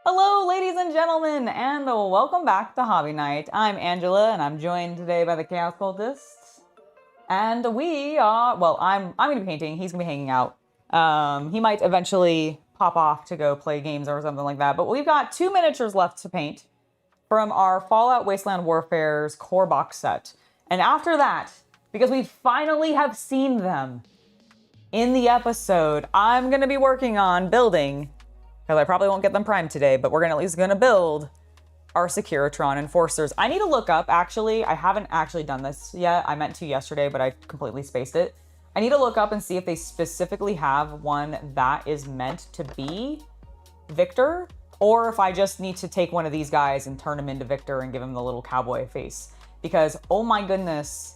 Hello, ladies and gentlemen, and welcome back to Hobby Night. I'm Angela, and I'm joined today by the Chaos Cultist. And we are, well, I'm going to be painting. He's going to be hanging out. He might eventually pop off to go play games or something like that. But we've got 2 miniatures left to paint from our Fallout Wasteland Warfare's core box set. And after that, because we finally have seen them in the episode, I'm going to be working on building, because I probably won't get them primed today, but we're at least going to build our Securitron Enforcers. I need to look up, actually, I haven't actually done this yet. I meant to yesterday, but I completely spaced it. I need to look up and see if they specifically have one that is meant to be Victor, or if I just need to take one of these guys and turn him into Victor and give him the little cowboy face. Because, oh my goodness,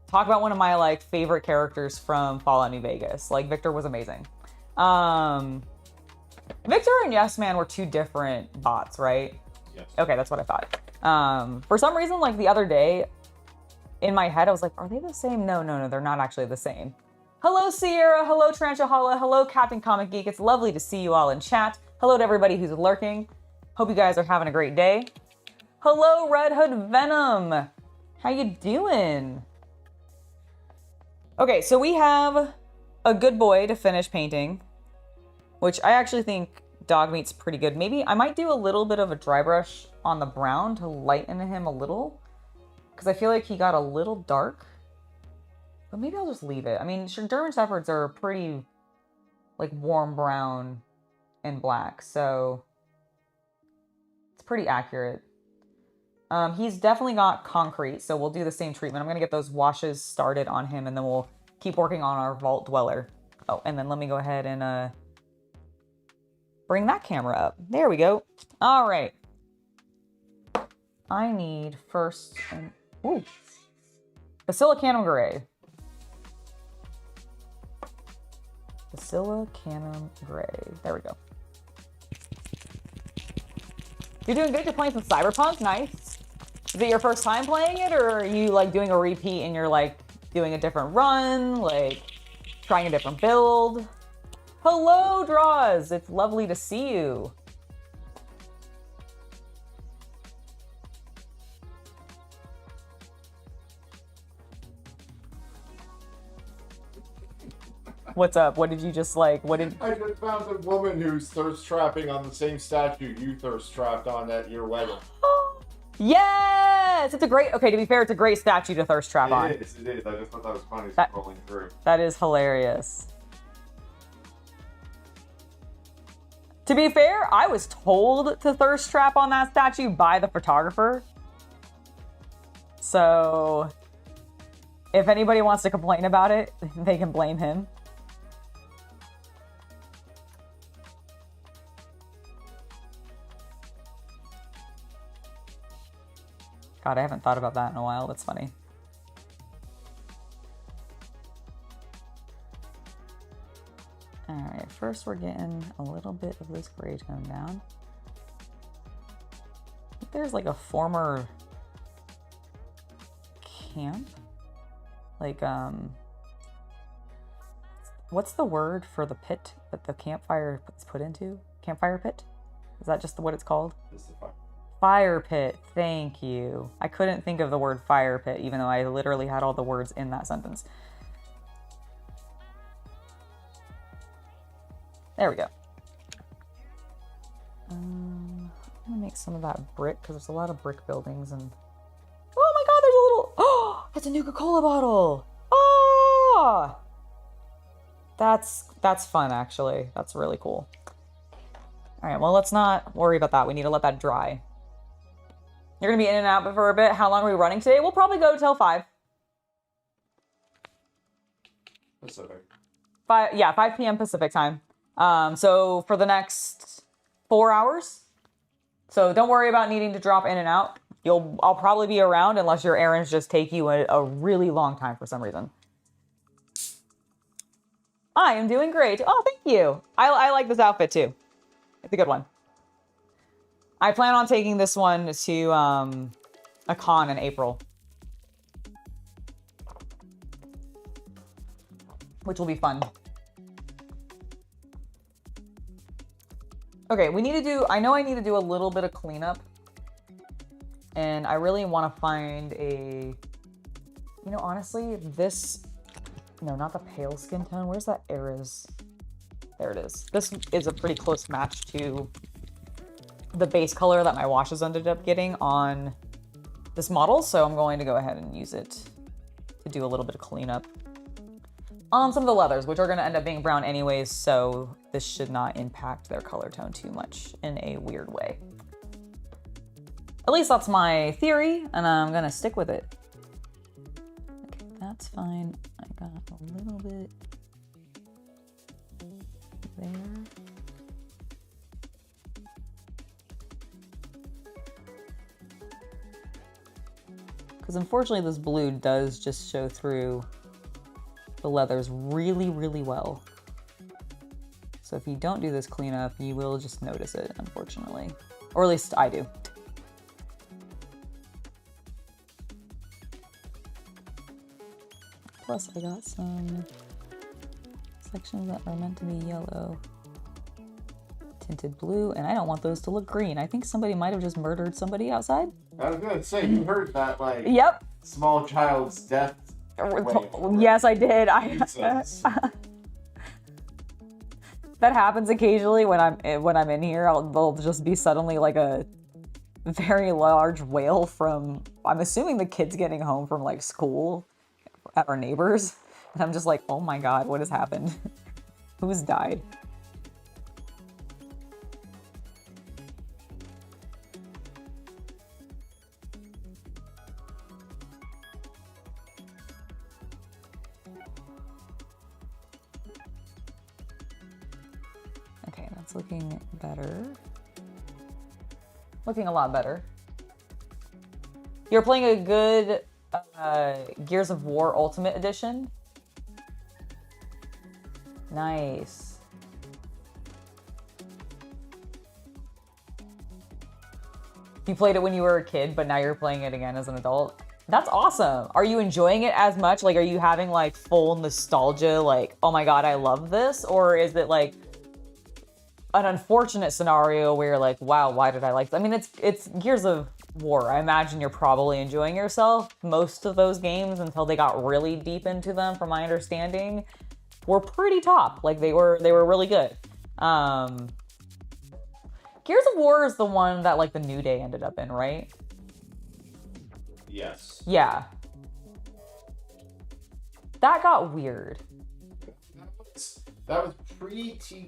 talk about one of my favorite characters from Fallout New Vegas. Victor was amazing. Victor and Yes Man were two different bots, right? Yes. Okay, that's what I thought. For some reason, the other day, in my head, I was like, are they the same? No, they're not actually the same. Hello, Sierra. Hello, Tarantula. Hello, Captain Comic Geek. It's lovely to see you all in chat. Hello to everybody who's lurking. Hope you guys are having a great day. Hello, Red Hood Venom. How you doing? Okay, so we have a good boy to finish painting, which I actually think dog meat's pretty good. Maybe I might do a little bit of a dry brush on the brown to lighten him a little, because I feel like he got a little dark. But maybe I'll just leave it. I mean, German Shepherds are pretty warm brown and black, so it's pretty accurate. He's definitely got concrete, so we'll do the same treatment. I'm gonna get those washes started on him, and then we'll keep working on our Vault Dweller. Oh, and then let me go ahead and bring that camera up. There we go. All right. I need first, ooh, Basilicanum Gray. Basilicanum Gray. There we go. You're doing good. You're playing some Cyberpunk. Nice. Is it your first time playing it, or are you doing a repeat and you're doing a different run, trying a different build? Hello, Draws. It's lovely to see you. What's up? What did you just what did... I just found a woman who's thirst trapping on the same statue you thirst trapped on at your wedding. Yes! It's a great... Okay, to be fair, it's a great statue to thirst trap on. It is. I just thought that was funny scrolling through. That is hilarious. To be fair, I was told to thirst trap on that statue by the photographer. So, if anybody wants to complain about it, they can blame him. God, I haven't thought about that in a while. That's funny. All right, first we're getting a little bit of this gray tone down. I think there's a former camp. What's the word for the pit that the campfire is put into? Campfire pit? Is that just what it's called? It's the fire. Fire pit, thank you. I couldn't think of the word fire pit, even though I literally had all the words in that sentence. There we go. I'm gonna make some of that brick, because there's a lot of brick buildings, and... Oh my god, there's a little... Oh, that's a Nuka-Cola bottle! Oh! That's fun, actually. That's really cool. Alright, well, let's not worry about that. We need to let that dry. You're gonna be in and out for a bit. How long are we running today? We'll probably go till 5. Pacific. 5 p.m. Pacific time. So for the next 4 hours. So don't worry about needing to drop in and out. I'll probably be around unless your errands just take you a really long time for some reason. I am doing great. Oh, thank you. I like this outfit too. It's a good one. I plan on taking this one to a con in April, which will be fun. Okay, we need to do, I know I need to do a little bit of cleanup. And I really want to find a, you know, honestly, this, no, not the pale skin tone. Where's that Ares? There it is. This is a pretty close match to the base color that my washes ended up getting on this model. So I'm going to go ahead and use it to do a little bit of cleanup on some of the leathers, which are going to end up being brown anyways. So this should not impact their color tone too much in a weird way. At least that's my theory, and I'm gonna stick with it. Okay, that's fine. I got a little bit there. Because unfortunately this blue does just show through the leathers really, really well. So if you don't do this cleanup, you will just notice it, unfortunately. Or at least I do. Plus, I got some sections that are meant to be yellow, tinted blue, and I don't want those to look green. I think somebody might have just murdered somebody outside. I was gonna say, you heard that, like, Yep. small child's death. Yes, I did. That happens occasionally when I'm in here. There'll just be suddenly like a very large wail from, I'm assuming the kids getting home from like school at our neighbors, and I'm just like, oh my god, what has happened? Who's died? Okay, that's looking better. Looking a lot better. You're playing a good Gears of War Ultimate Edition. Nice. You played it when you were a kid, but now you're playing it again as an adult. That's awesome. Are you enjoying it as much? Like, are you having like full nostalgia, like, oh my god, I love this? Or is it like an unfortunate scenario where you're like, wow, why did I like this? I mean, it's Gears of War. I imagine you're probably enjoying yourself. Most of those games, until they got really deep into them, from my understanding, were pretty top. Like they were really good. Gears of War is the one that like the New Day ended up in, right? Yes. Yeah. That got weird. That was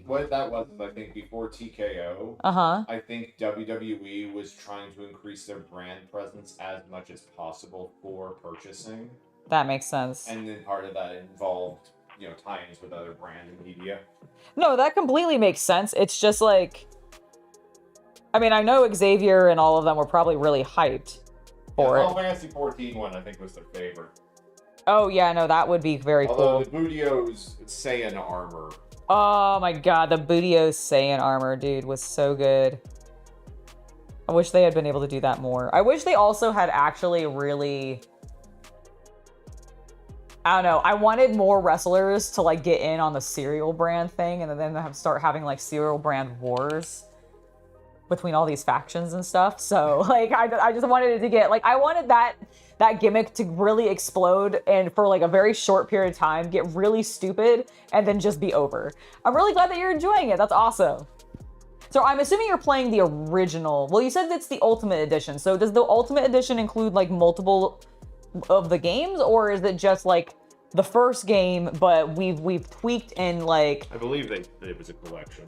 what that was, I think, before TKO. Uh-huh. I think WWE was trying to increase their brand presence as much as possible for purchasing. That makes sense. And then part of that involved, you know, tie-ins with other brand and media. No, that completely makes sense. It's just like, I mean, I know Xavier and all of them were probably really hyped for it. Final Fantasy 14 one, I think, was their favorite. Oh yeah, no, that would be very Although cool. the Bootio's Saiyan armor. Oh my god, the Bootio's Saiyan armor, dude, was so good. I wish they had been able to do that more. I wish they also had actually really, I don't know, I wanted more wrestlers to like get in on the cereal brand thing, and then start having like cereal brand wars between all these factions and stuff. So like I just wanted it to get, like, I wanted that gimmick to really explode and for like a very short period of time get really stupid and then just be over. I'm really glad that you're enjoying it. That's awesome. So I'm assuming you're playing the original. Well, you said it's the Ultimate Edition. So does the Ultimate Edition include like multiple of the games, or is it just like the first game but we've tweaked and like, I believe it was a collection.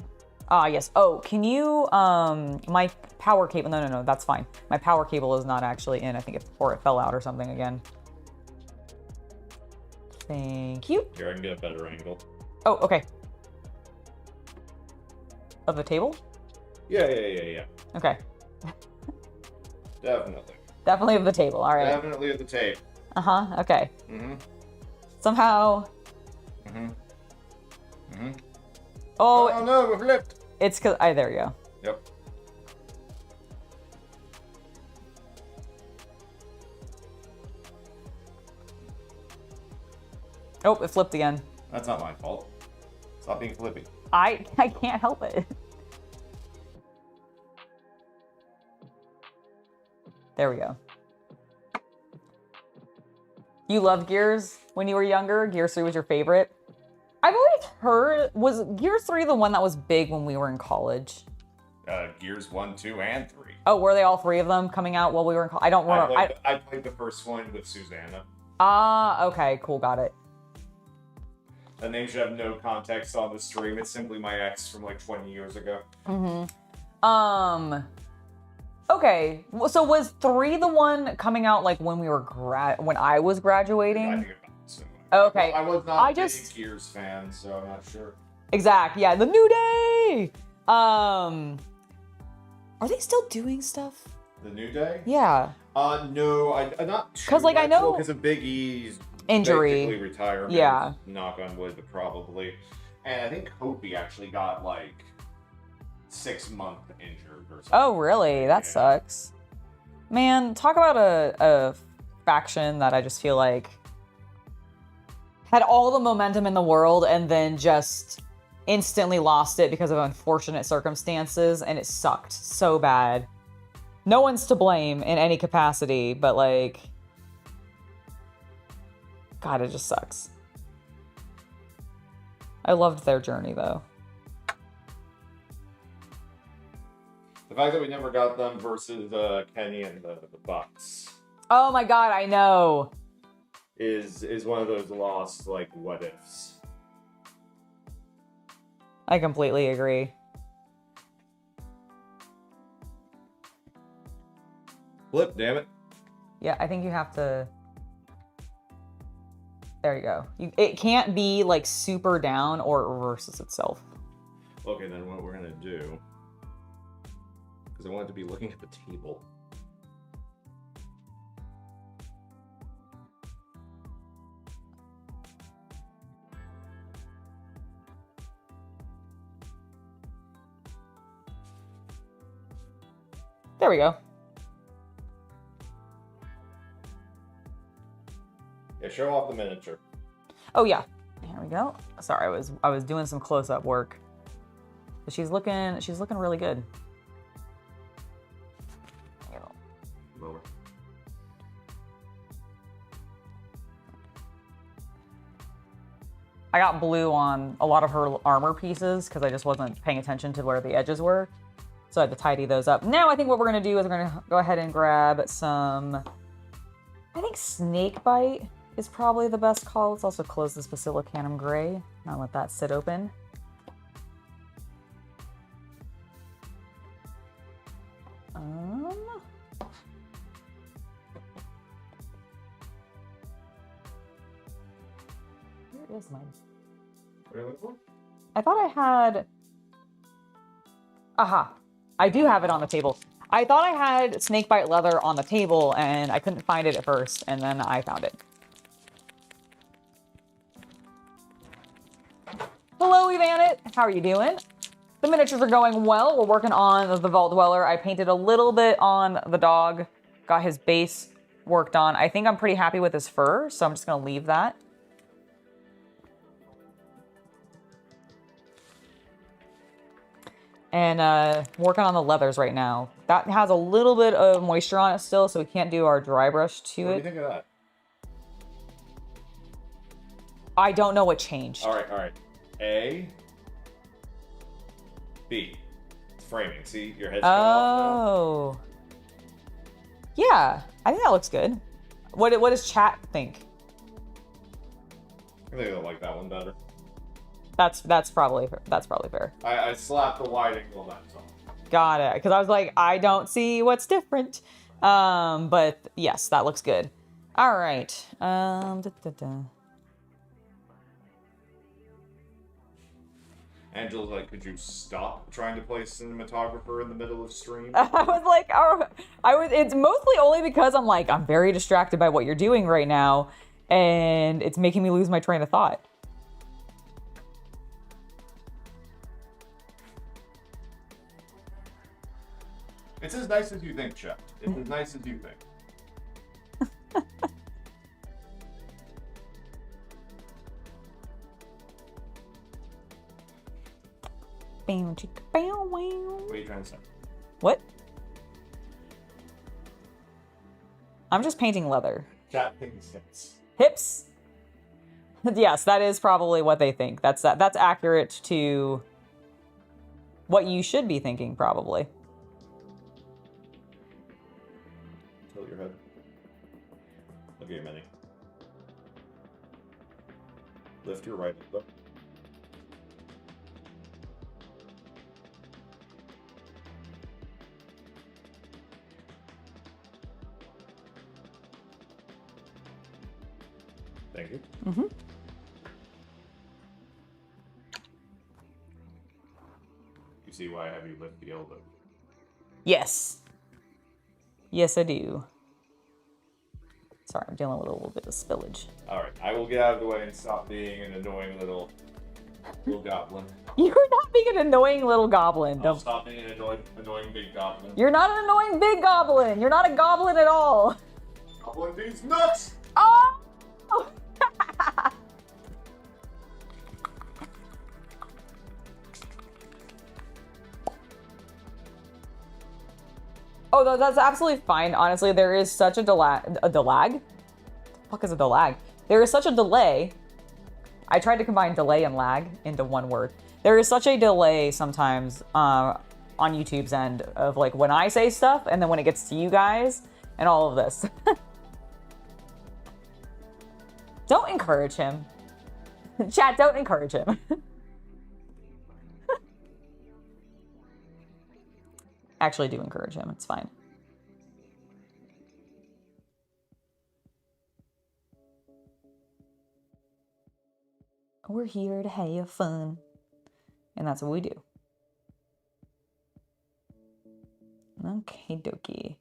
Ah, yes. Oh, can you, my power cable, no, that's fine. My power cable is not actually in, I think or it fell out or something again. Thank you. Here, I can get a better angle. Oh, okay. Of the table? Yeah. Okay. Definitely. Definitely of the table, all right. Definitely at the tape. Uh-huh, okay. Mm-hmm. Somehow. Mm-hmm. Mm-hmm. Oh no, we flipped. It's because, there you go. Yep. Oh, it flipped again. That's not my fault. Stop being flippy. I can't help it. There we go. You loved Gears when you were younger? Gears 3 was your favorite? I've always heard, was Gears 3 the one that was big when we were in college? Gears 1, 2, and 3. Oh, were they all three of them coming out while we were in college? I don't remember. I played the first one with Susanna. Ah, okay, cool, got it. That name should have no context on the stream. It's simply my ex from like 20 years ago. Okay, so was 3 the one coming out like when we were when I was graduating? I think it was similar. Okay. I was not a big Gears fan, so I'm not sure. Exact, yeah, the New Day! Are they still doing stuff? The New Day? Yeah. No, I'm not too 'Cause, like, I know- because of Big E's Injury. basically retirement. Yeah. Knock on wood, but probably. And I think Kobe actually got like 6 month injured or something. Oh, really? That sucks. Man, talk about a faction that I just feel like had all the momentum in the world and then just instantly lost it because of unfortunate circumstances, and it sucked so bad. No one's to blame in any capacity, but like, God, it just sucks. I loved their journey though. The fact that we never got them versus Kenny and the Bucks Oh my God, I know. is one of those lost like what ifs. I completely agree. Flip, damn it. Yeah, I think you have to. There you go. It can't be like super down or it reverses itself. Okay, then what we're gonna do, because I wanted to be looking at the table. There we go. Yeah, show off the miniature. Oh yeah, here we go. Sorry, I was doing some close-up work. But she's looking really good. There you go. Lower. I got blue on a lot of her armor pieces because I just wasn't paying attention to where the edges were. So I had to tidy those up. Now I think what we're gonna do is we're gonna go ahead and grab some, I think Snakebite is probably the best call. Let's also close this Basilicanum Gray. Now let that sit open. Where is mine? What are you looking for? I thought I had... Aha. I do have it on the table. I thought I had Snakebite leather on the table and I couldn't find it at first, and then I found it. Hello, Evanet. How are you doing? The miniatures are going well. We're working on the Vault Dweller. I painted a little bit on the dog. Got his base worked on. I think I'm pretty happy with his fur, so I'm just going to leave that. And working on the leathers right now. That has a little bit of moisture on it still, so we can't do our dry brush to it. What do you think of that? I don't know what changed. All right. A. B. It's framing. See, your head's cut off Oh. Yeah, I think that looks good. What does chat think? now. I think I like that one better. That's probably fair. I slapped the wide angle that time. Got it. Because I was like, I don't see what's different. But yes, that looks good. All right. Angela's like, could you stop trying to play cinematographer in the middle of stream? I was like, it's mostly only because I'm like, I'm very distracted by what you're doing right now, and it's making me lose my train of thought. It's as nice as you think, Chef. It's as nice as you think. What are you trying to say? What? I'm just painting leather. Cat thinks hips. Hips? Yes, that is probably what they think. That's accurate to what you should be thinking, probably. Tilt your head. Look at your mini. Lift your right foot. Thank you. Mm-hmm. You see why I have you lift the elbow? Yes. Yes, I do. Sorry, I'm dealing with a little bit of spillage. Alright, I will get out of the way and stop being an annoying little goblin. You're not being an annoying little goblin. I'll stop being an annoying big goblin. You're not an annoying big goblin. You're not a goblin at all. Goblin these nuts! Oh! Oh, that's absolutely fine. Honestly, there is such a delag. A delag? What the fuck is a delag? There is such a delay. I tried to combine delay and lag into one word. There is such a delay sometimes on YouTube's end of like when I say stuff and then when it gets to you guys and all of this. Don't encourage him. Chat, don't encourage him. Actually, do encourage him. It's fine. We're here to have fun. And that's what we do. Okay, dokie.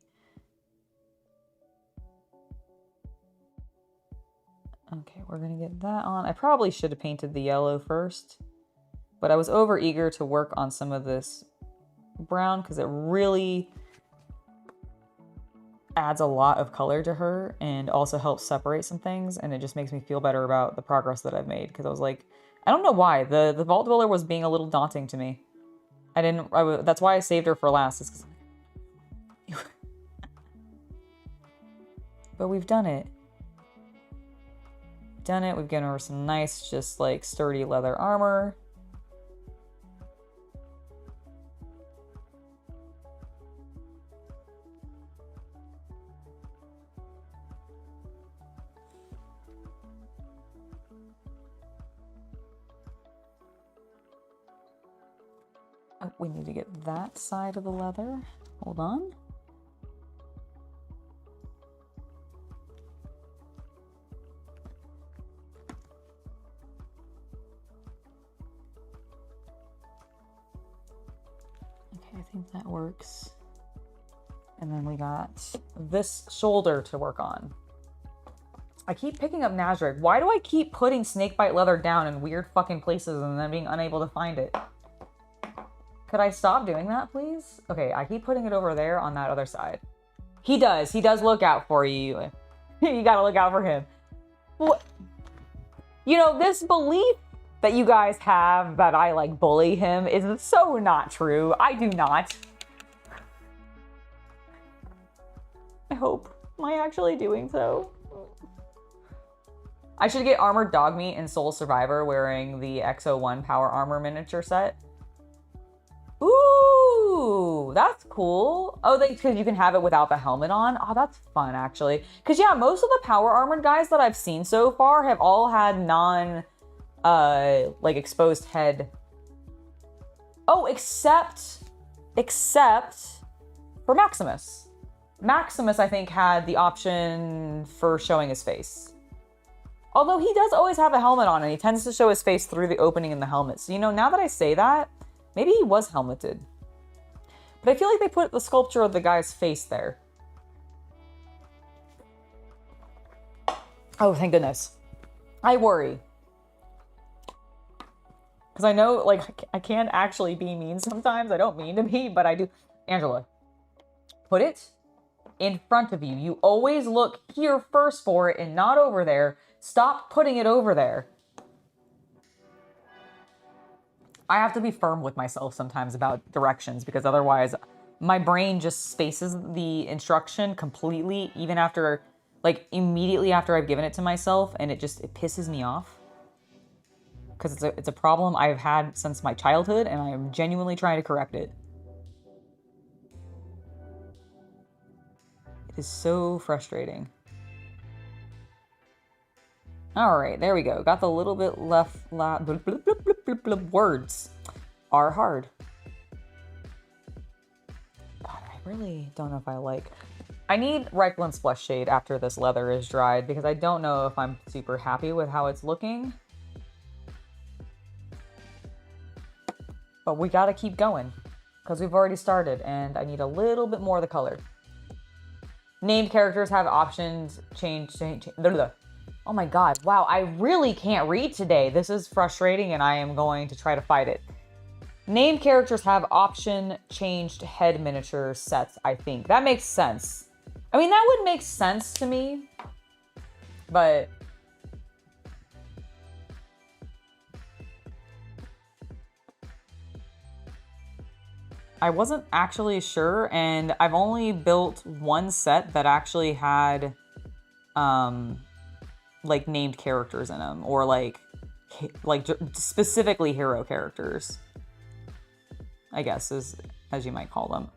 Okay, we're gonna get that on. I probably should have painted the yellow first, but I was over eager to work on some of this brown because it really adds a lot of color to her and also helps separate some things, and it just makes me feel better about the progress that I've made because I was like, I don't know why the Vault Dweller was being a little daunting to me. That's why I saved her for last, is 'cause but we've done it. We've given her some nice, just like sturdy leather armor. Oh, we need to get that side of the leather. Hold on. Okay, I think that works. And then we got this shoulder to work on. I keep picking up Nazarick. Why do I keep putting snakebite leather down in weird fucking places and then being unable to find it? Could I stop doing that, please? Okay, I keep putting it over there on that other side. He does look out for you. You gotta look out for him. What? You know, this belief that you guys have that I, like, bully him is so not true. I do not. I hope. Am I actually doing so? I should get Armored Dogmeat and Soul Survivor wearing the XO1 Power Armor miniature set. Ooh, that's cool. Oh, because you can have it without the helmet on. Oh, that's fun, actually. Because, yeah, most of the power armored guys that I've seen so far have all had like, exposed head. Oh, except for Maximus. Maximus, I think, had the option for showing his face. Although he does always have a helmet on, and he tends to show his face through the opening in the helmet. So, you know, now that I say that, maybe he was helmeted. But I feel like they put the sculpture of the guy's face there. Oh, thank goodness. I worry. Because I know, like, I can actually be mean sometimes. I don't mean to be, but I do. Angela, put it in front of you. You always look here first for it and not over there. Stop putting it over there. I have to be firm with myself sometimes about directions because otherwise my brain just spaces the instruction completely, even after, like, immediately after I've given it to myself, and it pisses me off. Because it's a problem I've had since my childhood, and I am genuinely trying to correct it. It is so frustrating. All right, there we go. Got the little bit left. Words are hard. God, I really don't know if I like. I need Reikland's Flesh Shade after this leather is dried because I don't know if I'm super happy with how it's looking. But we gotta keep going because we've already started and I need a little bit more of the color. Named characters have options change. Oh my god, wow, I really can't read today. This is frustrating and I am going to try to fight it. Named characters have option changed head miniature sets, I think. That makes sense. I mean, that would make sense to me, but... I wasn't actually sure, and I've only built one set that actually had, like, named characters in them, or, like specifically hero characters, I guess, as you might call them.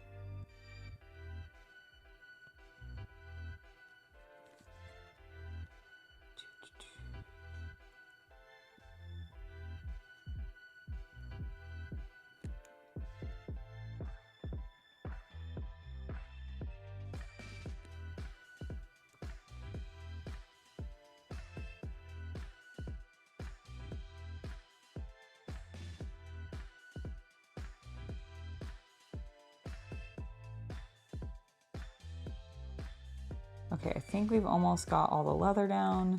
Okay, I think we've almost got all the leather down.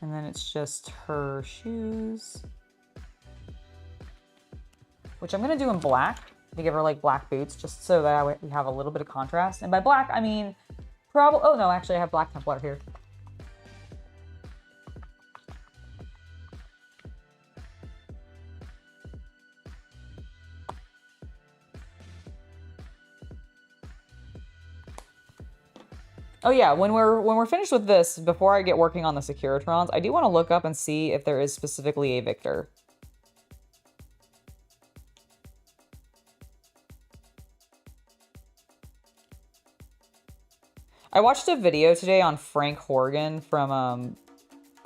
And then it's just her shoes. Which I'm gonna do in black to give her like black boots, just so that we have a little bit of contrast. And by black, I mean, probably, oh no, actually I have black Templar here. Oh yeah, when we're finished with this, before I get working on the Securitrons, I do want to look up and see if there is specifically a Victor. I watched a video today on Frank Horgan from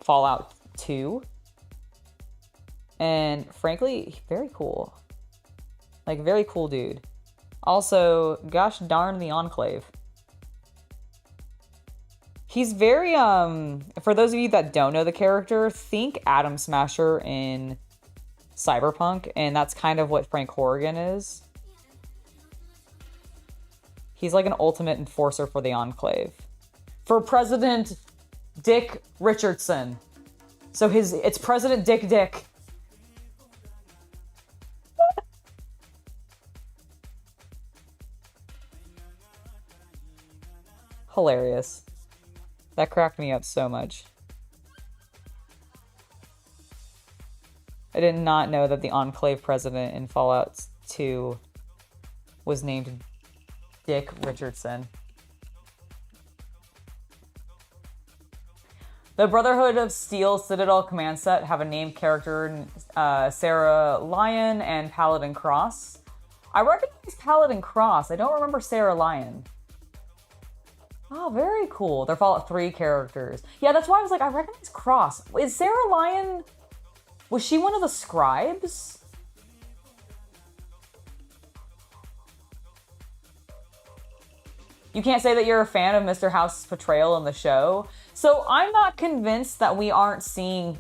Fallout 2. And frankly, very cool. Like, very cool dude. Also, gosh darn the Enclave. He's very, for those of you that don't know the character, think Atom Smasher in Cyberpunk, and that's kind of what Frank Horgan is. He's like an ultimate enforcer for the Enclave. For President Dick Richardson. So it's President Dick. Hilarious. That cracked me up so much. I did not know that the Enclave president in Fallout 2 was named Dick Richardson. The Brotherhood of Steel Citadel command set have a named character, Sarah Lyon and Paladin Cross. I recognize Paladin Cross. I don't remember Sarah Lyon. Oh, very cool. They're Fallout 3 characters. Yeah, that's why I was like, I recognize Cross. Is Sarah Lyon... Was she one of the scribes? You can't say that you're a fan of Mr. House's portrayal in the show. So I'm not convinced that we aren't seeing...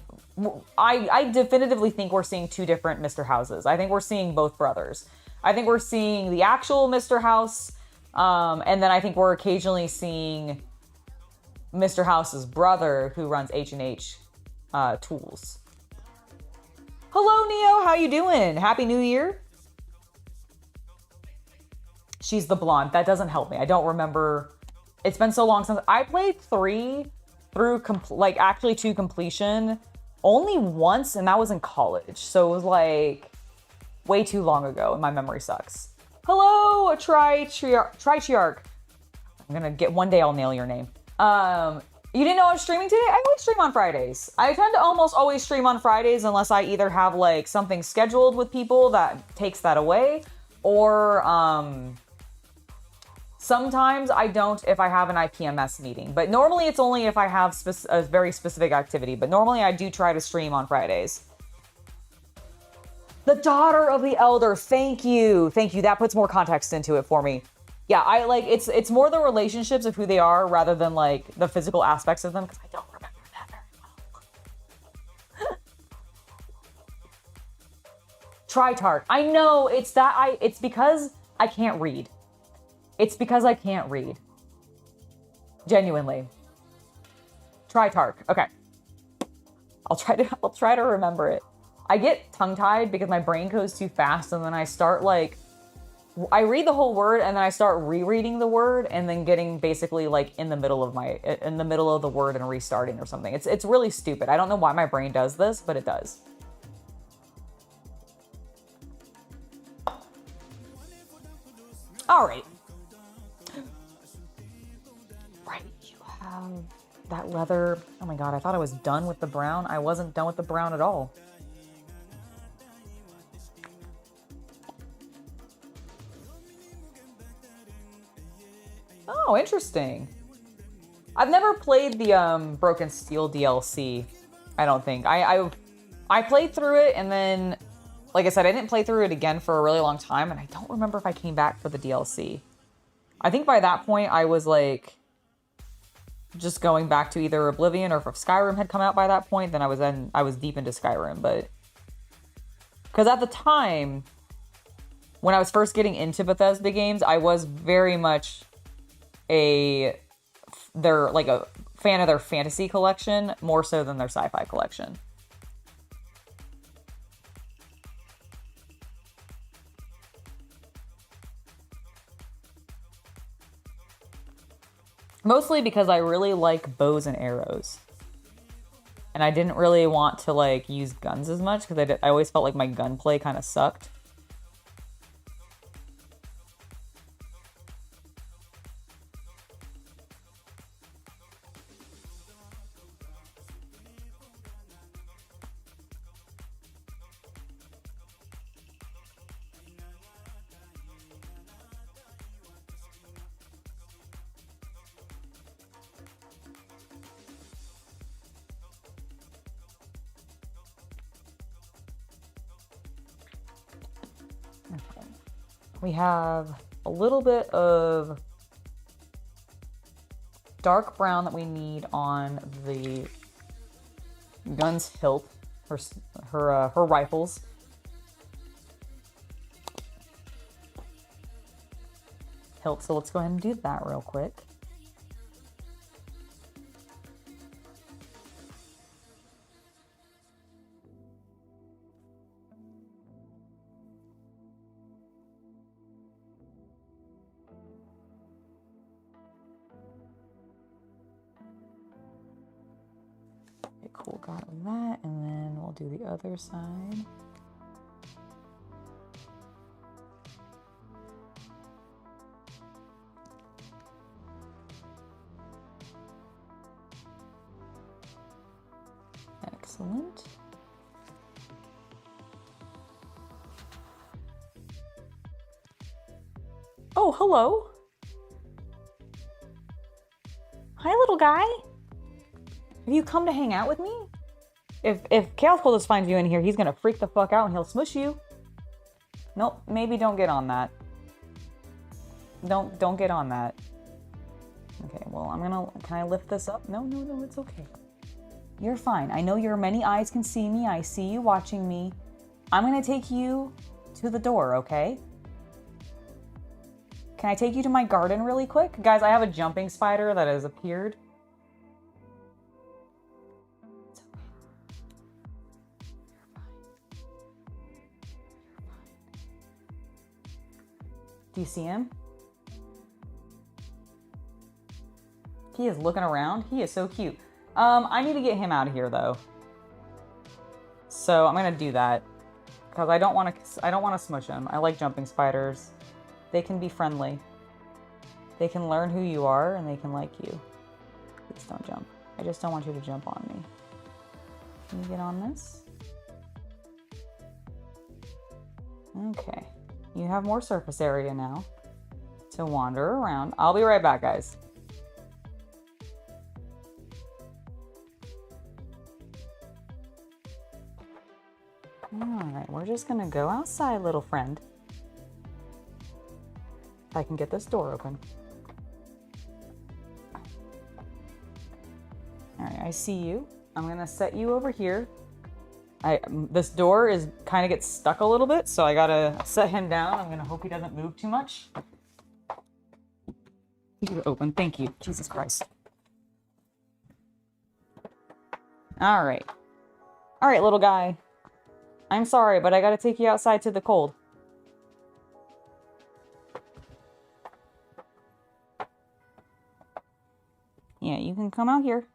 I definitively think we're seeing two different Mr. Houses. I think we're seeing both brothers. I think we're seeing the actual Mr. House... and then I think we're occasionally seeing Mr. House's brother, who runs H&H Tools. Hello, Neo. How you doing? Happy New Year. She's the blonde. That doesn't help me. I don't remember. It's been so long since I played 3 through, actually to completion only once, and that was in college. So it was like way too long ago, and my memory sucks. Hello, Trichiarch. I'm gonna get, one day I'll nail your name. You didn't know I was streaming today? I always stream on Fridays. I tend to almost always stream on Fridays unless I either have like something scheduled with people that takes that away, or sometimes I don't if I have an IPMS meeting. But normally it's only if I have a very specific activity. But normally I do try to stream on Fridays. The daughter of the elder. Thank you. Thank you. That puts more context into it for me. Yeah, I like it's more the relationships of who they are rather than like the physical aspects of them, because I don't remember that very well. Tritarch. I know, it's because I can't read. It's because I can't read. Genuinely. Tritarch. Okay. I'll try to remember it. I get tongue-tied because my brain goes too fast, and then I start like, I read the whole word and then I start rereading the word and then getting basically like in the middle of the word and restarting or something. It's really stupid. I don't know why my brain does this, but it does. All right. Right, you have that leather. Oh my God, I thought I was done with the brown. I wasn't done with the brown at all. Oh, interesting. I've never played the Broken Steel DLC, I don't think. I played through it, and then, like I said, I didn't play through it again for a really long time, and I don't remember if I came back for the DLC. I think by that point, I was like, just going back to either Oblivion, or if Skyrim had come out by that point, then I was deep into Skyrim, but... Because at the time, when I was first getting into Bethesda games, I was very much... they're like a fan of their fantasy collection more so than their sci-fi collection. Mostly because I really like bows and arrows. And I didn't really want to like use guns as much because I always felt like my gunplay kind of sucked. We have a little bit of dark brown that we need on the gun's hilt, her rifles. Hilt, so let's go ahead and do that real quick. Cool, got that, and then we'll do the other side. Excellent. Oh, hello. Hi, little guy. Have you come to hang out with me? If Chaos Cultist finds you in here, he's gonna freak the fuck out and he'll smush you. Nope, maybe don't get on that. Don't get on that. Okay, well, can I lift this up? No, it's okay. You're fine. I know your many eyes can see me. I see you watching me. I'm gonna take you to the door, okay? Can I take you to my garden really quick? Guys, I have a jumping spider that has appeared. Do you see him? He is looking around. He is so cute. I need to get him out of here though. So I'm gonna do that because I don't want to smush him. I like jumping spiders. They can be friendly. They can learn who you are and they can like you. Please don't jump. I just don't want you to jump on me. Can you get on this? Okay. You have more surface area now to wander around. I'll be right back, guys. Alright, we're just gonna go outside, little friend. If I can get this door open. Alright, I see you. I'm gonna set you over here. This door is kind of gets stuck a little bit, so I gotta set him down. I'm gonna hope he doesn't move too much. You're open, thank you. Jesus Christ. Alright. Alright, little guy. I'm sorry, but I gotta take you outside to the cold. Yeah, you can come out here.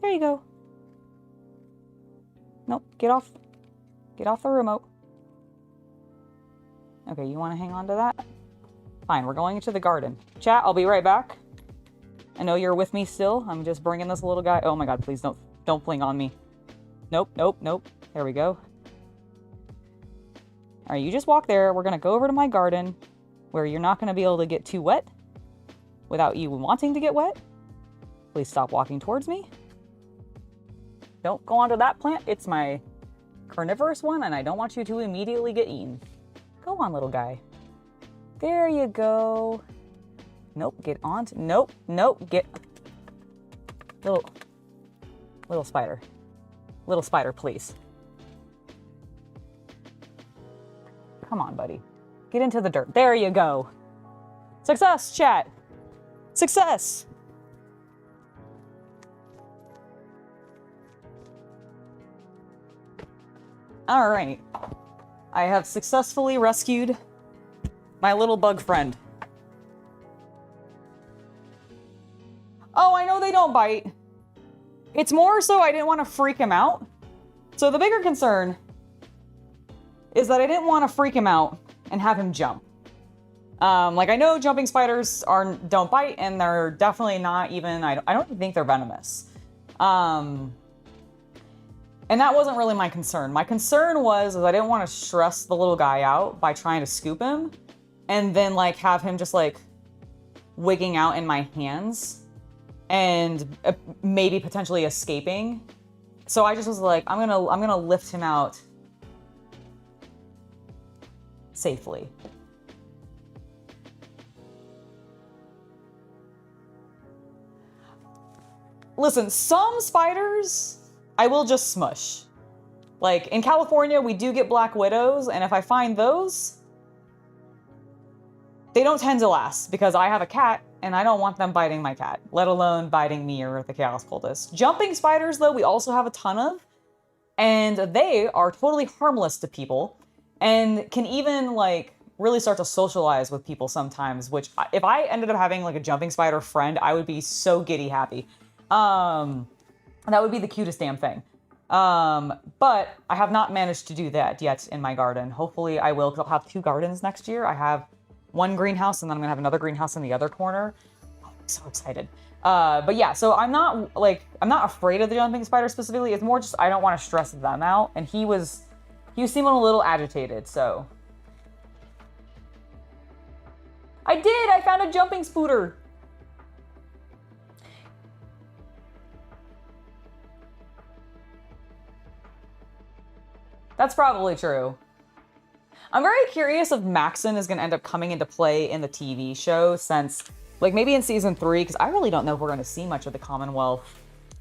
There you go. Nope, get off. Get off the remote. Okay, you want to hang on to that? Fine, we're going into the garden. Chat, I'll be right back. I know you're with me still. I'm just bringing this little guy. Oh my god, please don't fling on me. Nope, nope, nope. There we go. Alright, you just walk there. We're gonna go over to my garden where you're not gonna be able to get too wet without you wanting to get wet. Please stop walking towards me. Don't go onto that plant. It's my carnivorous one, and I don't want you to immediately get eaten. Go on, little guy. There you go. Nope, get on. Nope, nope, get... Little spider. Little spider, please. Come on, buddy. Get into the dirt. There you go. Success, chat. Success. All right. I have successfully rescued my little bug friend. Oh, I know they don't bite. It's more so I didn't want to freak him out. So the bigger concern is that I didn't want to freak him out and have him jump. Like, I know jumping spiders don't bite, and they're definitely not even, I don't even think they're venomous. And that wasn't really my concern. My concern was I didn't want to stress the little guy out by trying to scoop him and then like have him just like wigging out in my hands and maybe potentially escaping. So I just was like, I'm gonna lift him out safely. Listen, some spiders I will just smush. Like, in California, we do get black widows, and if I find those, they don't tend to last, because I have a cat, and I don't want them biting my cat, let alone biting me or the Chaos Cultist. Jumping spiders, though, we also have a ton of, and they are totally harmless to people, and can even, like, really start to socialize with people sometimes, which, if I ended up having, like, a jumping spider friend, I would be so giddy happy. That would be the cutest damn thing. But I have not managed to do that yet in my garden. Hopefully I will, because I'll have 2 gardens next year. I have one greenhouse, and then I'm gonna have another greenhouse in the other corner. Oh, I'm so excited. But yeah, so I'm not afraid of the jumping spider specifically. It's more just I don't want to stress them out. And he was seeming a little agitated, so. I found a jumping spooter. That's probably true. I'm very curious if Maxon is going to end up coming into play in the TV show, since, like, maybe in season 3, because I really don't know if we're going to see much of the Commonwealth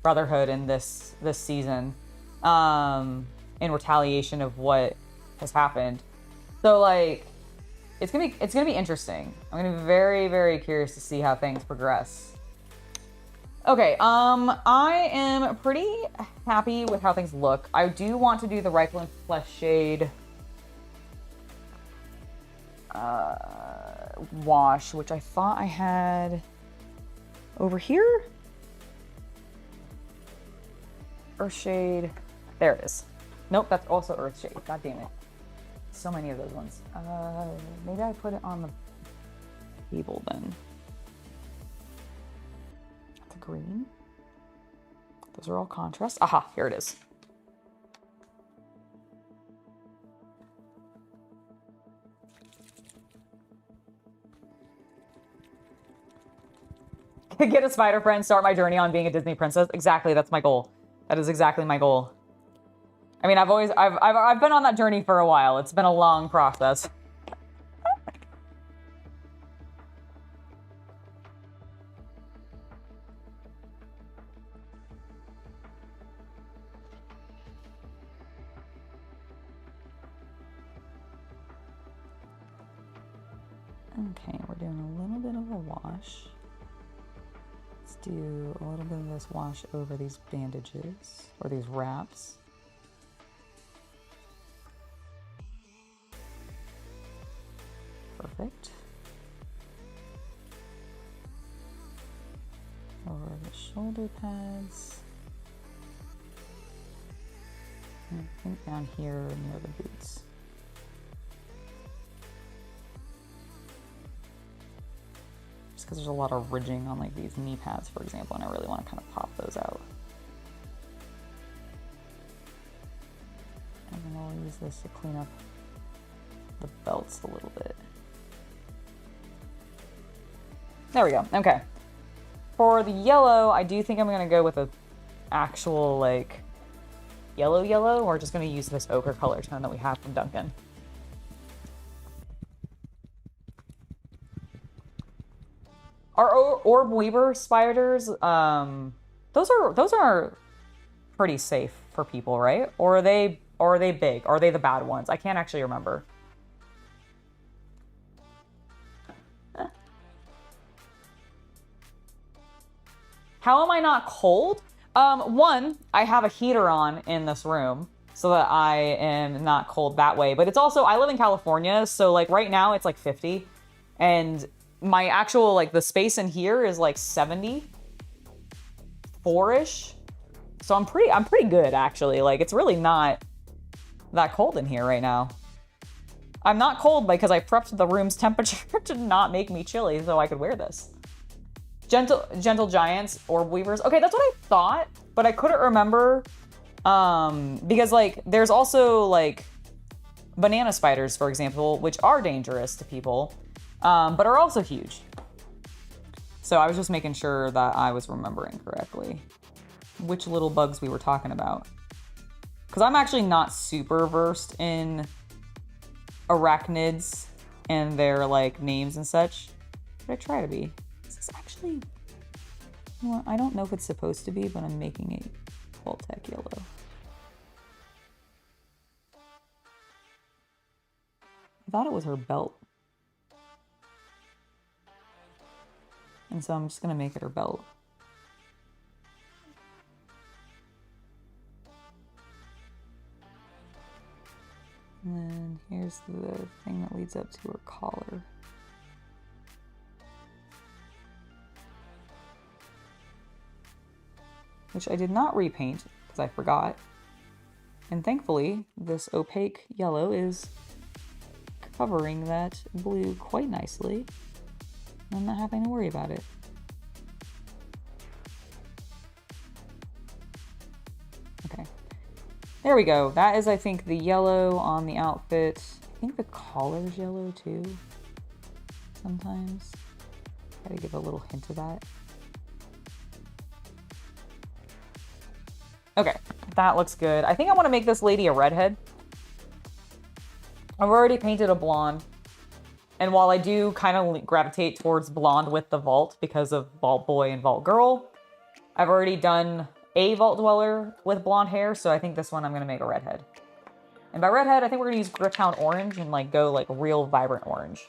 Brotherhood in this season, in retaliation of what has happened. So, like, it's gonna be interesting. I'm gonna be very, very curious to see how things progress. Okay, I am pretty happy with how things look. I do want to do the Rifle Flesh Shade wash, which I thought I had over here. Earth Shade. There it is. Nope, that's also Earth Shade. God damn it. So many of those ones. Maybe I put it on the table then. The green. Those are all contrast. Aha, here it is. Get a spider friend, start my journey on being a Disney princess. Exactly, that's my goal. That is exactly my goal. I mean, I've been on that journey for a while. It's been a long process. Okay, we're doing a little bit of a wash. Let's do a little bit of this wash over these bandages, or these wraps. Perfect. Over the shoulder pads. And I think down here near the boots. Just because there's a lot of ridging on like these knee pads, for example, and I really want to kind of pop those out. And then I'll use this to clean up the belts a little bit. There we go. Okay. For the yellow, I do think I'm going to go with a actual like yellow, or we're just going to use this ochre color tone that we have from Duncan. Our orb weaver spiders, those are pretty safe for people, right? Or are they big? Are they the bad ones? I can't actually remember. How am I not cold? One, I have a heater on in this room so that I am not cold that way. But it's also, I live in California, so like right now it's like 50. And my actual, like the space in here is like 74-ish. So I'm pretty good actually. Like it's really not that cold in here right now. I'm not cold because I prepped the room's temperature to not make me chilly so I could wear this. Gentle giants, orb weavers. Okay, that's what I thought, but I couldn't remember because like there's also like banana spiders, for example, which are dangerous to people, but are also huge. So I was just making sure that I was remembering correctly which little bugs we were talking about. Because I'm actually not super versed in arachnids and their like names and such, but I try to be. Actually, well, I don't know if it's supposed to be, but I'm making it Voltec yellow. I thought it was her belt. And so I'm just going to make it her belt. And then here's the thing that leads up to her collar. Which I did not repaint because I forgot. And thankfully, this opaque yellow is covering that blue quite nicely. I'm not having to worry about it. Okay. There we go. That is, I think, the yellow on the outfit. I think the collar's yellow too. Sometimes. Gotta give a little hint of that. Okay, that looks good. I think I want to make this lady a redhead. I've already painted a blonde. And while I do kind of gravitate towards blonde with the vault because of Vault Boy and Vault Girl, I've already done a Vault Dweller with blonde hair, so I think this one I'm going to make a redhead. And by redhead, I think we're going to use Grittown Orange and like go like real vibrant orange.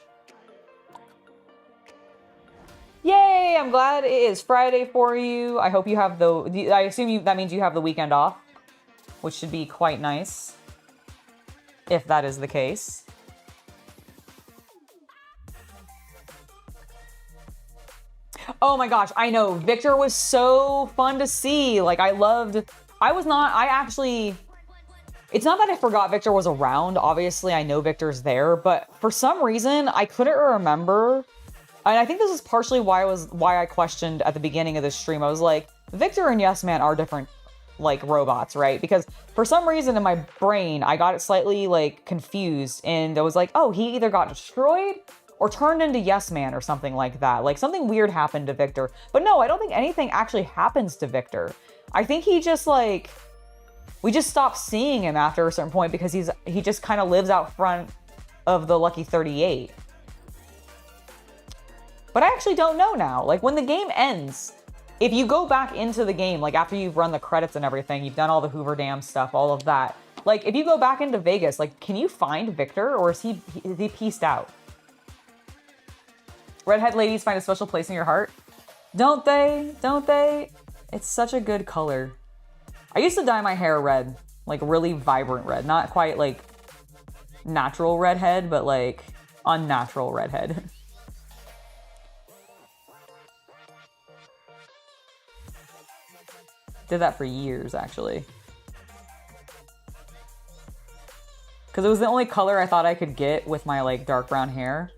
Yay! I'm glad it is Friday for you. I hope you have I assume that means you have the weekend off, which should be quite nice, if that is the case. Oh my gosh, I know. Victor was so fun to see. Like, I It's not that I forgot Victor was around. Obviously, I know Victor's there, but for some reason, I couldn't remember. And I think this is partially why I questioned at the beginning of this stream. I was like, Victor and Yes Man are different, like, robots, right? Because for some reason in my brain, I got it slightly, like, confused. And I was like, oh, he either got destroyed or turned into Yes Man or something like that. Like, something weird happened to Victor. But no, I don't think anything actually happens to Victor. I think he just, like... We just stopped seeing him after a certain point because he just kind of lives out front of the Lucky 38. But I actually don't know now. Like, when the game ends, if you go back into the game, like, after you've run the credits and everything, you've done all the Hoover Dam stuff, all of that. Like, if you go back into Vegas, like, can you find Victor, or is he pieced out? Redhead ladies find a special place in your heart. Don't they? Don't they? It's such a good color. I used to dye my hair red, like really vibrant red. Not quite like natural redhead, but like unnatural redhead. Did that for years, actually. Because it was the only color I thought I could get with my like dark brown hair.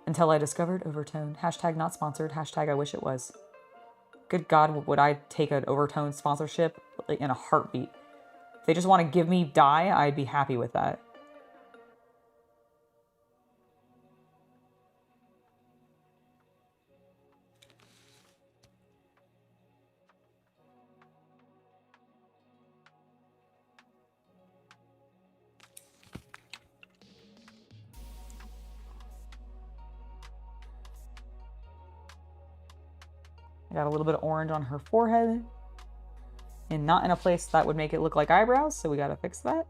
Until I discovered overtone. Hashtag not sponsored. Hashtag I wish it was. Good God, would I take an overtone sponsorship in a heartbeat? If they just want to give me dye, I'd be happy with that. Got a little bit of orange on her forehead. And not in a place that would make it look like eyebrows, so we gotta fix that.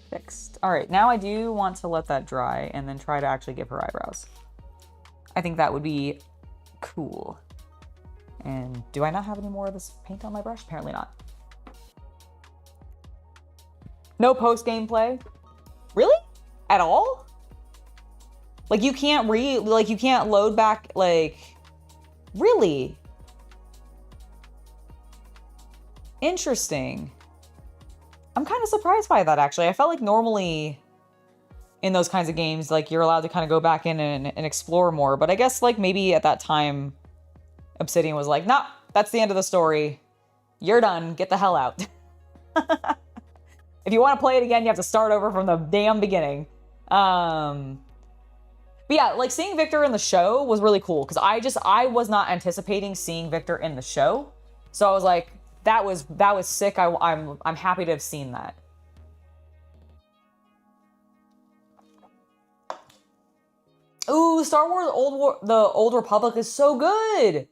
Fixed. All right, now I do want to let that dry and then try to actually give her eyebrows. I think that would be cool. And do I not have any more of this paint on my brush? Apparently not. No post gameplay? Really? At all? Like you can't you can't load back, like, really? Interesting. I'm kind of surprised by that, actually. I felt like normally in those kinds of games, like, you're allowed to kind of go back in and explore more. But I guess, like, maybe at that time, Obsidian was like, nah, that's the end of the story. You're done. Get the hell out. If you want to play it again, you have to start over from the damn beginning. But yeah, like, seeing Victor in the show was really cool. Because I was not anticipating seeing Victor in the show. So I was like, that was sick. I'm happy to have seen that. Ooh, Star Wars The Old Republic is so good.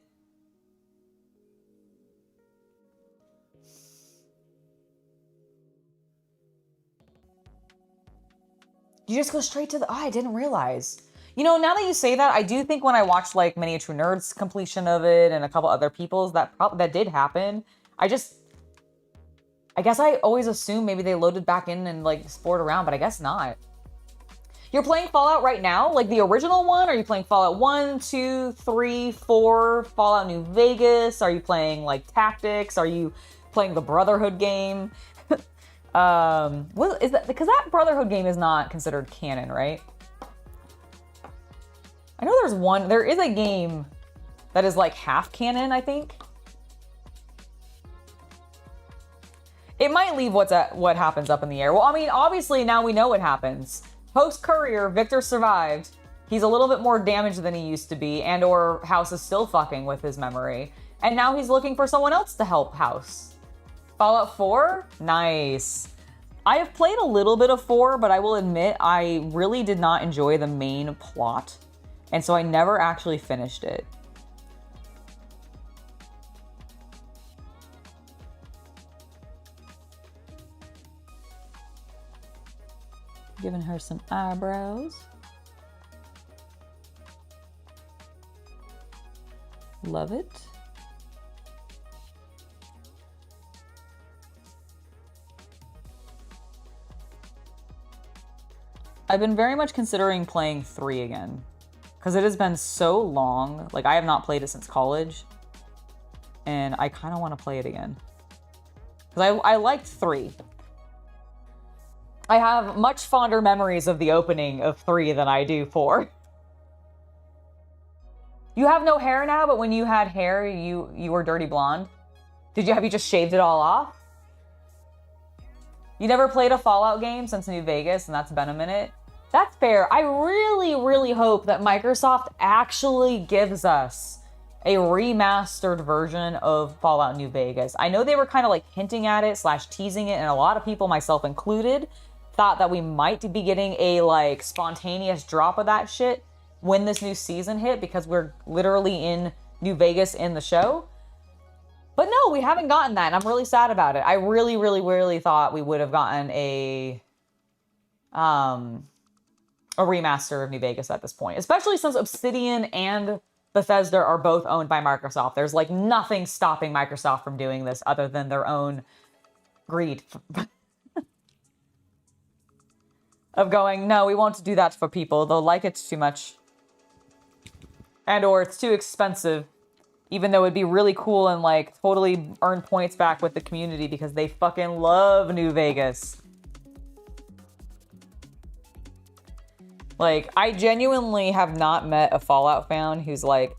You just go straight to the... Oh, I didn't realize. You know, now that you say that, I do think when I watched, like, Miniature Nerd's completion of it and a couple other people's, that did happen. I guess I always assumed maybe they loaded back in and, like, explored around, but I guess not. You're playing Fallout right now? Like, the original one? Are you playing Fallout 1, 2, 3, 4, Fallout New Vegas? Are you playing, like, Tactics? Are you playing the Brotherhood game? What is that? Because that Brotherhood game is not considered canon, right? I know there is a game that is like half canon, I think. It might leave what happens up in the air. Well, I mean, obviously now we know what happens. Post-Courier, Victor survived. He's a little bit more damaged than he used to be, and or House is still fucking with his memory. And now he's looking for someone else to help House. Fallout 4? Nice. I have played a little bit of 4, but I will admit I really did not enjoy the main plot. And so I never actually finished it. Giving her some eyebrows. Love it. I've been very much considering playing 3 again. Because it has been so long. Like, I have not played it since college. And I kind of want to play it again. Because I liked 3. I have much fonder memories of the opening of 3 than I do 4. You have no hair now, but when you had hair, you were dirty blonde. Have you just shaved it all off? You never played a Fallout game since New Vegas, and that's been a minute. That's fair. I really, really hope that Microsoft actually gives us a remastered version of Fallout New Vegas. I know they were kind of like hinting at it / teasing it, and a lot of people, myself included, thought that we might be getting a like spontaneous drop of that shit when this new season hit, because we're literally in New Vegas in the show. But no, we haven't gotten that, and I'm really sad about it. I really, really, really thought we would have gotten a remaster of New Vegas at this point, especially since Obsidian and Bethesda are both owned by Microsoft. There's like nothing stopping Microsoft from doing this other than their own greed of going, no, we won't do that for people. They'll like it too much. And or it's too expensive, even though it'd be really cool and like totally earn points back with the community because they fucking love New Vegas. Like, I genuinely have not met a Fallout fan who's like,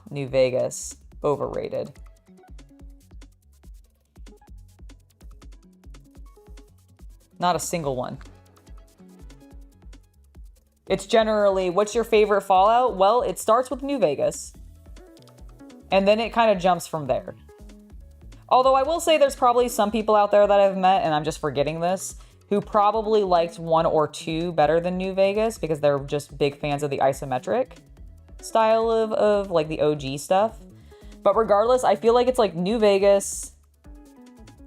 New Vegas, overrated. Not a single one. It's generally, what's your favorite Fallout? Well, it starts with New Vegas. And then it kind of jumps from there. Although I will say there's probably some people out there that I've met, and I'm just forgetting this, who probably liked 1 or 2 better than New Vegas because they're just big fans of the isometric style of like the OG stuff. But regardless, I feel like it's like New Vegas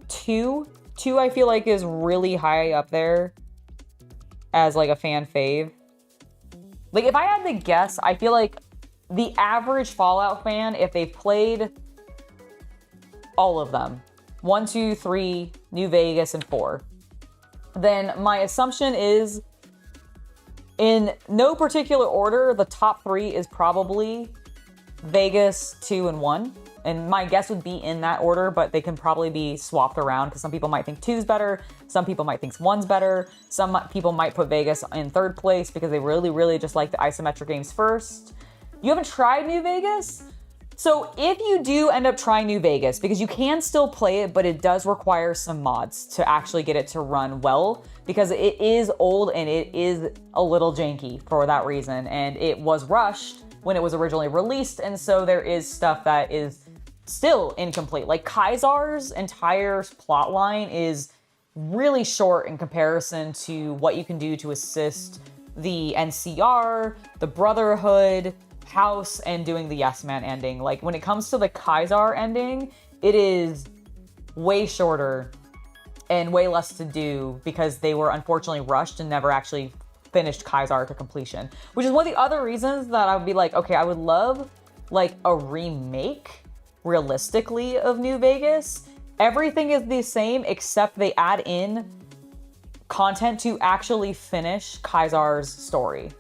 2. 2 I feel like is really high up there as like a fan fave. Like if I had to guess, I feel like the average Fallout fan, if they've played all of them, 1, 2, 3, New Vegas, and 4, then my assumption is, in no particular order, the top 3 is probably Vegas, 2, and 1. And my guess would be in that order, but they can probably be swapped around because some people might think 2's better, some people might think 1's better, some people might put Vegas in 3rd place because they really, really just like the isometric games first. You haven't tried New Vegas? So if you do end up trying New Vegas, because you can still play it, but it does require some mods to actually get it to run well, because it is old and it is a little janky for that reason, and it was rushed when it was originally released, and so there is stuff that is still incomplete. Like Kaisar's entire plot line is really short in comparison to what you can do to assist the NCR, the Brotherhood, House, and doing the Yes Man ending. Like when it comes to the Kaisar ending, it is way shorter and way less to do because they were unfortunately rushed and never actually finished Kaisar to completion, which is one of the other reasons that I would be like, okay, I would love like a remake realistically of New Vegas. Everything is the same except they add in content to actually finish Kaisar's story.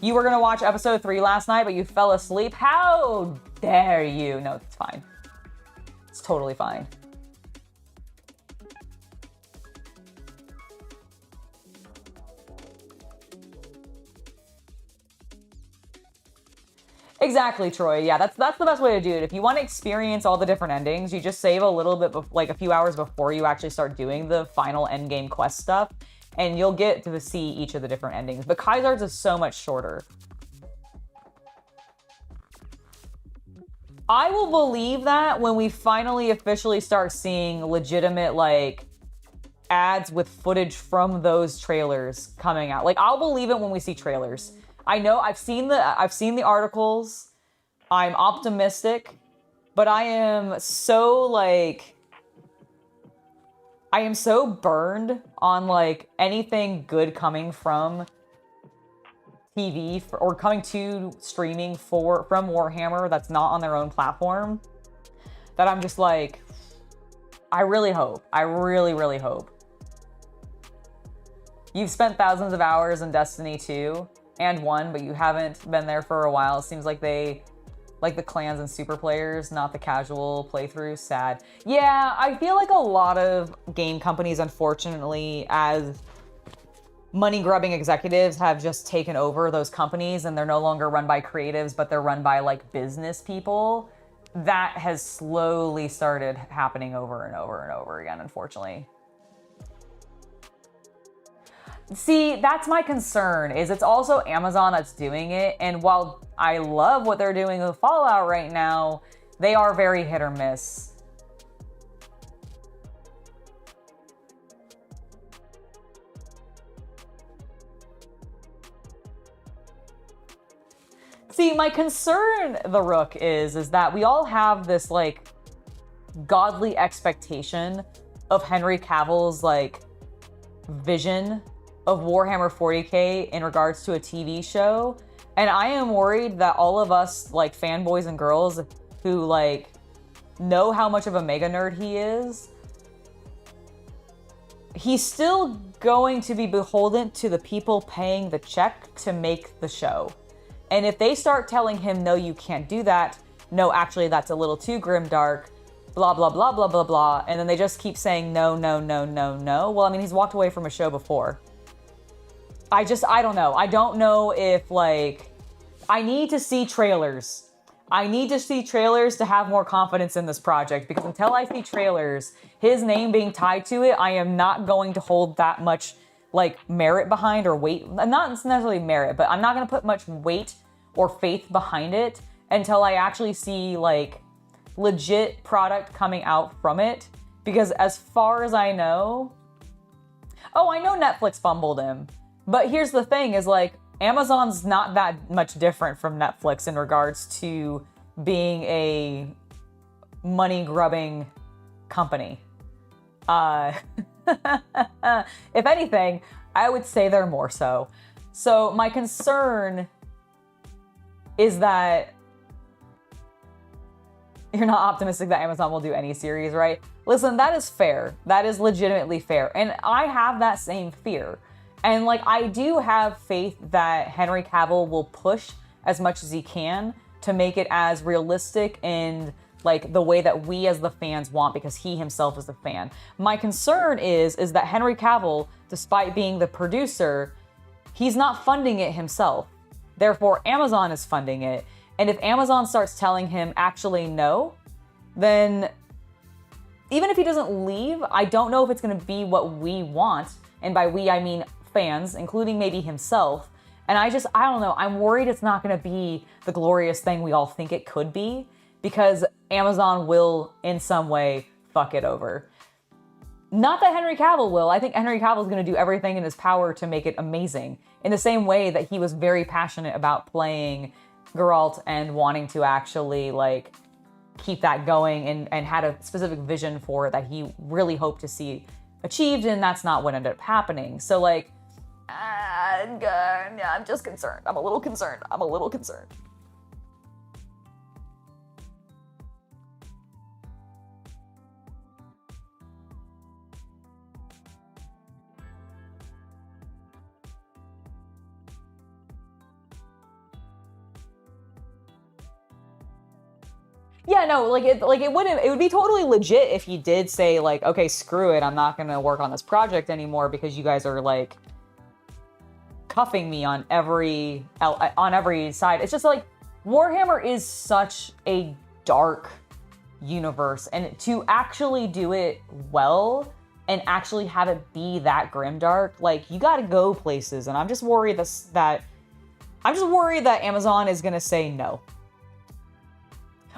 You were gonna watch episode 3 last night, but you fell asleep? How dare you? No, it's fine. It's totally fine. Exactly, Troy. Yeah, that's the best way to do it. If you want to experience all the different endings, you just save a little bit, like a few hours before you actually start doing the final endgame quest stuff, and you'll get to see each of the different endings. But Kaisar's is so much shorter. I will believe that when we finally officially start seeing legitimate, like, ads with footage from those trailers coming out. Like, I'll believe it when we see trailers. I know I've seen the articles. I'm optimistic, but I am so burned on like anything good coming from TV or coming to streaming from Warhammer that's not on their own platform, that I'm just like, I really hope. I really, really hope. You've spent thousands of hours in Destiny 2 and 1, but you haven't been there for a while. It seems like they Like the clans and super players, not the casual playthrough. Sad. Yeah, I feel like a lot of game companies, unfortunately, as money-grubbing executives have just taken over those companies and they're no longer run by creatives, but they're run by like business people. That has slowly started happening over and over and over again, unfortunately. See, that's my concern, is it's also Amazon that's doing it, and while I love what they're doing with Fallout right now, they are very hit or miss. See, my concern, the Rook, is that we all have this, like, godly expectation of Henry Cavill's, like, vision of Warhammer 40k in regards to a TV show. And I am worried that all of us, like, fanboys and girls who, like, know how much of a mega nerd he is, he's still going to be beholden to the people paying the check to make the show. And if they start telling him, no, you can't do that, no, actually, that's a little too grimdark, blah, blah, blah, blah, blah, blah, and then they just keep saying no, no, no, no, no. Well, I mean, he's walked away from a show before. I don't know. I don't know if, like, I need to see trailers. I need to see trailers to have more confidence in this project, because until I see trailers, his name being tied to it, I am not going to hold that much, like, merit behind, or weight. Not necessarily merit, but I'm not going to put much weight or faith behind it until I actually see, like, legit product coming out from it. Because as far as I know, I know Netflix fumbled him. But here's the thing, is, like, Amazon's not that much different from Netflix in regards to being a money-grubbing company. If anything, I would say they're more so. So my concern is that you're not optimistic that Amazon will do any series, right? Listen, that is fair. That is legitimately fair. And I have that same fear. And, like, I do have faith that Henry Cavill will push as much as he can to make it as realistic and, like, the way that we as the fans want, because he himself is the fan. My concern is that Henry Cavill, despite being the producer, he's not funding it himself. Therefore, Amazon is funding it. And if Amazon starts telling him, actually, no, then even if he doesn't leave, I don't know if it's going to be what we want. And by we, I mean fans, including maybe himself. And I don't know. I'm worried it's not going to be the glorious thing we all think it could be, because Amazon will, in some way, fuck it over. Not that Henry Cavill will. I think Henry Cavill is going to do everything in his power to make it amazing, in the same way that he was very passionate about playing Geralt and wanting to actually, like, keep that going, and had a specific vision for it that he really hoped to see achieved, and that's not what ended up happening. So, like, I'm just concerned. I'm a little concerned. Yeah, no, it would be totally legit if he did say, like, okay, screw it, I'm not gonna work on this project anymore because you guys are, like, cuffing me on every side. It's just, like, Warhammer is such a dark universe, and to actually do it well and actually have it be that grimdark, like, you gotta go places, and I'm just worried that Amazon is gonna say no.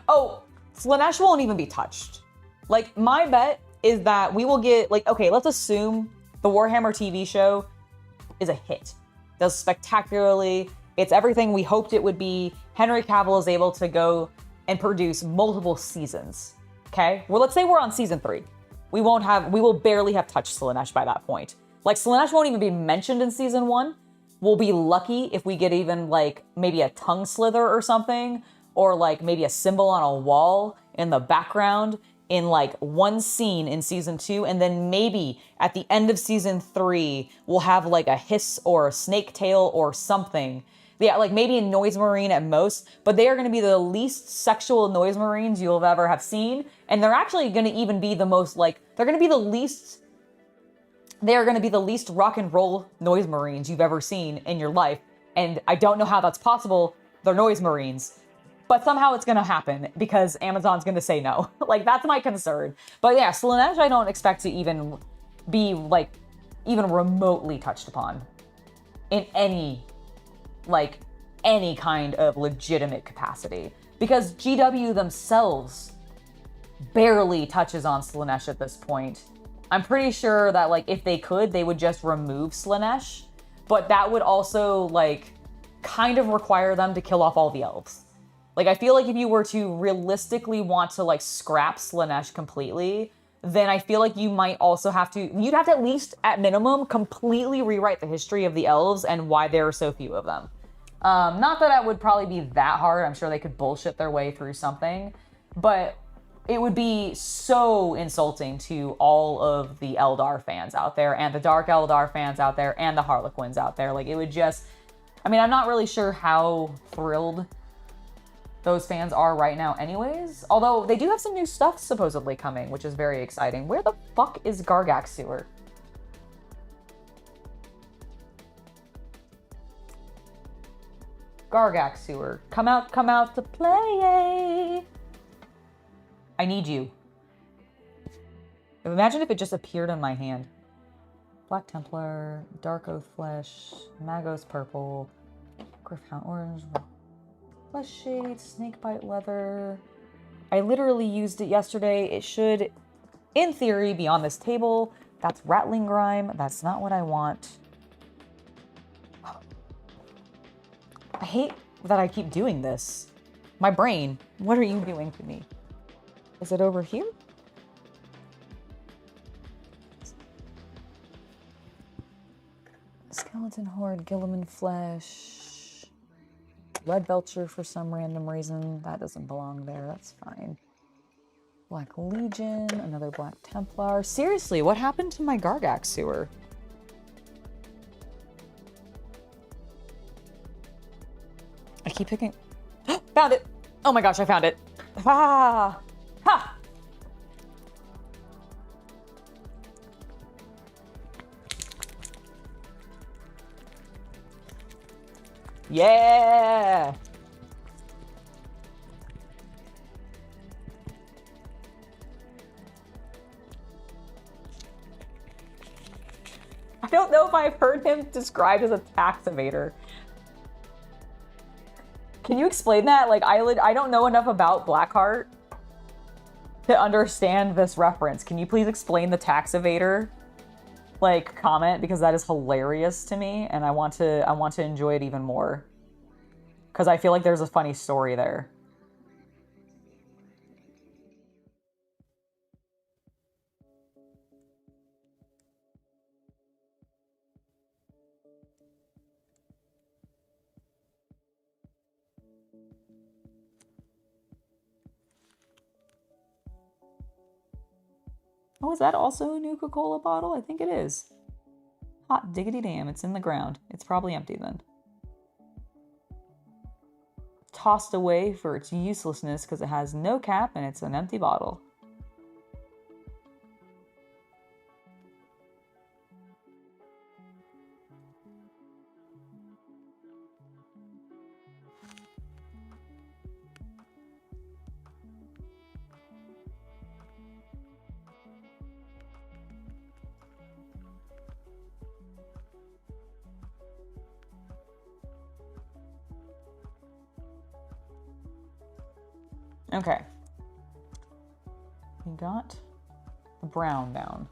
Oh, Slaanesh won't even be touched. Like, my bet is that we will get, like, okay, let's assume the Warhammer TV show is a hit. Does spectacularly. It's everything we hoped it would be. Henry Cavill is able to go and produce multiple seasons. Okay? Well, let's say we're on season 3. We will barely have touched Slaanesh by that point. Like, Slaanesh won't even be mentioned in season 1. We'll be lucky if we get even, like, maybe a tongue slither or something, or, like, maybe a symbol on a wall in the background in, like, one scene in season 2, and then maybe at the end of season 3, we'll have, like, a hiss or a snake tail or something. Yeah, like maybe a noise marine at most, but they are going to be the least sexual noise marines you'll ever have seen. And they're actually going to even be the most like, they're going to be the least rock and roll noise marines you've ever seen in your life. And I don't know how that's possible. They're noise marines. But somehow it's going to happen because Amazon's going to say no. Like, that's my concern. But yeah, Slaanesh I don't expect to even be, like, even remotely touched upon in any kind of legitimate capacity. Because GW themselves barely touches on Slaanesh at this point. I'm pretty sure that, like, if they could, they would just remove Slaanesh. But that would also, like, kind of require them to kill off all the elves. Like, I feel like if you were to realistically want to, like, scrap Slaanesh completely, then I feel like you might also have to, you'd have to at least, at minimum, completely rewrite the history of the elves and why there are so few of them. Not that it would probably be that hard. I'm sure they could bullshit their way through something, but it would be so insulting to all of the Eldar fans out there and the Dark Eldar fans out there and the Harlequins out there. Like, it would just, I mean, I'm not really sure how thrilled those fans are right now anyways. Although they do have some new stuff supposedly coming, which is very exciting. Where the fuck is Gargax Sewer? Gargax Sewer. Come out to play. I need you. Imagine if it just appeared in my hand. Black Templar, Dark Oath Flesh, Magos Purple, Griffhound Orange, Flesh Shade, Snakebite Leather. I literally used it yesterday. It should, in theory, be on this table. That's Rattling Grime. That's not what I want. I hate that I keep doing this. My brain, what are you doing to me? Is it over here? Skeleton Horde, Gilliman Flesh. Red Belcher for some random reason. That doesn't belong there. That's fine. Black Legion, another Black Templar. Seriously, what happened to my Gargax Sewer? I keep picking... Found it! Oh my gosh, I found it. Ah! Ha! Yeah! I don't know if I've heard him described as a tax evader. Can you explain that? Like, I don't know enough about Blackheart to understand this reference. Can you please explain the tax evader, like, comment? Because that is hilarious to me, and I want to enjoy it even more. Because I feel like there's a funny story there. Oh, is that also a Nuka-Cola bottle? I think it is. Hot diggity damn, it's in the ground. It's probably empty then. Tossed away for its uselessness because it has no cap and it's an empty bottle. Okay. We got the brown down.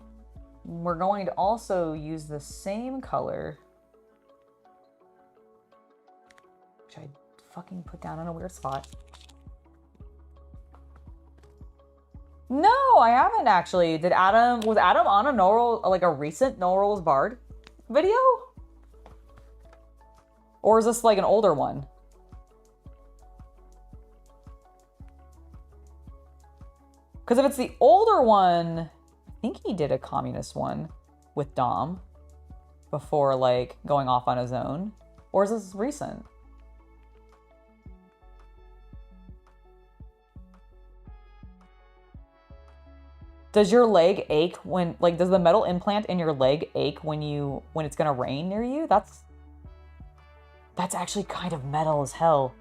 We're going to also use the same color, which I fucking put down in a weird spot. No, I haven't actually. Was Adam on a Norrell, like a recent Norrell's Bard video? Or is this like an older one? Because if it's the older one, I think he did a communist one with Dom before, like, going off on his own. Or is this recent? Does your leg ache when, like, does the metal implant in your leg ache when it's gonna rain near you? That's actually kind of metal as hell.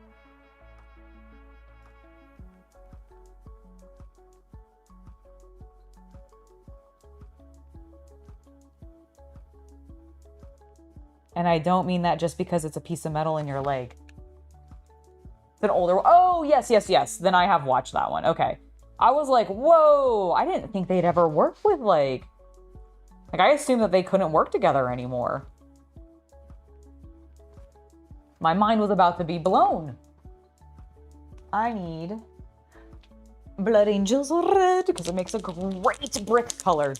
And I don't mean that just because it's a piece of metal in your leg. It's an older, oh, yes. Then I have watched that one. Okay. I was like, whoa, I didn't think they'd ever work with, like I assumed that they couldn't work together anymore. My mind was about to be blown. I need Blood Angels Red because it makes a great brick color.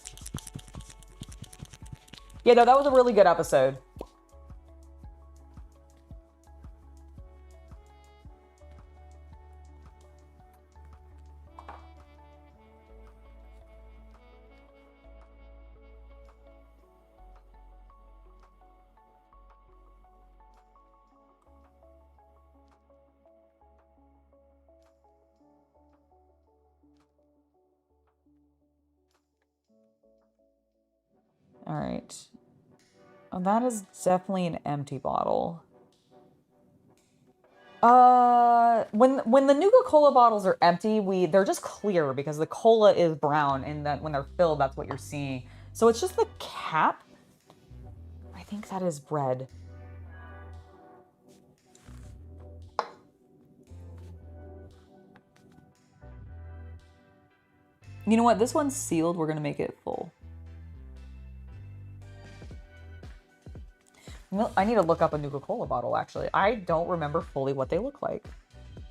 Yeah, no, that was a really good episode. All right. Oh, that is definitely an empty bottle. When the Nuka-Cola bottles are empty, they're just clear because the cola is brown, and that when they're filled, that's what you're seeing. So it's just the cap. I think that is red. You know what? This one's sealed. We're gonna make it full. I need to look up a Nuka-Cola bottle, actually. I don't remember fully what they look like.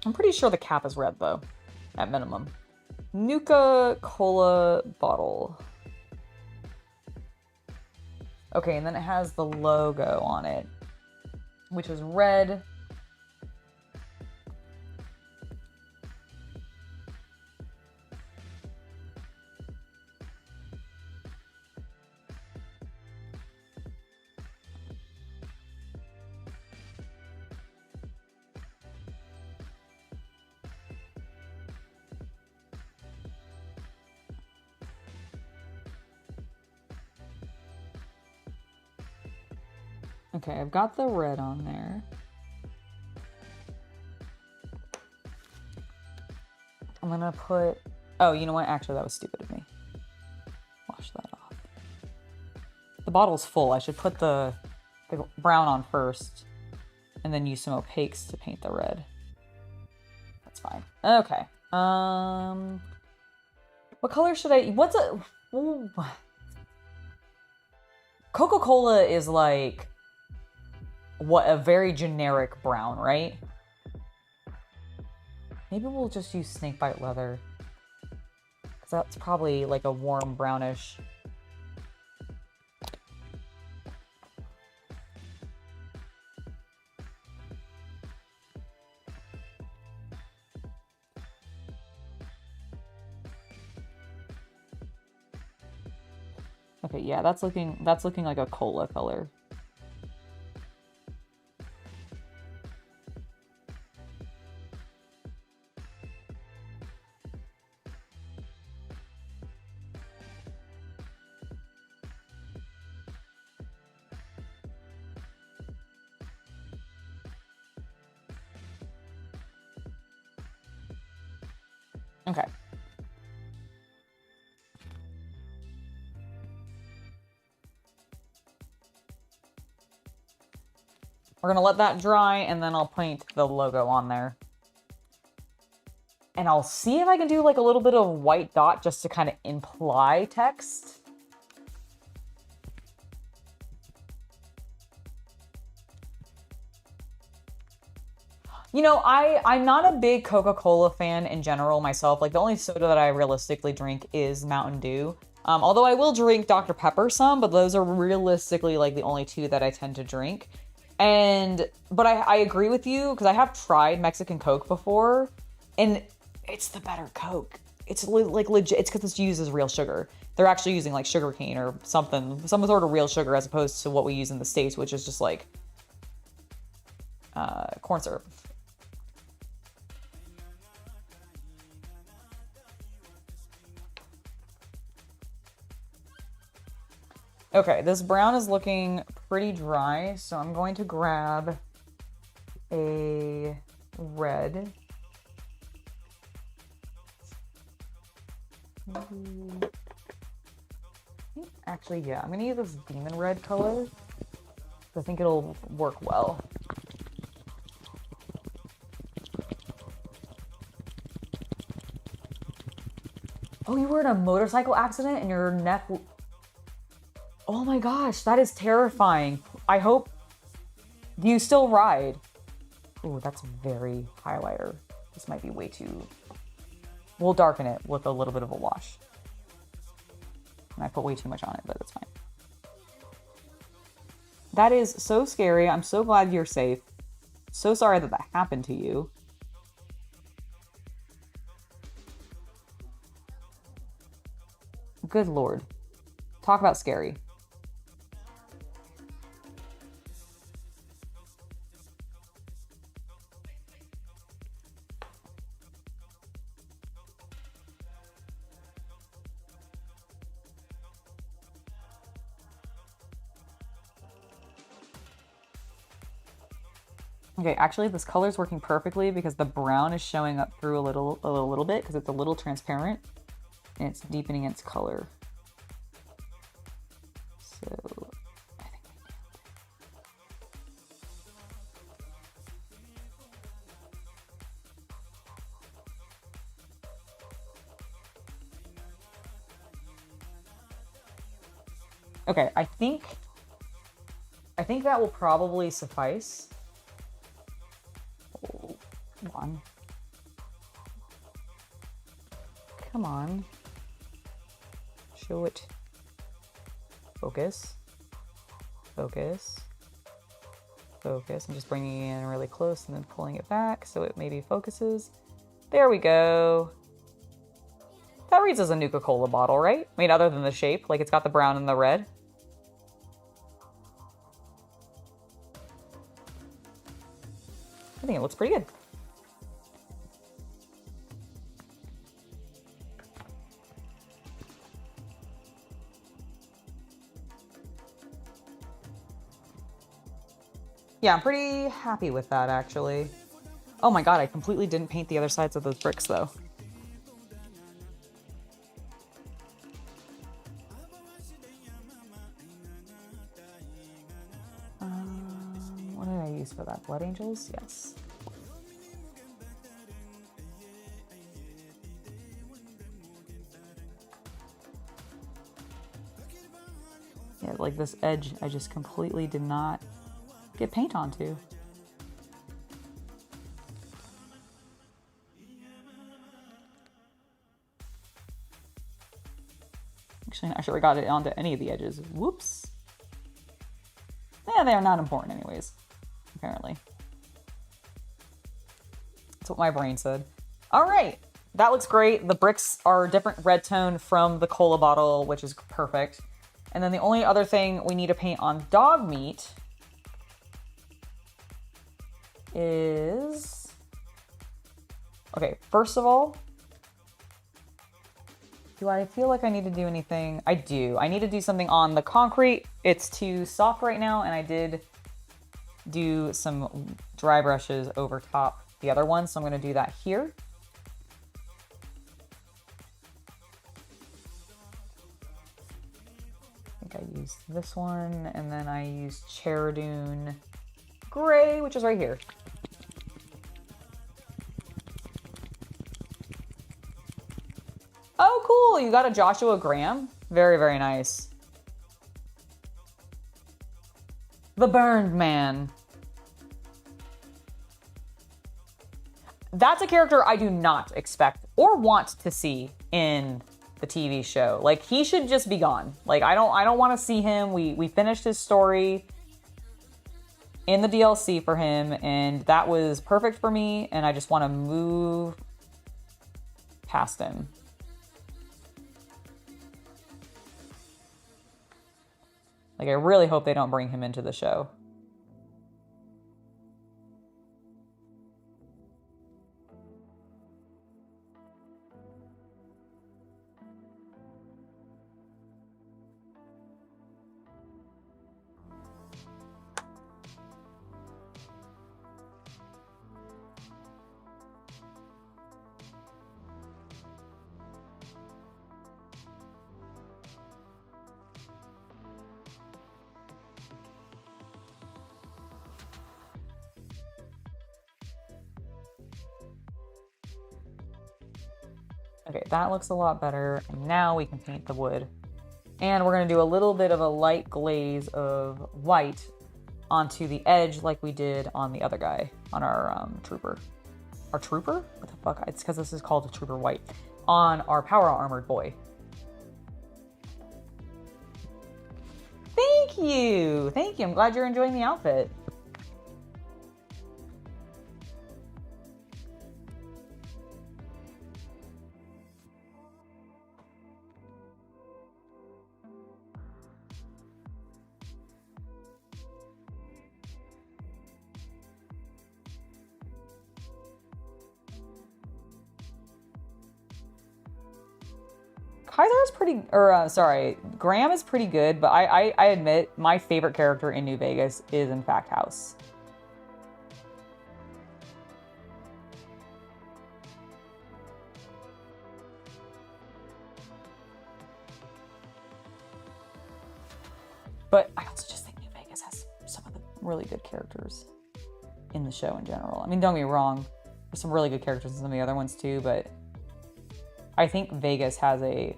I'm pretty sure the cap is red, though, at minimum. Nuka-Cola bottle. Okay, and then it has the logo on it, which is red. Okay, I've got the red on there. I'm gonna put... Oh, you know what? Actually, that was stupid of me. Wash that off. The bottle's full. I should put the brown on first and then use some opaques to paint the red. That's fine. Okay. What color should I... What's a... Ooh. Coca-Cola is like... What, a very generic brown, right? Maybe we'll just use snakebite leather. Because that's probably like a warm brownish. Okay, yeah, that's looking like a cola color. Okay. We're gonna let that dry, and then I'll paint the logo on there. And I'll see if I can do like a little bit of white dot just to kind of imply text. You know, I'm not a big Coca-Cola fan in general myself. Like, the only soda that I realistically drink is Mountain Dew. Although I will drink Dr. Pepper some, but those are realistically like the only two that I tend to drink. But I agree with you, because I have tried Mexican Coke before, and it's the better Coke. It's like legit. It's because it uses real sugar. They're actually using like sugar cane or something, some sort of real sugar, as opposed to what we use in the States, which is just like corn syrup. Okay, this brown is looking pretty dry, so I'm going to grab a red. Actually, yeah, I'm gonna use this demon red color. I think it'll work well. Oh, you were in a motorcycle accident and your neck... Oh my gosh, that is terrifying. I hope... Do you still ride? Ooh, that's very highlighter. This might be way too... We'll darken it with a little bit of a wash. And I put way too much on it, but that's fine. That is so scary. I'm so glad you're safe. So sorry that that happened to you. Good Lord. Talk about scary. Okay, actually this color is working perfectly because the brown is showing up through a little bit because it's a little transparent and it's deepening its color. So I think okay, I think that will probably suffice. Oh, come on. Come on. Show it. Focus. Focus. Focus. I'm just bringing it in really close and then pulling it back so it maybe focuses. There we go. That reads as a Nuka-Cola bottle, right? I mean, other than the shape. Like, it's got the brown and the red. I think it looks pretty good. Yeah, I'm pretty happy with that, actually. Oh my god, I completely didn't paint the other sides of those bricks, though. What did I use for that? Blood angels? Yes. Yeah, like this edge, I just completely did not get paint onto. Actually, I sure got it onto any of the edges. Whoops. Yeah, they are not important anyways, apparently. That's what my brain said. All right, that looks great. The bricks are a different red tone from the cola bottle, which is perfect. And then the only other thing we need to paint on dog meat is... Okay, first of all, do I feel like I need to do anything? I do. I need to do something on the concrete. It's too soft right now, and I did do some dry brushes over top the other one, so I'm going to do that here. I think I used this one, and then I used Cheridune Gray, which is right here. Oh, cool. You got a Joshua Graham. Very, very nice. The Burned Man. That's a character I do not expect or want to see in the TV show. Like, he should just be gone. Like, I don't want to see him. We finished his story in the DLC for him, and that was perfect for me, and I just want to move past him. Like, I really hope they don't bring him into the show. Okay, that looks a lot better. And now we can paint the wood. And we're gonna do a little bit of a light glaze of white onto the edge like we did on the other guy, on our trooper. Our trooper? What the fuck? It's because this is called a trooper white. On our power armored boy. Thank you! Thank you, I'm glad you're enjoying the outfit. Kaiser is pretty, or sorry, Graham is pretty good, but I admit my favorite character in New Vegas is in fact House. But I also just think New Vegas has some of the really good characters in the show in general. I mean, don't get me wrong, there's some really good characters in some of the other ones too, but I think Vegas has a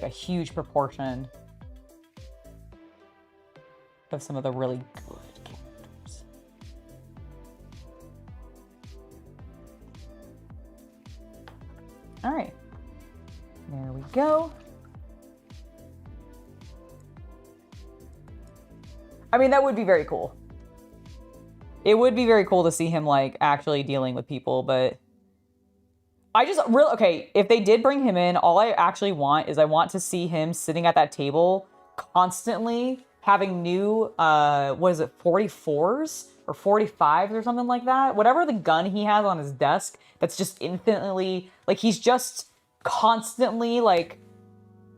huge proportion of some of the really good characters. All right, there we go. I mean, that would be very cool. It would be very cool to see him like actually dealing with people, but I just really, okay, if they did bring him in, all I actually want is I want to see him sitting at that table constantly having new, what is it, 44s or 45s or something like that? Whatever the gun he has on his desk that's just infinitely, like he's just constantly like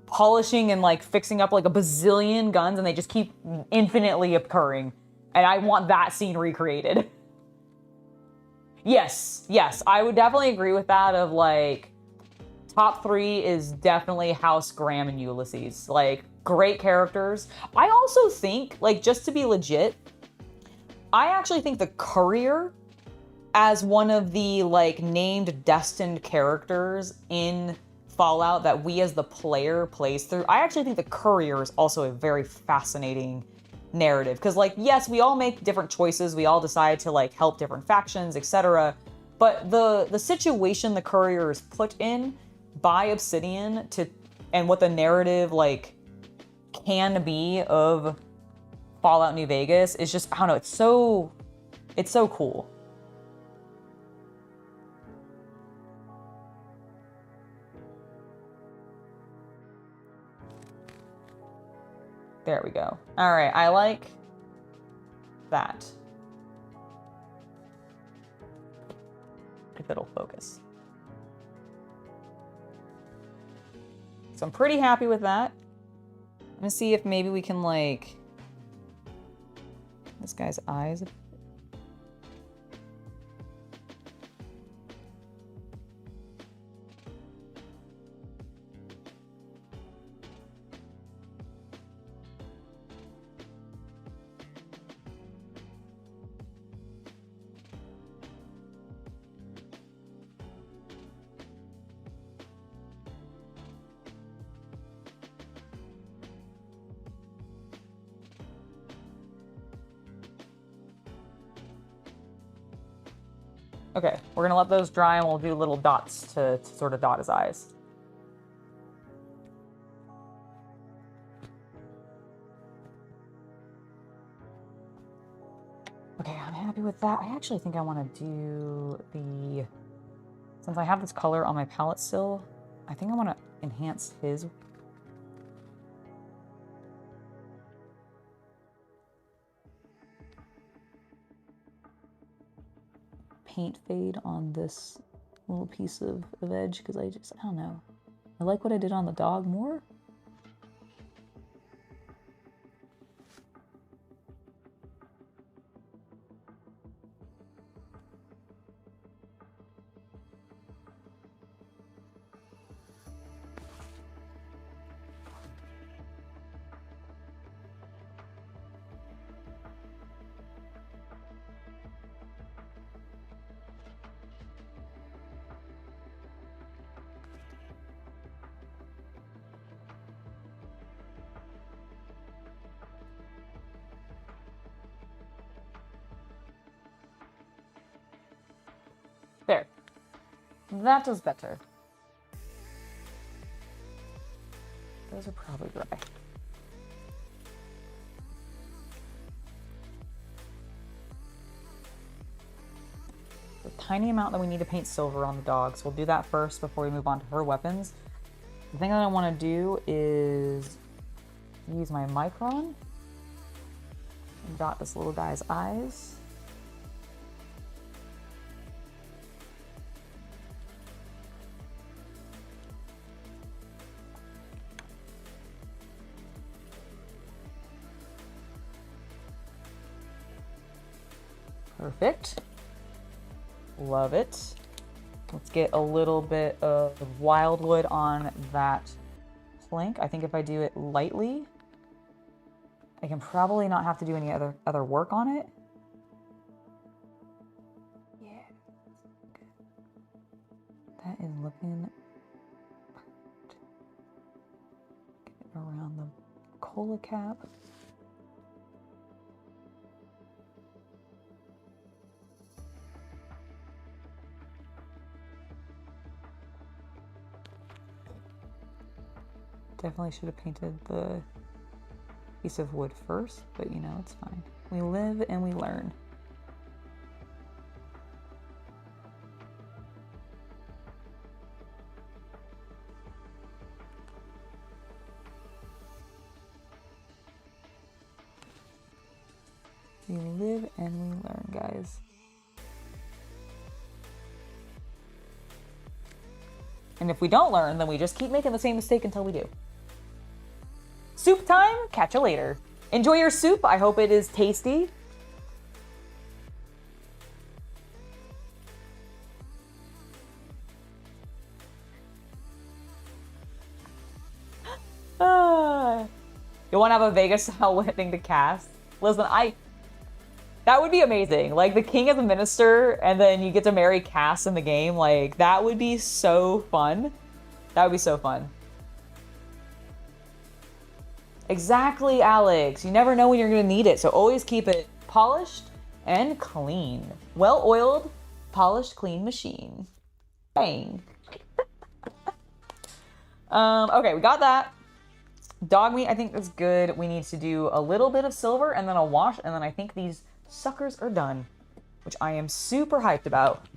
polishing and like fixing up like a bazillion guns and they just keep infinitely occurring. And I want that scene recreated. Yes, I would definitely agree with that of like, top 3 is definitely House, Graham, and Ulysses. Like, great characters. I also think, like, just to be legit, I actually think the Courier as one of the, like, named destined characters in Fallout that we as the player plays through, I actually think the Courier is also a very fascinating narrative, because like, yes, we all make different choices, we all decide to like help different factions, etc., but the situation the Courier is put in by Obsidian to, and what the narrative like can be of Fallout New Vegas is just, I don't know, it's so cool. There we go. All right, I like that. If it'll focus. So I'm pretty happy with that. I'm gonna see if maybe we can like, this guy's eyes. Okay, we're gonna let those dry and we'll do little dots to sort of dot his eyes. Okay, I'm happy with that. I actually think I want to do the, since I have this color on my palette still, I think I want to enhance his. Paint fade on this little piece of edge because I don't know. I like what I did on the dog more. That is better. Those are probably dry. The tiny amount that we need to paint silver on the dogs. We'll do that first before we move on to her weapons. The thing that I want to do is use my micron and dot this little guy's eyes. Perfect. Love it. Let's get a little bit of wildwood on that plank. I think if I do it lightly, I can probably not have to do any other work on it. Yeah. That is looking perfect. Get it around the cola cap. Definitely should have painted the piece of wood first, but you know, it's fine. We live and we learn. We live and we learn, guys. And if we don't learn, then we just keep making the same mistake until we do. Soup time, catch you later. Enjoy your soup, I hope it is tasty. You wanna have a Vegas style wedding to cast? Listen, that would be amazing. Like the king as a minister and then you get to marry Cass in the game. Like that would be so fun. That would be so fun. Exactly, Alex. You never know when you're gonna need it. So always keep it polished and clean. Well-oiled, polished, clean machine. Bang. Okay, we got that. Dog meat, I think is good. We need to do a little bit of silver and then a wash, and then I think these suckers are done, which I am super hyped about.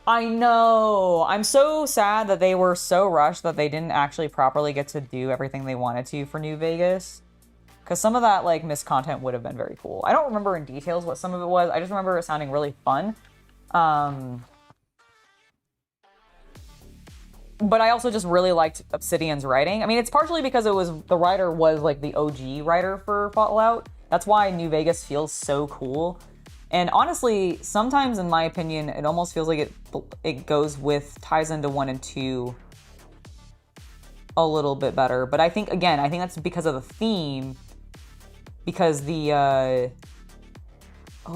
I know. I'm so sad that they were so rushed that they didn't actually properly get to do everything they wanted to for New Vegas. Because some of that, like, missed content would have been very cool. I don't remember in details what some of it was. I just remember it sounding really fun. But I also just really liked Obsidian's writing. I mean, it's partially because the writer was, like, the OG writer for Fallout. That's why New Vegas feels so cool. And honestly, sometimes, in my opinion, it almost feels like it ties into 1 and 2 a little bit better. But I think that's because of the theme. Because the,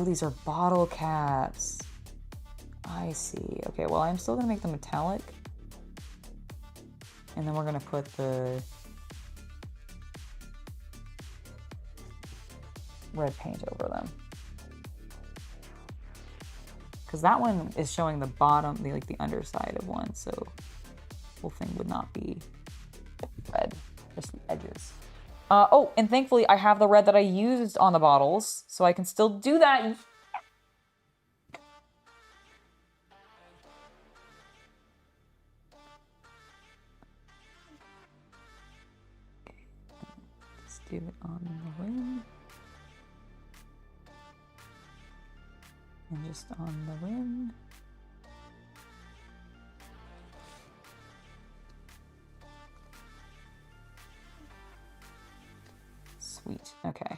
these are bottle caps. I see. Okay, well, I'm still gonna make them metallic. And then we're gonna put the red paint over them. Because that one is showing the bottom, the underside of one, so the whole thing would not be red, just the edges. And thankfully I have the red that I used on the bottles, so I can still do that. Okay, let's do it on the rim. And just on the rim. Sweet, okay.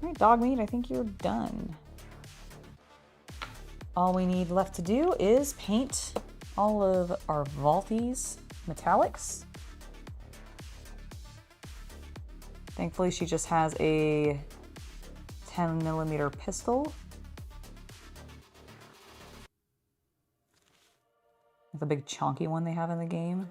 All right, dog meat, I think you're done. All we need left to do is paint all of our Vaulties metallics. Thankfully, she just has a 10mm pistol. The big chonky one they have in the game.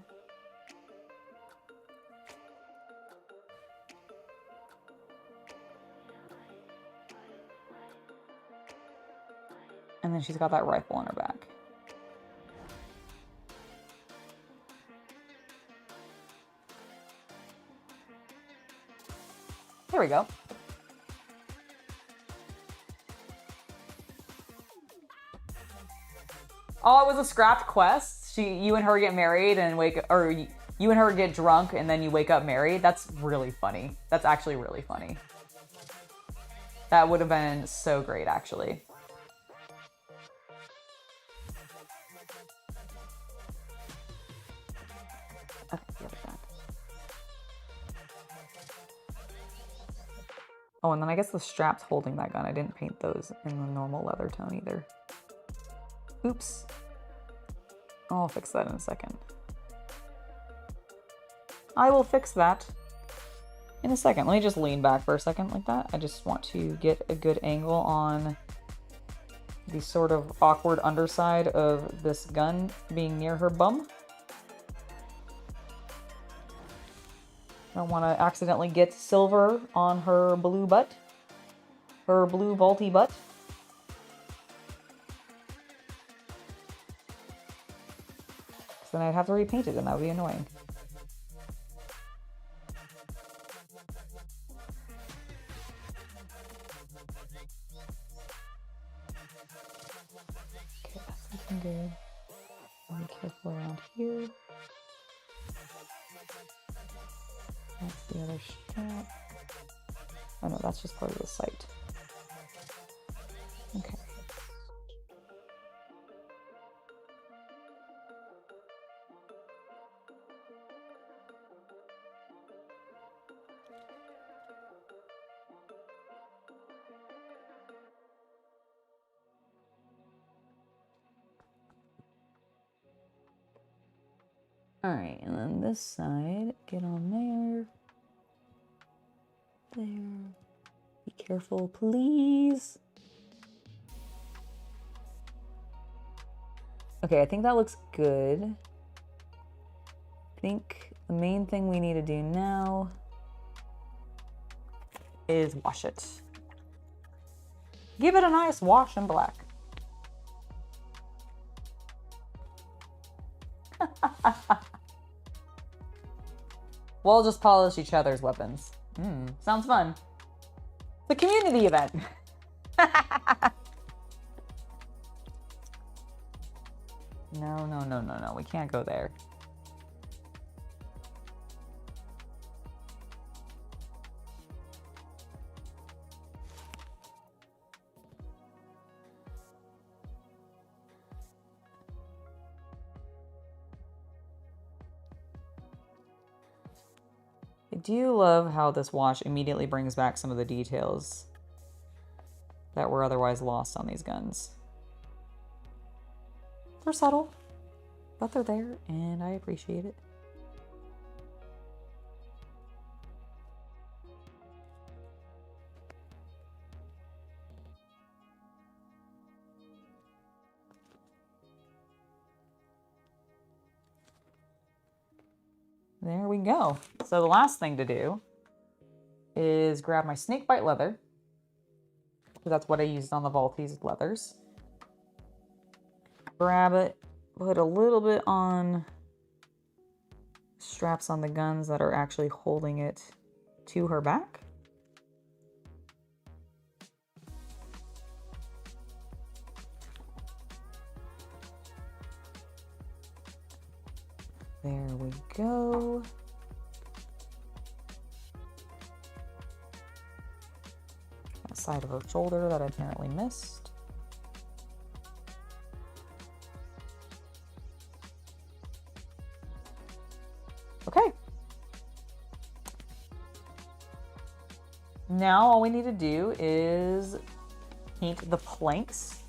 And then she's got that rifle on her back. There we go. Oh, it was a scrapped quest. You and her get married and you and her get drunk and then you wake up married. That's really funny. That's actually really funny. That would have been so great, actually. Okay, give it that. Oh, and then I guess the straps holding that gun, I didn't paint those in the normal leather tone either. Oops. I'll fix that in a second. I will fix that in a second. Let me just lean back for a second like that. I just want to get a good angle on the sort of awkward underside of this gun being near her bum. I don't want to accidentally get silver on her blue butt. Her blue vaulty butt. So then I'd have to repaint it and that would be annoying. Okay, that's looking good. Be careful around here. That's the other strap. Oh no, that's just part of the site. Okay. All right, and then this side, get on there. There. Be careful, please. Okay, I think that looks good. I think the main thing we need to do now is wash it. Give it a nice wash in black. We'll just polish each other's weapons. Sounds fun. The community event. No. We can't go there. I do love how this wash immediately brings back some of the details that were otherwise lost on these guns. They're subtle, but they're there, and I appreciate it. There we go. So the last thing to do is grab my snakebite leather, because that's what I used on the Vaulties leathers. Grab it, put a little bit on straps on the guns that are actually holding it to her back. There we go. That side of her shoulder that I apparently missed. Okay. Now all we need to do is paint the planks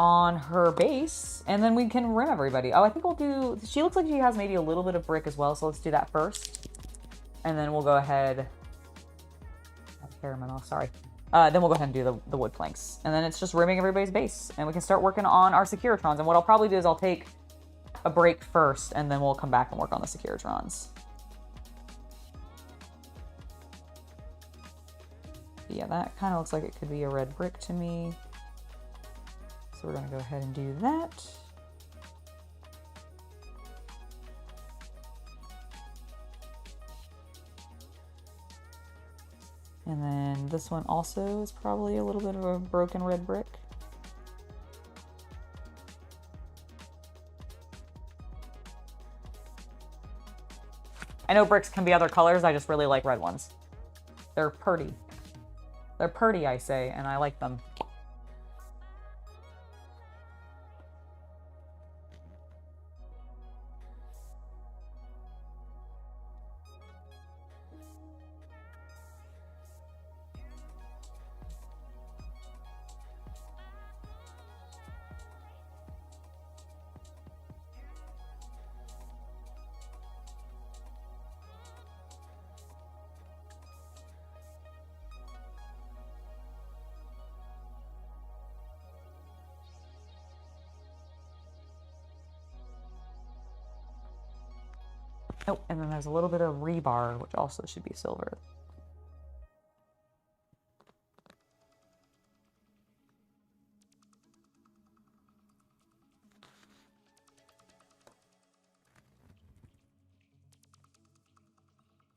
on her base, and then we can rim everybody. Oh, I think we'll do, she looks like she has maybe a little bit of brick as well, so let's do that first. And then we'll go ahead, then we'll go ahead and do the wood planks. And then it's just rimming everybody's base, and we can start working on our Securitrons. And what I'll probably do is I'll take a break first, and then we'll come back and work on the Securitrons. Yeah, that kind of looks like it could be a red brick to me. So we're going to go ahead and do that. And then this one also is probably a little bit of a broken red brick. I know bricks can be other colors, I just really like red ones. They're pretty. They're pretty, I say, and I like them. Oh, and then there's a little bit of rebar, which also should be silver.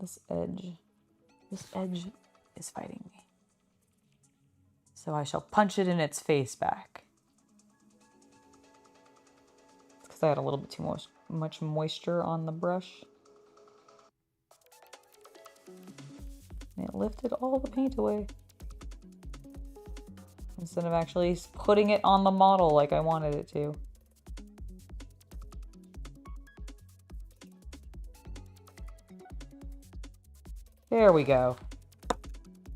This edge is fighting me. So I shall punch it in its face back. It's because I had a little bit too much moisture on the brush. And it lifted all the paint away. Instead of actually putting it on the model like I wanted it to. There we go.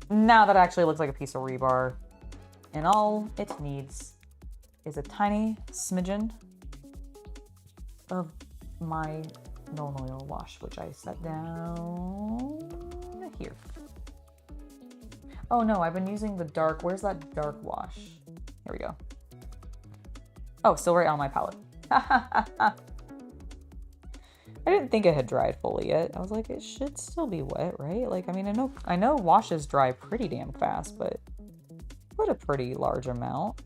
Now that actually looks like a piece of rebar. And all it needs is a tiny smidgen of my Nuln Oil wash, which I set down here. Oh no, I've been using the dark. Where's that dark wash? Here we go. Oh, still right on my palette. I didn't think it had dried fully yet. I was like, it should still be wet, right? Like, I mean, I know washes dry pretty damn fast, but what a pretty large amount.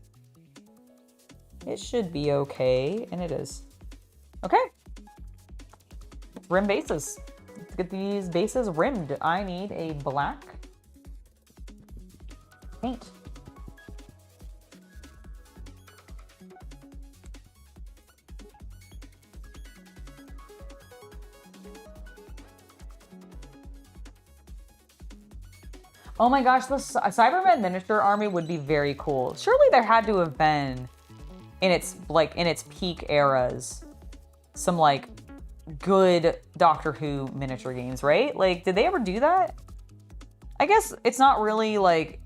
It should be okay, and it is. Okay. Rim bases. Let's get these bases rimmed. I need a black paint. Oh my gosh, the Cybermen miniature army would be very cool. Surely there had to have been in its peak eras some like good Doctor Who miniature games, right? Like, did they ever do that? I guess it's not really like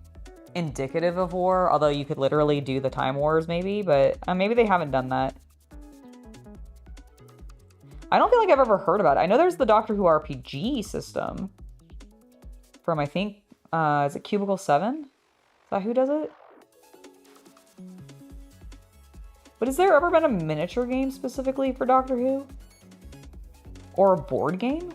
indicative of war, although you could literally do the Time Wars maybe, but maybe they haven't done that. I don't feel like I've ever heard about it. I know there's the Doctor Who RPG system from, I think, is it Cubicle 7? Is that who does it? But has there ever been a miniature game specifically for Doctor Who? Or a board game?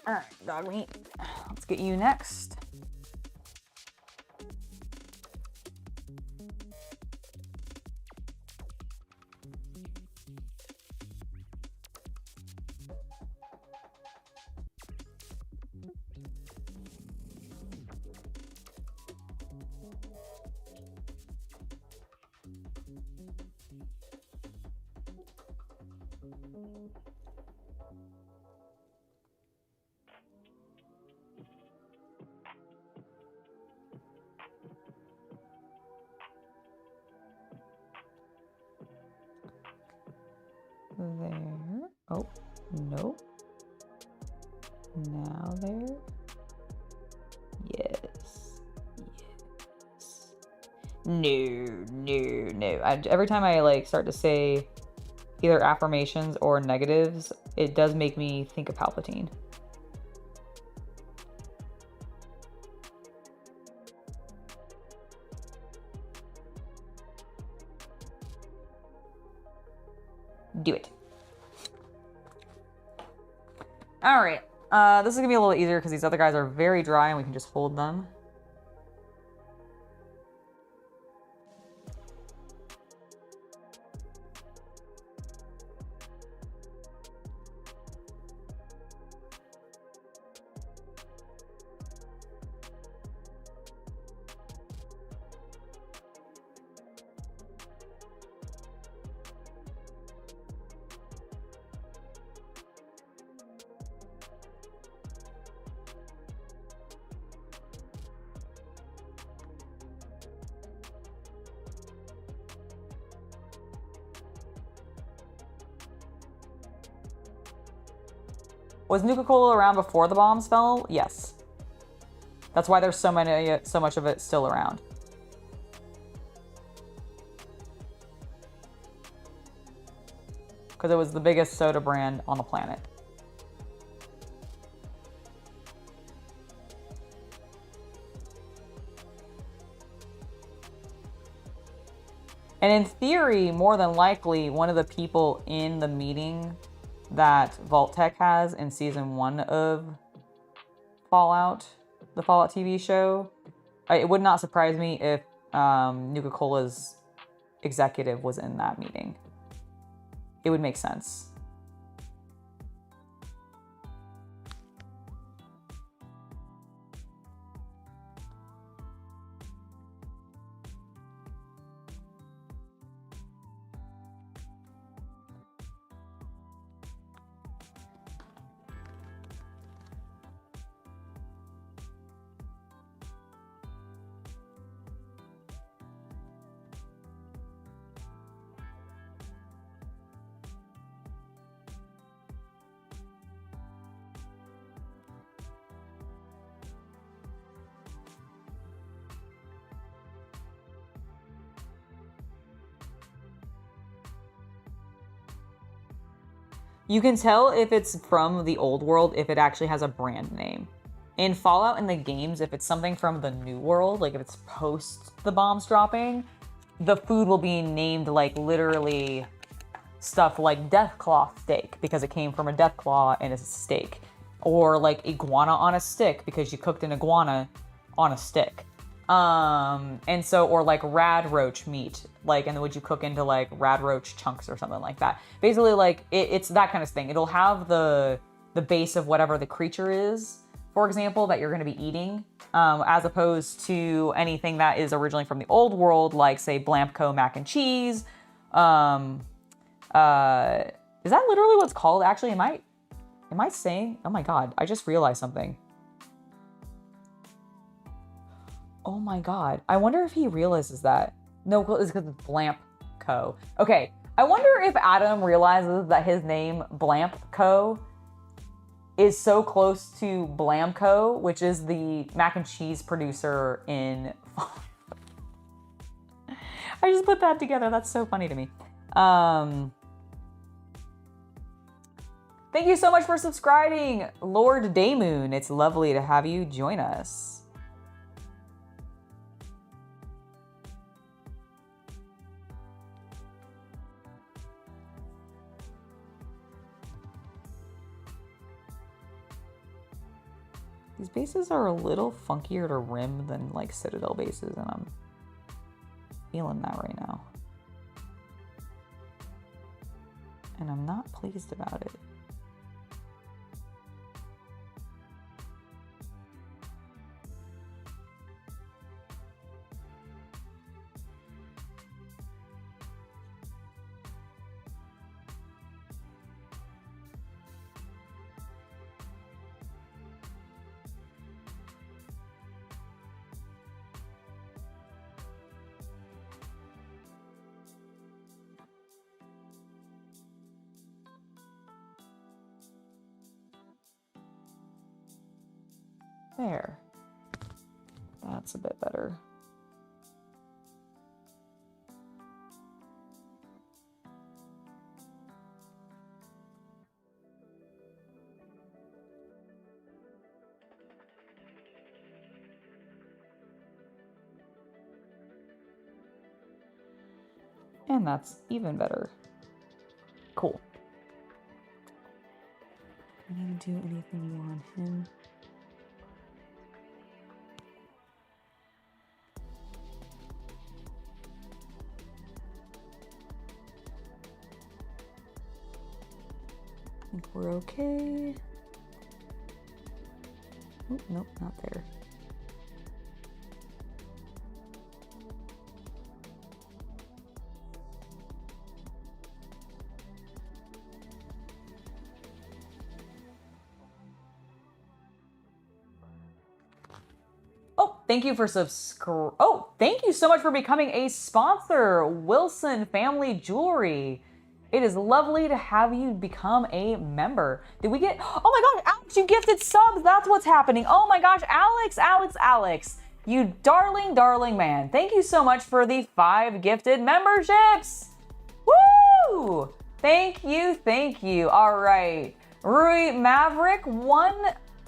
All right, dog meat. Let's get you next. Oh, nope. Now there. Yes. Yes. No. Every time I like start to say either affirmations or negatives, it does make me think of Palpatine. Do it. All right. This is gonna be a little easier because these other guys are very dry and we can just hold them. Was Nuka-Cola around before the bombs fell? Yes. That's why there's so much of it still around. Because it was the biggest soda brand on the planet. And in theory, more than likely, one of the people in the meeting that Vault-Tec has in season 1 of Fallout, the Fallout TV show, it would not surprise me if Nuka-Cola's executive was in that meeting. It would make sense. You can tell if it's from the old world if it actually has a brand name. In Fallout in the games, if it's something from the new world, like if it's post the bombs dropping, the food will be named like literally stuff like Deathclaw steak because it came from a Deathclaw and it's a steak. Or like iguana on a stick because you cooked an iguana on a stick. And so, or like rad roach meat, like, and then would you cook into like rad roach chunks or something like that? Basically, like it's that kind of thing. It'll have the base of whatever the creature is, for example, that you're going to be eating, as opposed to anything that is originally from the old world, like say Blamco mac and cheese. Is that literally what it's called? Actually, am I saying? Oh my god, I just realized something. Oh my god. I wonder if he realizes that. No, it's because it's Blamco. Okay. I wonder if Adam realizes that his name, Blamco, is so close to Blamco, which is the mac and cheese producer in... I just put that together. That's so funny to me. Thank you so much for subscribing, Lord Daymoon. It's lovely to have you join us. These bases are a little funkier to rim than like Citadel bases, and I'm feeling that right now. And I'm not pleased about it. There. That's a bit better. And that's even better. Cool. I need to do anything more on him. I think we're okay. Oh, nope, not there. Thank you for subscribe. Oh, thank you so much for becoming a sponsor, Wilson Family Jewelry. It is lovely to have you become a member. Did we get, oh my gosh, Alex, you gifted subs. That's what's happening. Oh my gosh, Alex, you darling, darling man. Thank you so much for the 5 gifted memberships. Woo! Thank you. All right. Rui Maverick, 1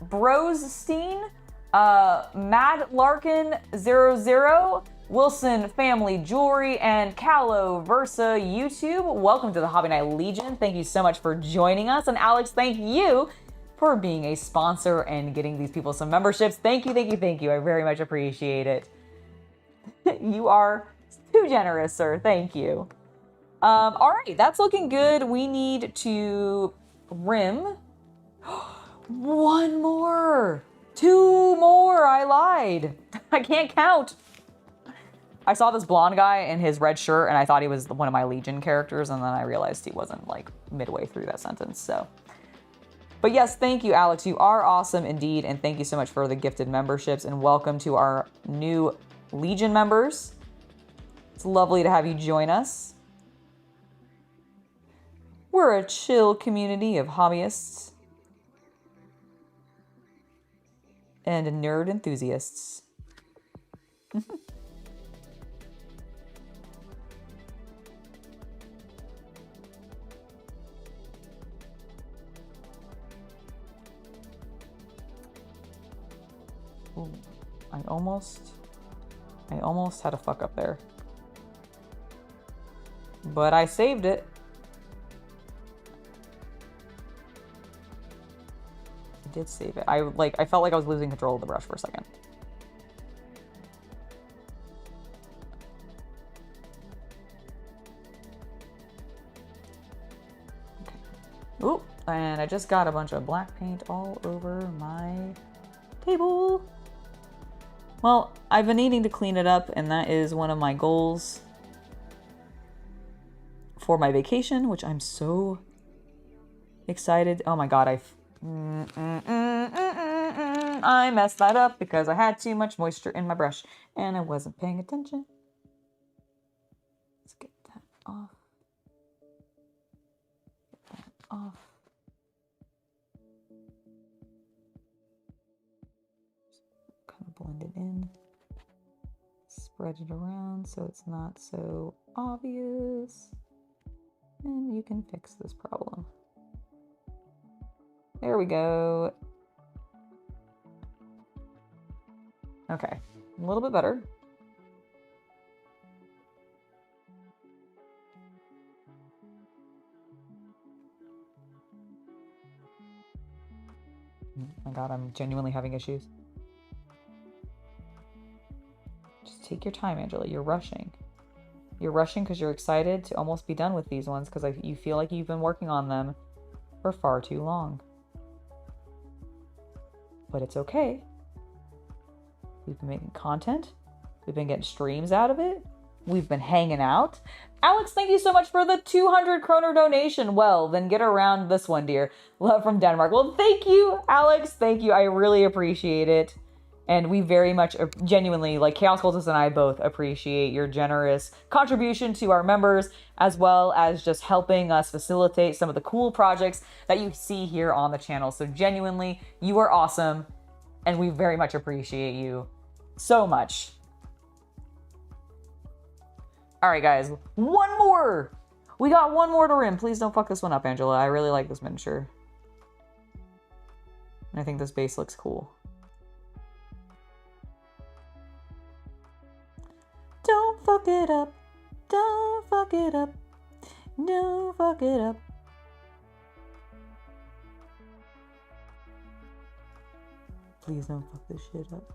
Brostein, Mad Larkin 00, Wilson Family Jewelry, and Callow Versa YouTube. Welcome to the Hobby Night Legion. Thank you so much for joining us. And Alex, thank you for being a sponsor and getting these people some memberships. Thank you. I very much appreciate it. You are too generous, sir. Thank you. All right, that's looking good. We need to rim 1 more. 2 more, I lied. I can't count. I saw this blonde guy in his red shirt and I thought he was one of my Legion characters, and then I realized he wasn't, like, midway through that sentence, so. But yes, thank you, Alex. You are awesome indeed, and thank you so much for the gifted memberships, and welcome to our new Legion members. It's lovely to have you join us. We're a chill community of hobbyists and nerd enthusiasts. Ooh, I almost had a fuck up there. But I saved it. Did save it. I felt like I was losing control of the brush for a second. Okay. Ooh, and I just got a bunch of black paint all over my table. Well, I've been needing to clean it up, and that is one of my goals for my vacation, which I'm so excited. Oh my god, I messed that up because I had too much moisture in my brush and I wasn't paying attention. Let's get that off. Kind of blend it in. Spread it around so it's not so obvious. And you can fix this problem. There we go. Okay, a little bit better. Oh my god, I'm genuinely having issues. Just take your time, Angela. You're rushing. You're rushing because you're excited to almost be done with these ones because you feel like you've been working on them for far too long. But it's okay. We've been making content. We've been getting streams out of it. We've been hanging out. Alex, thank you so much for the 200 kroner donation. Well, then get around this one, dear. Love from Denmark. Well, thank you, Alex. Thank you. I really appreciate it. And we very much, genuinely, like Chaos Cultist and I both appreciate your generous contribution to our members, as well as just helping us facilitate some of the cool projects that you see here on the channel. So genuinely, you are awesome. And we very much appreciate you so much. All right, guys, one more. We got one more to rim. Please don't fuck this one up, Angela. I really like this miniature. And I think this base looks cool. Don't fuck it up. Don't fuck it up. Don't fuck it up. Please don't fuck this shit up.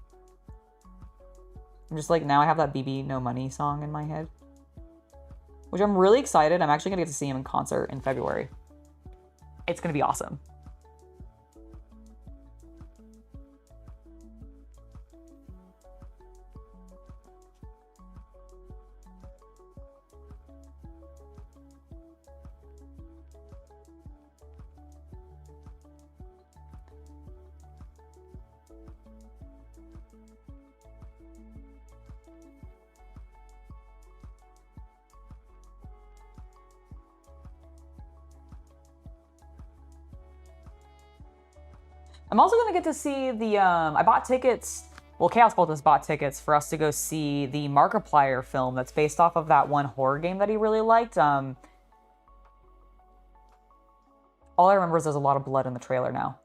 I'm just like, now I have that BB No Money song in my head. Which I'm really excited. I'm actually gonna get to see him in concert in February. It's gonna be awesome. I'm also going to get to see the, I bought tickets, well, Chaos Cultist bought tickets for us to go see the Markiplier film that's based off of that one horror game that he really liked. All I remember is there's a lot of blood in the trailer now.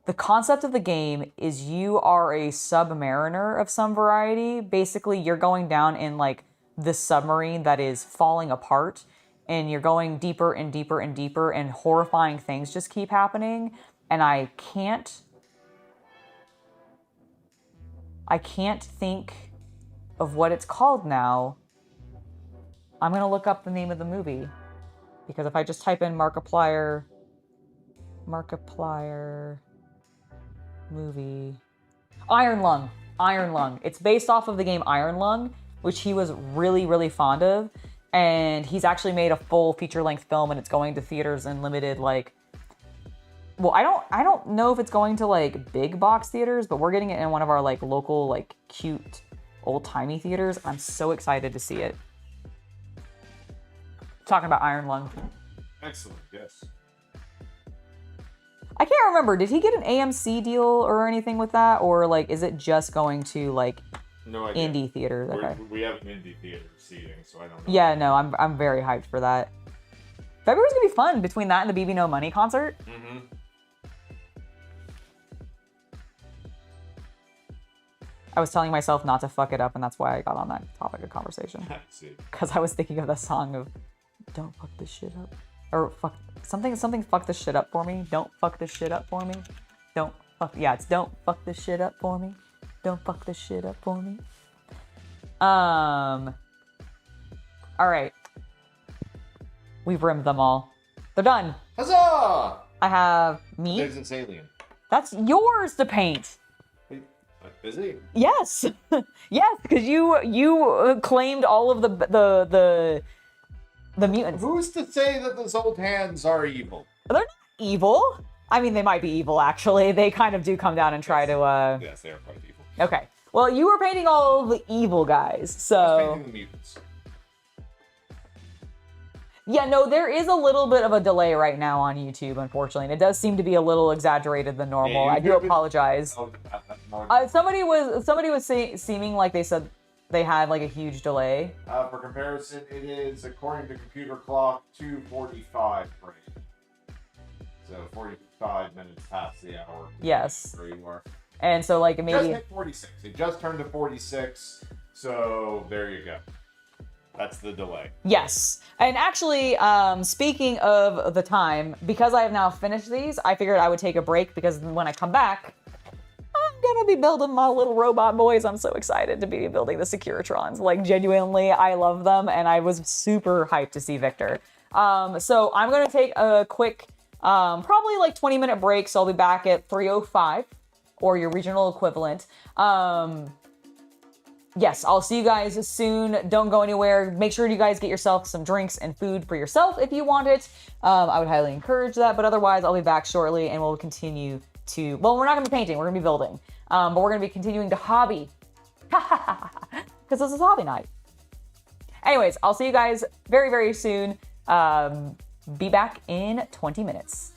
The concept of the game is you are a submariner of some variety. Basically, you're going down in like this submarine that is falling apart, and you're going deeper and deeper and deeper, and horrifying things just keep happening. And I can't think of what it's called now. I'm gonna look up the name of the movie, because if I just type in Markiplier movie, Iron Lung. It's based off of the game Iron Lung, which he was really, really fond of. And he's actually made a full feature-length film, and it's going to theaters in limited, like, well, I don't know if it's going to like big box theaters, but we're getting it in one of our like local, like cute old-timey theaters. I'm so excited to see it. Talking about Iron Lung. Excellent, yes. I can't remember, did he get an AMC deal or anything with that? Or like, is it just going to like no idea. Indie theaters? Okay. We have an indie theater seating, so I don't know. Yeah, no, I'm very hyped for that. February's gonna be fun between that and the BB No Money concert. Mm-hmm. I was telling myself not to fuck it up, and that's why I got on that topic of conversation. Because I was thinking of the song of "Don't fuck this shit up," or fuck something fuck this shit up for me. Don't fuck this shit up for me. Don't fuck, yeah, it's don't fuck this shit up for me. Don't fuck this shit up for me. All right. We've rimmed them all. They're done. Huzzah! I have me. There's an alien. That's yours to paint. Wait, is it? Yes. Yes, because you claimed all of the mutants. Who's to say that those old hands are evil? They're not evil. I mean, they might be evil, actually. They kind of do come down and try to... Yes, they are quite evil. Okay. Well, you were painting all of the evil guys, so... I was painting the mutants. Yeah, no, there is a little bit of a delay right now on YouTube, unfortunately, and it does seem to be a little exaggerated than normal. Yeah, I do apologize. Somebody was seeming like they said they had like a huge delay. For comparison, it is, according to computer clock, 2:45 frame. So 45 minutes past the hour. Yes. Where you are. And so like maybe... Just hit 46. It just turned to 46, so there you go. That's the delay. Yes. And actually, speaking of the time, because I have now finished these, I figured I would take a break because when I come back, I'm gonna be building my little robot boys. I'm so excited to be building the Securitrons. Like, genuinely, I love them, and I was super hyped to see Victor. So I'm gonna take a quick, probably like 20-minute break, so I'll be back at 3:05, or your regional equivalent. Yes, I'll see you guys soon. Don't go anywhere. Make sure you guys get yourself some drinks and food for yourself if you want it. I would highly encourage that, but otherwise I'll be back shortly and we'll continue to, well, we're not gonna be painting, we're gonna be building. But we're gonna be continuing to hobby. Because this is hobby night. Anyways, I'll see you guys very, very soon. Be back in 20 minutes.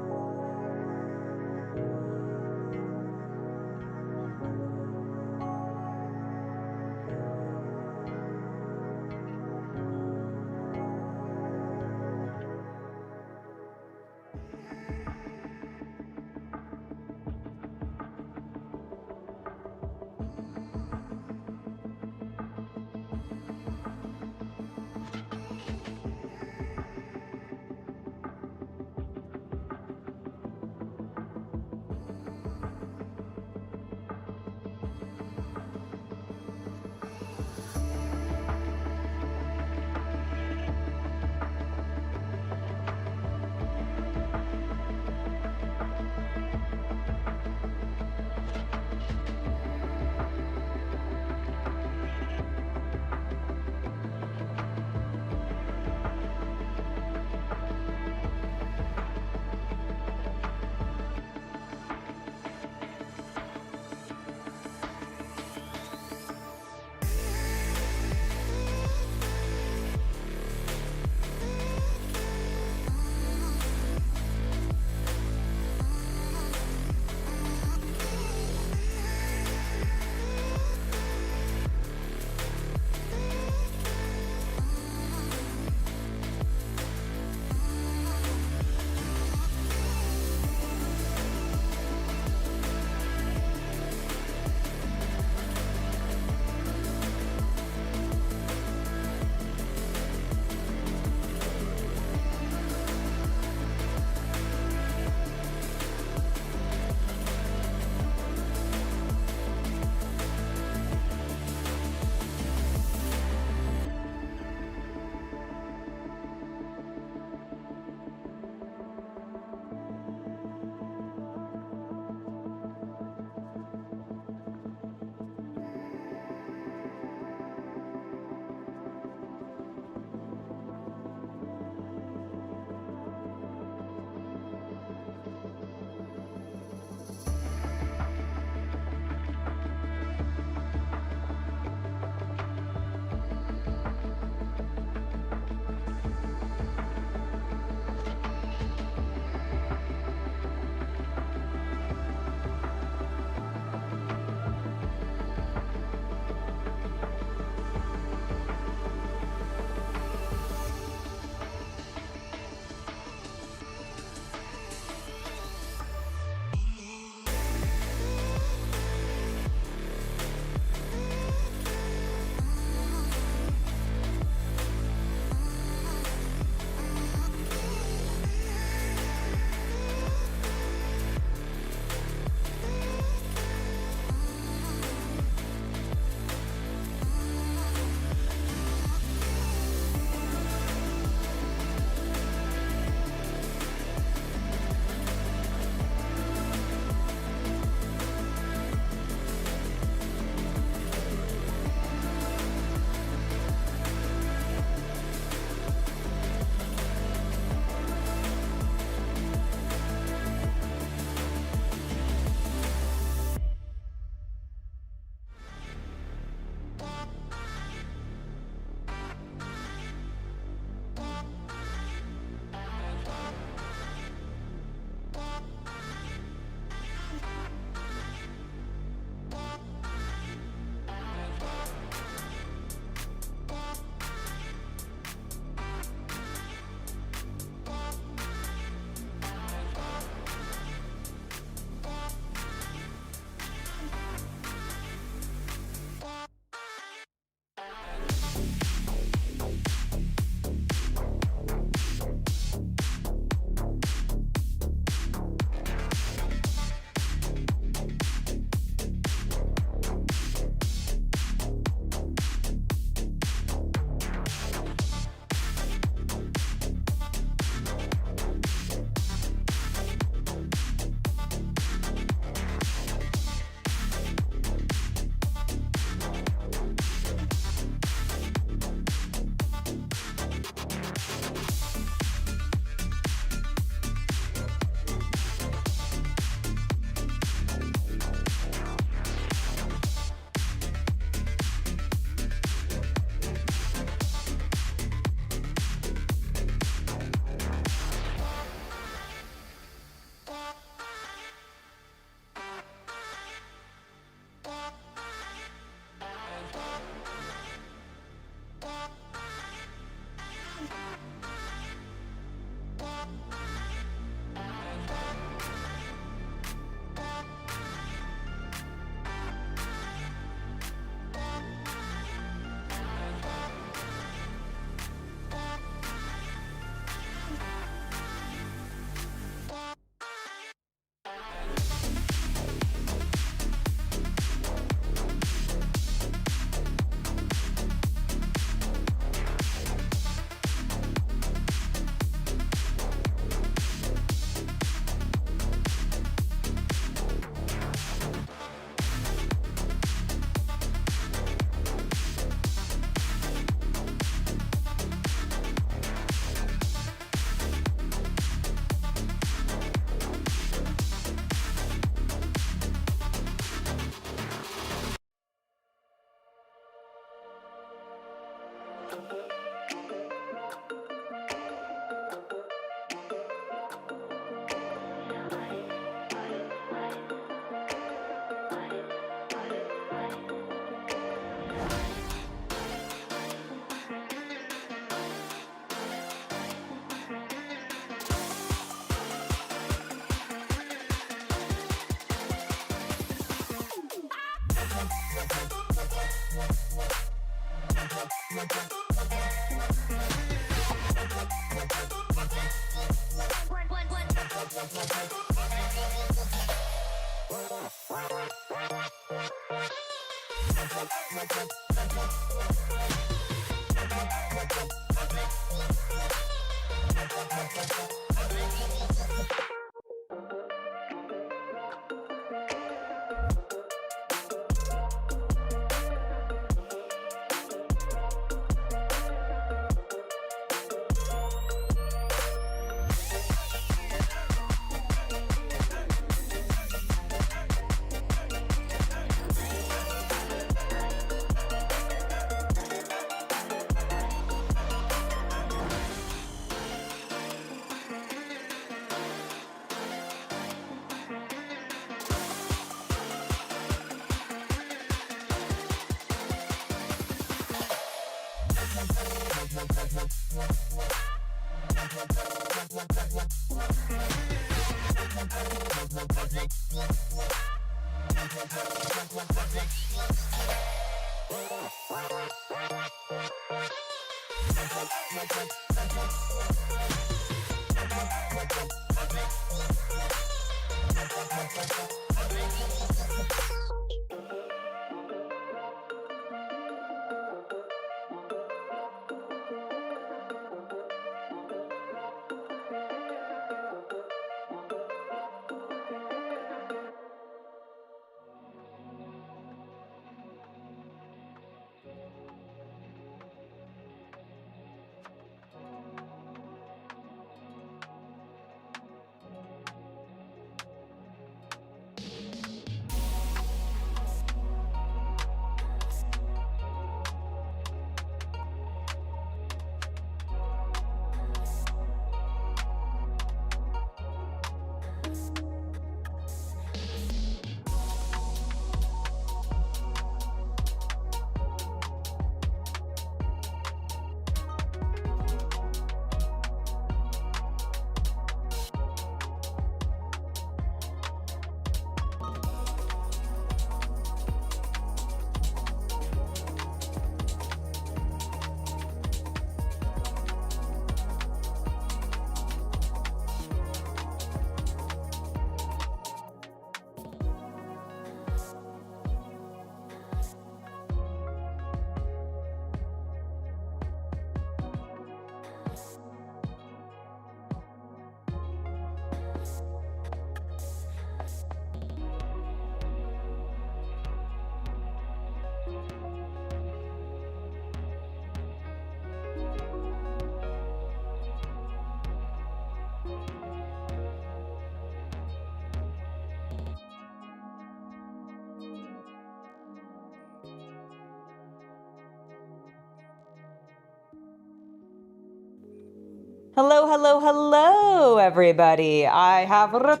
Hello, hello, hello, everybody. I have... Was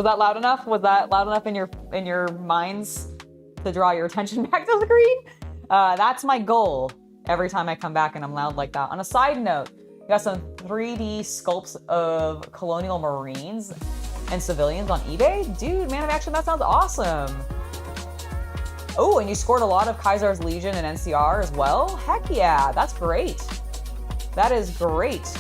that loud enough? Was that loud enough in your minds to draw your attention back to the screen? That's my goal every time I come back and I'm loud like that. On a side note, we got some 3D sculpts of colonial marines and civilians on eBay. Dude, man of action, that sounds awesome. Oh, and you scored a lot of Kaiser's Legion and NCR as well? Heck yeah, that's great. That is great.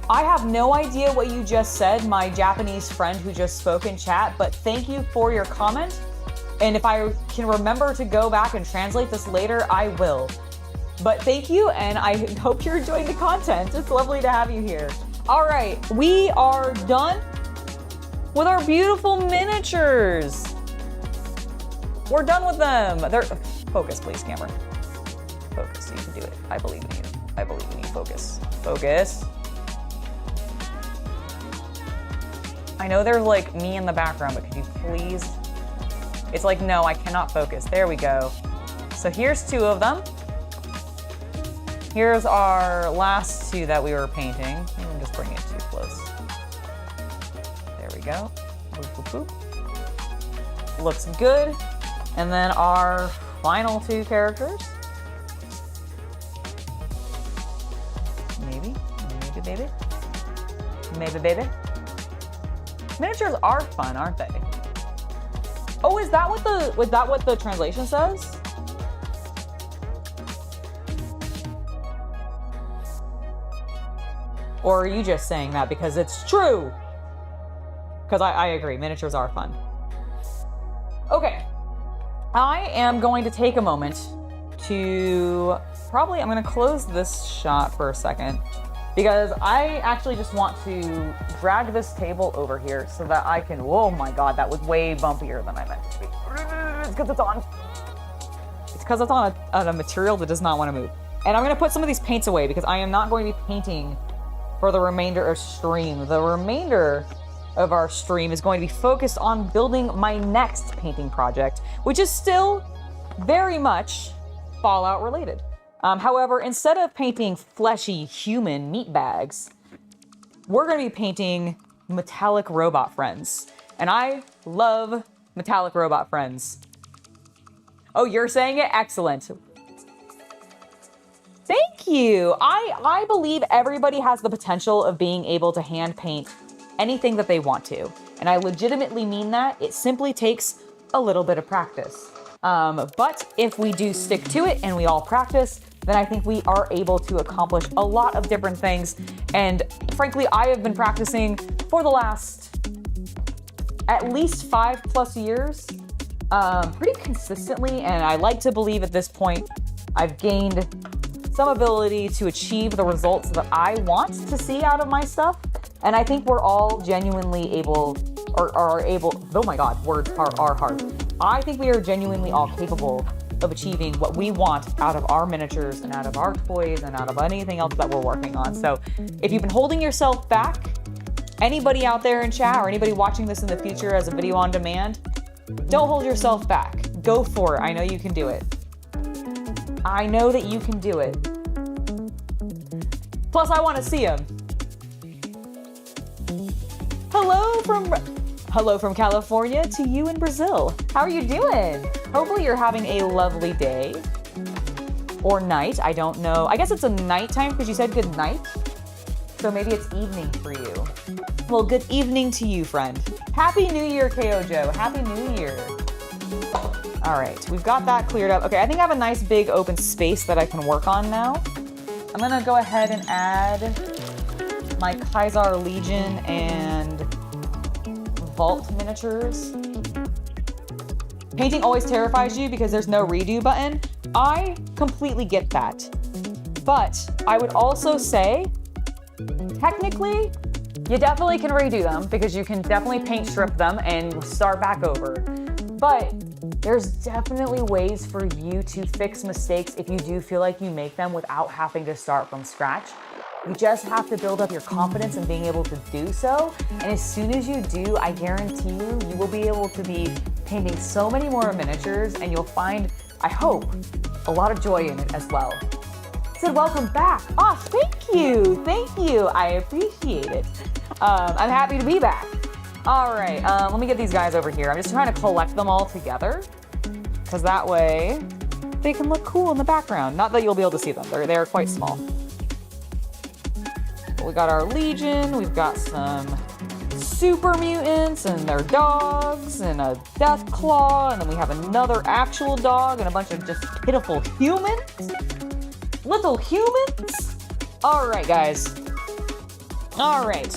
I have no idea what you just said, my Japanese friend who just spoke in chat, but thank you for your comment. And if I can remember to go back and translate this later, I will. But thank you, and I hope you're enjoying the content. It's lovely to have you here. All right, we are done with our beautiful miniatures. We're done with them. Focus, please, camera. Focus, you can do it. I believe in you. I believe in you, focus. Focus. I know there's like me in the background, but could you please? It's like, no, I cannot focus. There we go. So here's two of them. Here's our last two that we were painting. I'm just bring it too close. There we go. Boop, boop, boop. Looks good. And then our final two characters. Maybe, baby. Maybe, baby. Miniatures are fun, aren't they? Oh, is that what the translation says? Or are you just saying that because it's true? Because I agree, miniatures are fun. Okay, I am going to take a moment to I'm gonna close this shot for a second because I actually just want to drag this table over here so that I can, oh my God, that was way bumpier than I meant it to be. It's because it's on a material that does not want to move. And I'm gonna put some of these paints away because I am not going to be painting for the remainder of stream. The remainder of our stream is going to be focused on building my next painting project, which is still very much Fallout related. However, instead of painting fleshy human meat bags, we're going to be painting metallic robot friends. And I love metallic robot friends. Oh, you're saying it? Excellent. Thank you. I believe everybody has the potential of being able to hand paint anything that they want to. And I legitimately mean that. It simply takes a little bit of practice. But if we do stick to it and we all practice, then I think we are able to accomplish a lot of different things. And frankly, I have been practicing for the last at least 5+ years, pretty consistently. And I like to believe at this point, I've gained some ability to achieve the results that I want to see out of my stuff. And I think we're all genuinely able, or are able, oh my God, words are hard. I think we are genuinely all capable of achieving what we want out of our miniatures and out of our toys and out of anything else that we're working on. So if you've been holding yourself back, anybody out there in chat or anybody watching this in the future as a video on demand, don't hold yourself back. Go for it. I know you can do it. I know that you can do it. Plus, I want to see him. Hello from California to you in Brazil. How are you doing? Hopefully you're having a lovely day or night. I don't know. I guess it's a nighttime because you said good night. So maybe it's evening for you. Well, good evening to you, friend. Happy New Year, KO Joe. Happy New Year. All right, we've got that cleared up. Okay, I think I have a nice big open space that I can work on now. I'm gonna go ahead and add my Kaiser Legion and Vault miniatures. Painting always terrifies you because there's no redo button. I completely get that. But I would also say, technically, you definitely can redo them because you can definitely paint strip them and start back over. But there's definitely ways for you to fix mistakes if you do feel like you make them without having to start from scratch. You just have to build up your confidence in being able to do so. And as soon as you do, I guarantee you, you will be able to be painting so many more miniatures and you'll find, I hope, a lot of joy in it as well. Said, welcome back. Oh, thank you. Thank you. I appreciate it. I'm happy to be back. All right, let me get these guys over here. I'm just trying to collect them all together because that way they can look cool in the background. Not that you'll be able to see them. They're quite small. But we got our Legion. We've got some super mutants and their dogs and a death claw. And then we have another actual dog and a bunch of just pitiful humans. Little humans. All right, guys. All right.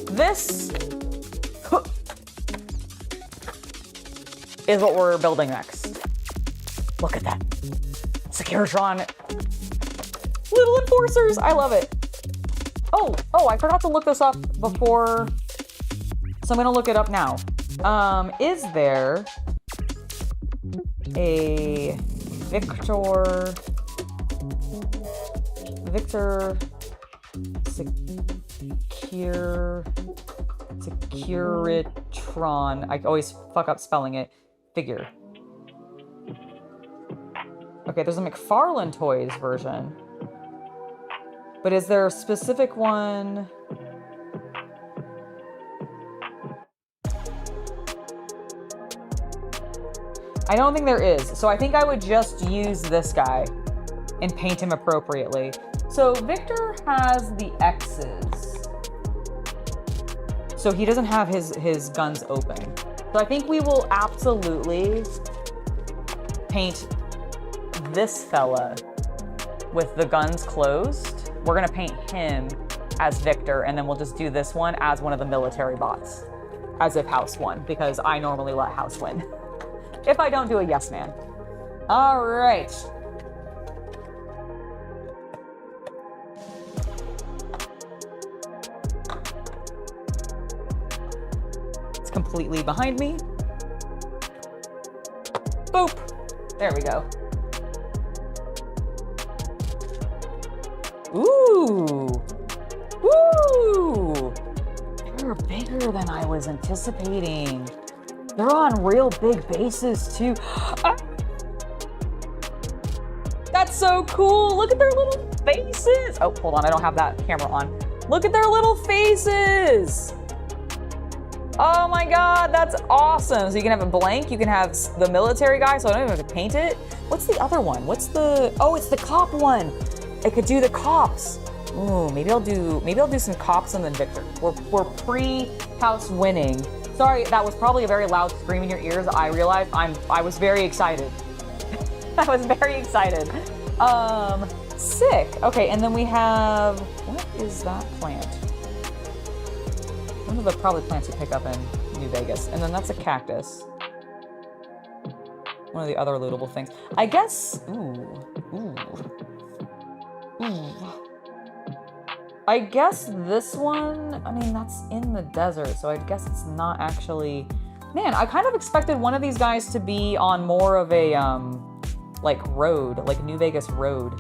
This is what we're building next. Look at that. Securitron. Little enforcers. I love it. Oh, I forgot to look this up before. So I'm going to look it up now. Is there a Victor Securitron. I always fuck up spelling it. Figure. Okay, there's a McFarlane Toys version. But is there a specific one? I don't think there is. So I think I would just use this guy and paint him appropriately. So Victor has the X's. So he doesn't have his guns open. So So I think we will absolutely paint this fella with the guns closed. We're gonna paint him as Victor, and then we'll just do this one as one of the military bots, as if House won, because I normally let House win. If I don't do a yes man. All right. It's completely behind me. Boop. There we go. Ooh. Woo! They're bigger than I was anticipating. They're on real big bases too. That's so cool. Look at their little faces. Oh, hold on. I don't have that camera on. Look at their little faces. Oh my God, that's awesome. So you can have a blank, you can have the military guy, so I don't even have to paint it. What's the other one? What's the, oh, it's the cop one. I could do the cops. Ooh, maybe I'll do some cops and then Victor. We're pre-house winning. Sorry, that was probably a very loud scream in your ears. I realized I was very excited. I was very excited. Sick. Okay, and then we have, what is that plant? One of the probably plants you pick up in New Vegas. And then that's a cactus. One of the other lootable things. I guess, ooh. I guess this one, I mean, that's in the desert, so I guess it's not actually, man, I kind of expected one of these guys to be on more of a, like road, like New Vegas road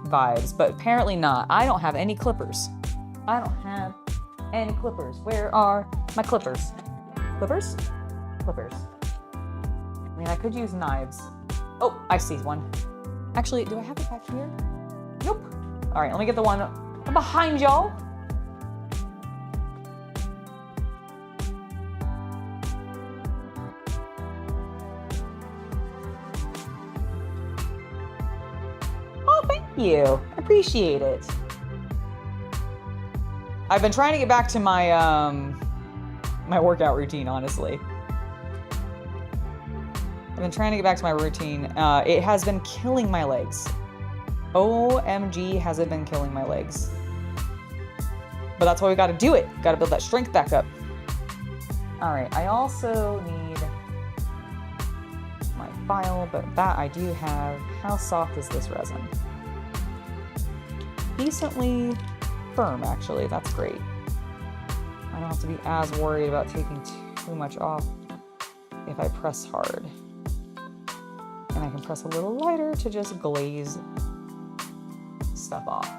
vibes, but apparently not. I don't have any clippers. I don't have any clippers. Where are my clippers? Clippers? Clippers. I mean, I could use knives. Oh, I see one. Actually, do I have it back here? Nope. All right, let me get the one behind y'all. Oh, thank you. I appreciate it. I've been trying to get back to my my workout routine, honestly. I've been trying to get back to my routine. It has been killing my legs. OMG, has it been killing my legs. But that's why we gotta do it. Gotta build that strength back up. All right, I also need my file, but that I do have. How soft is this resin? Decently firm, actually. That's great. I don't have to be as worried about taking too much off if I press hard. And I can press a little lighter to just glaze stuff off.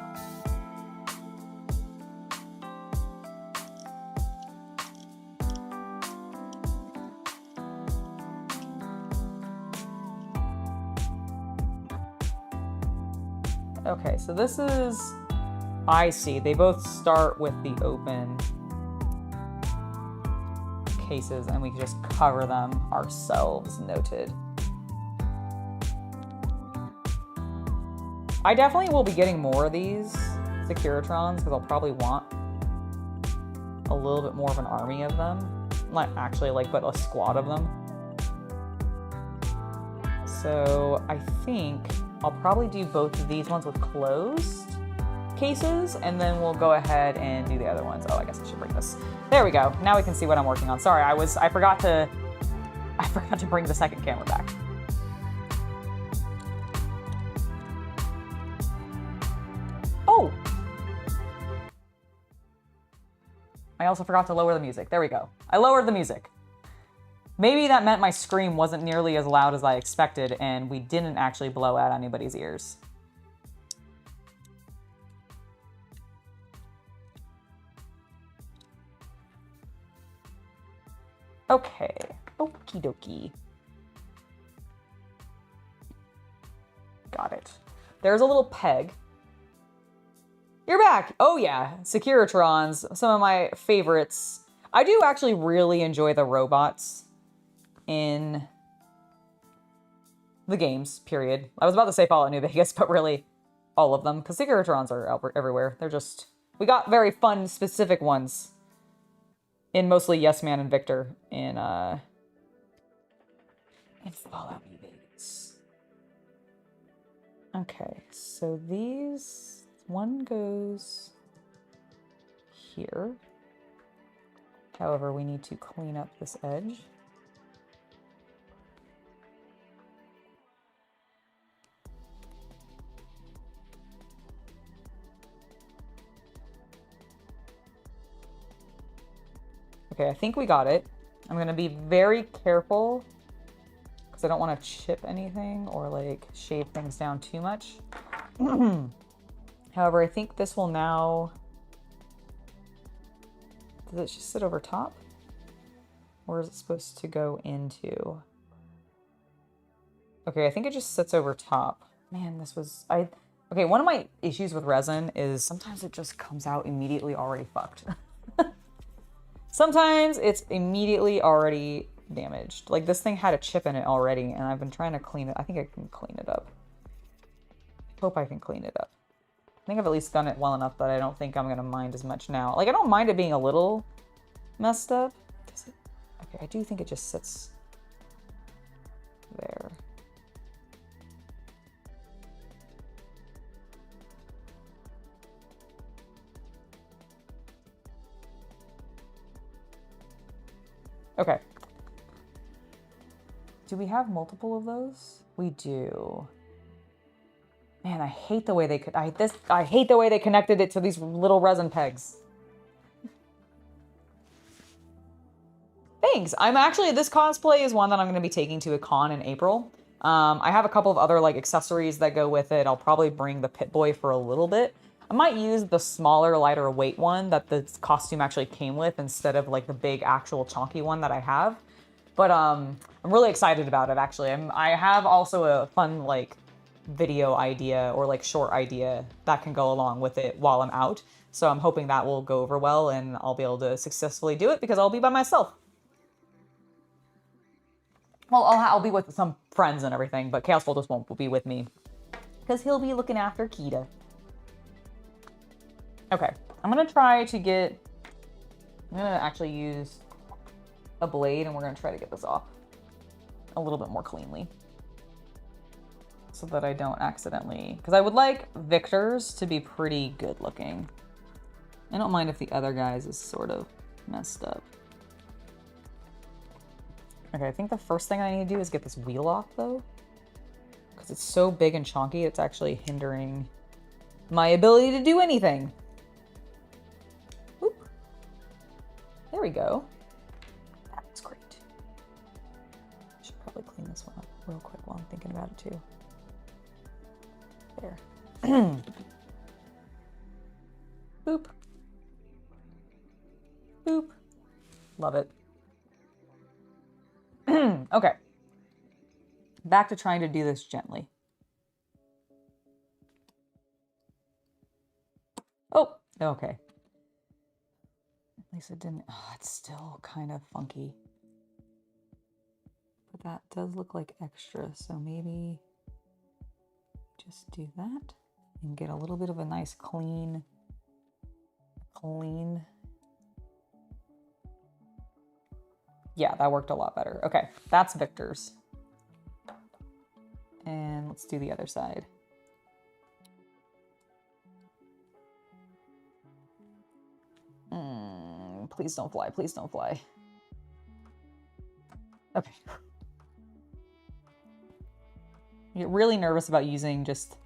Okay, so this is, I see, they both start with the open cases and we can just cover them ourselves, noted. I definitely will be getting more of these Securitrons because I'll probably want a little bit more of an army of them. Not actually, like, but a squad of them. So I think I'll probably do both of these ones with closed cases, and then we'll go ahead and do the other ones. Oh, I guess I should bring this. There we go. Now we can see what I'm working on. Sorry, I forgot to bring the second camera back. Oh! I also forgot to lower the music. There we go. I lowered the music. Maybe that meant my scream wasn't nearly as loud as I expected, and we didn't actually blow out anybody's ears. Okay. Okie dokie. Got it. There's a little peg. You're back! Oh yeah, Securitrons, some of my favorites. I do actually really enjoy the robots in the games, period. I was about to say Fallout New Vegas, but really all of them, because Securitrons are everywhere. They're just, we got very fun, specific ones in mostly Yes Man and Victor in Fallout New Vegas. Okay, so these, one goes here. However, we need to clean up this edge. Okay, I think we got it. I'm gonna be very careful because I don't want to chip anything or like shave things down too much. However, I think this will now... Does it just sit over top? Or is it supposed to go into? Okay, I think it just sits over top. Man, this was... Okay, one of my issues with resin is sometimes it just comes out immediately already fucked. Sometimes it's immediately already damaged. Like this thing had a chip in it already and I've been trying to clean it. I think I can clean it up. Hope I can clean it up. I think I've at least done it well enough that I don't think I'm gonna mind as much now. Like I don't mind it being a little messed up. Does it? Okay, I do think it just sits there. Okay. Do we have multiple of those? We do. Man, I hate the way they could. I hate the way they connected it to these little resin pegs. Thanks. I'm actually, this cosplay is one that I'm going to be taking to a con in April. I have a couple of other like accessories that go with it. I'll probably bring the Pit-Boy for a little bit. I might use the smaller, lighter weight one that the costume actually came with instead of like the big actual chonky one that I have. But I'm really excited about it actually. I have also a fun like video idea or like short idea that can go along with it while I'm out. So I'm hoping that will go over well and I'll be able to successfully do it because I'll be by myself. Well, I'll be with some friends and everything, but Chaos Cultist won't be with me because he'll be looking after Kita. Okay, I'm gonna try to get, I'm gonna actually use a blade and we're gonna try to get this off a little bit more cleanly so that I don't accidentally, because I would like Victor's to be pretty good looking. I don't mind if the other guy's is sort of messed up. Okay, I think the first thing I need to do is get this wheel off though, because it's so big and chonky, it's actually hindering my ability to do anything. Oop. There we go. That's great. Should probably clean this one up real quick while I'm thinking about it too. There. Boop. Boop. Love it. Okay. Back to trying to do this gently. Oh, okay. At least it didn't, oh, it's still kind of funky. But that does look like extra, so maybe just do that and get a little bit of a nice clean. Yeah, that worked a lot better. Okay, that's Victor's. And let's do the other side. Please don't fly, please don't fly. Okay. I get really nervous about using just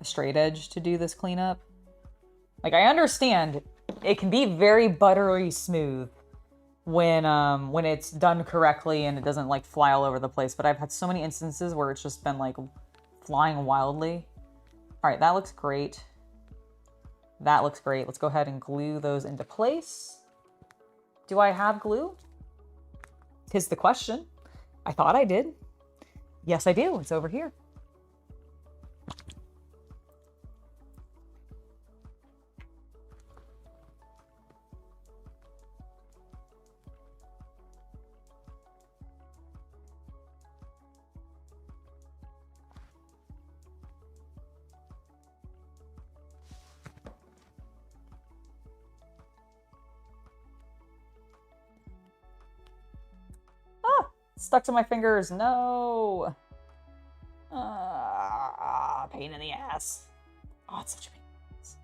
a straight edge to do this cleanup. Like, I understand it can be very buttery smooth when it's done correctly and it doesn't like fly all over the place, but I've had so many instances where it's just been like flying wildly. All right, that looks great. That looks great. Let's go ahead and glue those into place. Do I have glue? Is the question. I thought I did. Yes, I do. It's over here. Stuck to my fingers. No. Pain in the ass. Oh, it's such a pain in the ass.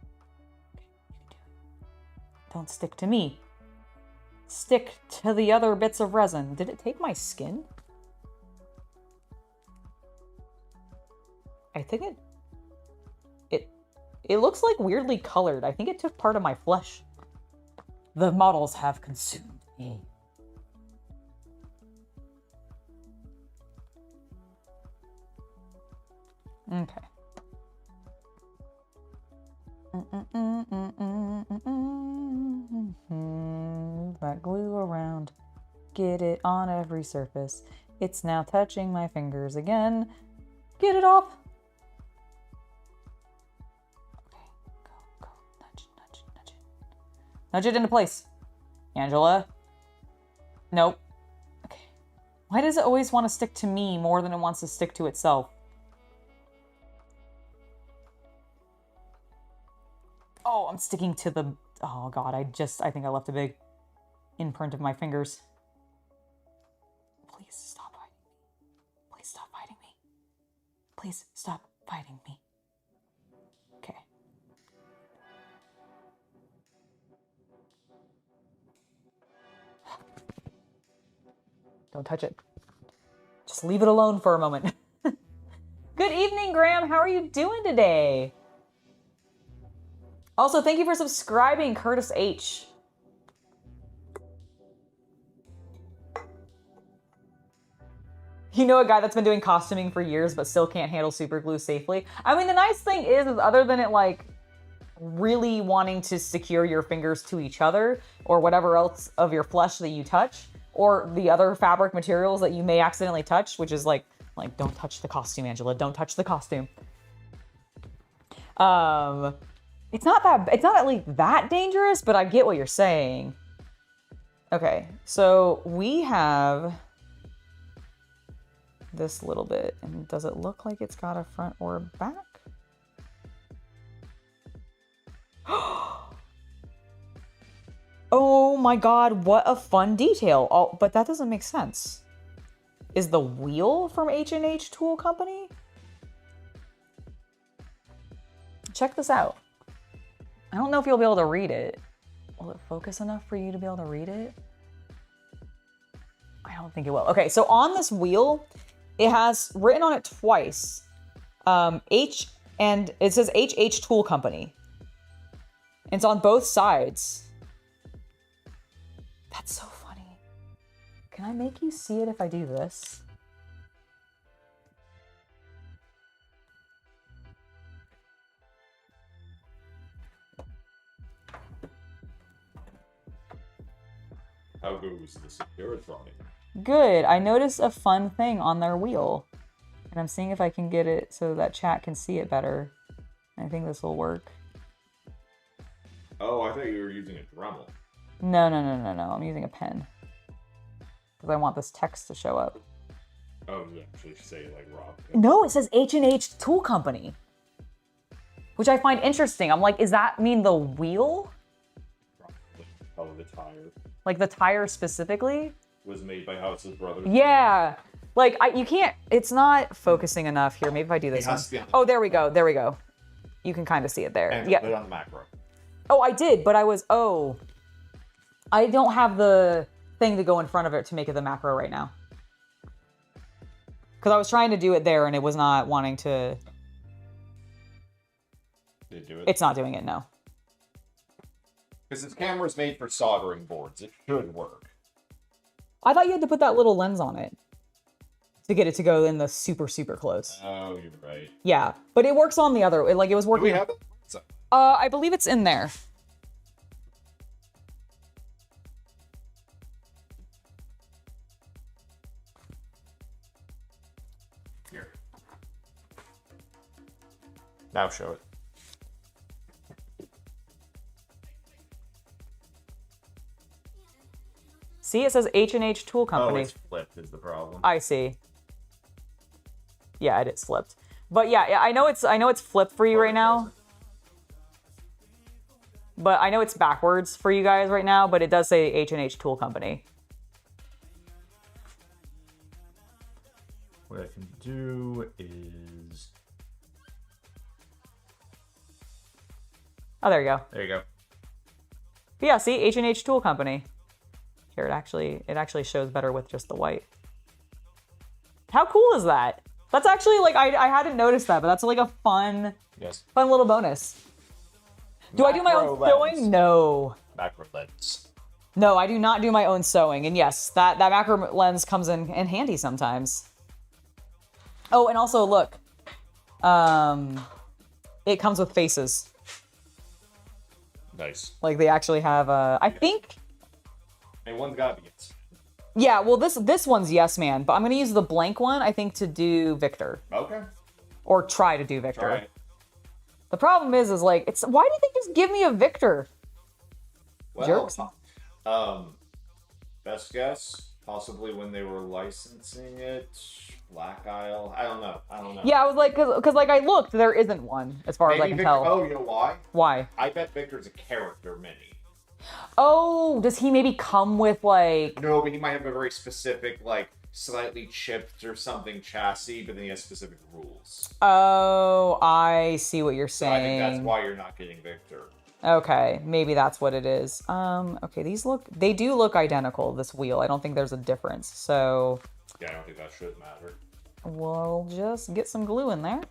Okay, you can do it. Don't stick to me. Stick to the other bits of resin. Did it take my skin? I think it looks like weirdly colored. I think it took part of my flesh. The models have consumed me. Okay. That glue around. Get it on every surface. It's now touching my fingers again. Get it off. Okay, go. Nudge it. Nudge it into place. Angela. Nope. Okay. Why does it always want to stick to me more than it wants to stick to itself? Oh, I'm sticking to the... Oh, God, I think I left a big imprint of my fingers. Please stop fighting me. Please stop fighting me. Please stop fighting me. Okay. Don't touch it. Just leave it alone for a moment. Good evening, Graham. How are you doing today? Also, thank you for subscribing, Curtis H. You know a guy that's been doing costuming for years but still can't handle super glue safely? I mean, the nice thing is other than it like really wanting to secure your fingers to each other or whatever else of your flesh that you touch or the other fabric materials that you may accidentally touch, which is like don't touch the costume, Angela. Don't touch the costume. It's not really that dangerous, but I get what you're saying. Okay, so we have this little bit, and does it look like it's got a front or a back? Oh my God, what a fun detail. Oh, but that doesn't make sense. Is the wheel from H&H Tool Company? Check this out. I don't know if you'll be able to read it. Will it focus enough for you to be able to read it? I don't think it will. Okay, so on this wheel, it has written on it twice, and it says H Tool Company. It's on both sides. That's so funny. Can I make you see it if I do this? How goes the Securitron? Good. I noticed a fun thing on their wheel. And I'm seeing if I can get it so that chat can see it better. I think this will work. Oh, I thought you were using a Dremel. No. I'm using a pen. Because I want this text to show up. Oh, you actually say like Rob. No, it says H&H Tool Company. Which I find interesting. I'm like, does that mean the wheel? Probably the tire. Like the tire specifically? Was made by House's brothers. Yeah. Like, you can't, it's not focusing enough here. Maybe if I do this one. Oh, there we go. You can kind of see it there. And yeah. put it on the macro. Oh, I did, but I don't have the thing to go in front of it to make it the macro right now. Because I was trying to do it there and it was not wanting to. Did it do it? It's not doing it, no. Because this camera's made for soldering boards. It should work. I thought you had to put that little lens on it to get it to go in the super, super close. Oh, you're right. Yeah, but it works on the other. Like, it was working. Do we have it? I believe it's in there. Here. Now show it. See, it says H&H Tool Company. Oh, it's flipped is the problem. I see. Yeah, it is flipped. But yeah, I know it's flipped for you right now. But I know it's backwards for you guys right now, but it does say H&H Tool Company. what I can do is... Oh, there you go. There you go. But yeah, see, H&H Tool Company. Here, it actually shows better with just the white. How cool is that? That's actually, like, I hadn't noticed that, but that's like a fun little bonus. Do I do my own sewing? No. Macro lens. No, I do not do my own sewing. And yes, that macro lens comes in handy sometimes. Oh, and also look. It comes with faces. Nice. Like they actually have I think. And one's gotta be yes. Yeah, well this one's yes man, but I'm gonna use the blank one, I think, to do Victor. Okay. Or try to do Victor. Try it. The problem is like why did they just give me a Victor? Well, jerks. Best guess, possibly when they were licensing it, Black Isle. I don't know. Yeah, I was like, cause like I looked, there isn't one as far as I can tell. Oh, you know why? Why? I bet Victor's a character mini. Oh, does he maybe come with like? No, but he might have a very specific, like slightly chipped or something chassis, but then he has specific rules. Oh, I see what you're saying. So I think that's why you're not getting Victor. Okay, maybe that's what it is. Okay, they do look identical, this wheel. I don't think there's a difference, so... Yeah, I don't think that should matter. We'll just get some glue in there.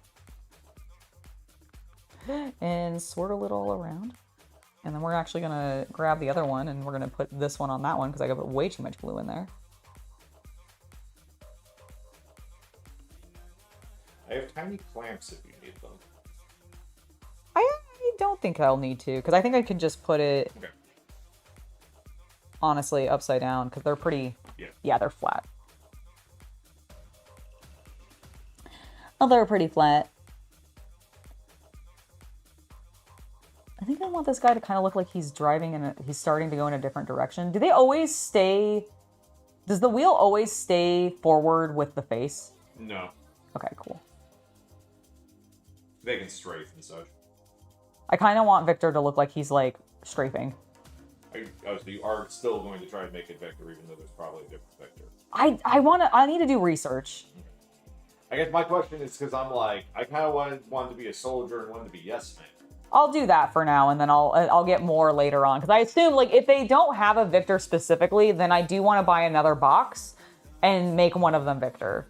And swirl it all around. And then we're actually gonna grab the other one, and we're gonna put this one on that one, because I got way too much glue in there. I have tiny clamps if you need them. I don't think I'll need to, because I think I can just put it, honestly, upside down, because they're pretty, yeah, they're flat. Oh, they're pretty flat. I think I want this guy to kind of look like he's driving he's starting to go in a different direction. Do they always stay, does the wheel always stay forward with the face? No. Okay, cool. They can strafe and such. I kind of want Victor to look like he's, like, strafing. So you are still going to try and make it Victor, even though there's probably a different Victor. I need to do research. I guess my question is because I'm like, I kind of wanted one to be a soldier and one to be yes man. I'll do that for now, and then I'll get more later on. Because I assume, like, if they don't have a Victor specifically, then I do want to buy another box and make one of them Victor.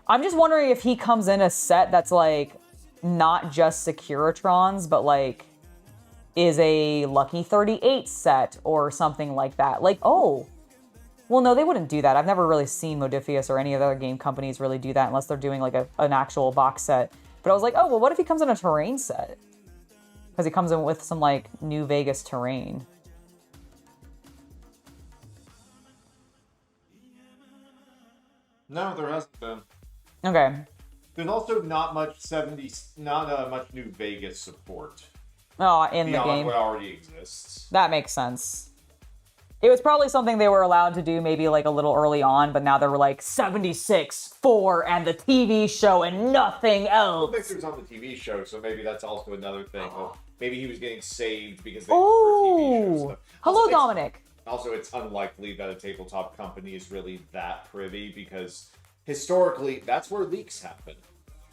I'm just wondering if he comes in a set that's, like, not just Securitrons, but like is a Lucky 38 set or something like that. Like, oh, well, no, they wouldn't do that. I've never really seen Modifius or any other game companies really do that unless they're doing like an actual box set. But I was like, oh, well, what if he comes in a terrain set? Because he comes in with some like New Vegas terrain. No, there hasn't been. Okay. There's also not much much New Vegas support. Oh, in the game. Beyond what already exists. That makes sense. It was probably something they were allowed to do maybe like a little early on, but now they were like 76, 4, and the TV show and nothing else. Well, Victor's on the TV show, so maybe that's also another thing. Maybe he was getting saved because they TV show stuff. Hello, Dominic. Also, it's unlikely that a tabletop company is really that privy because historically, that's where leaks happen.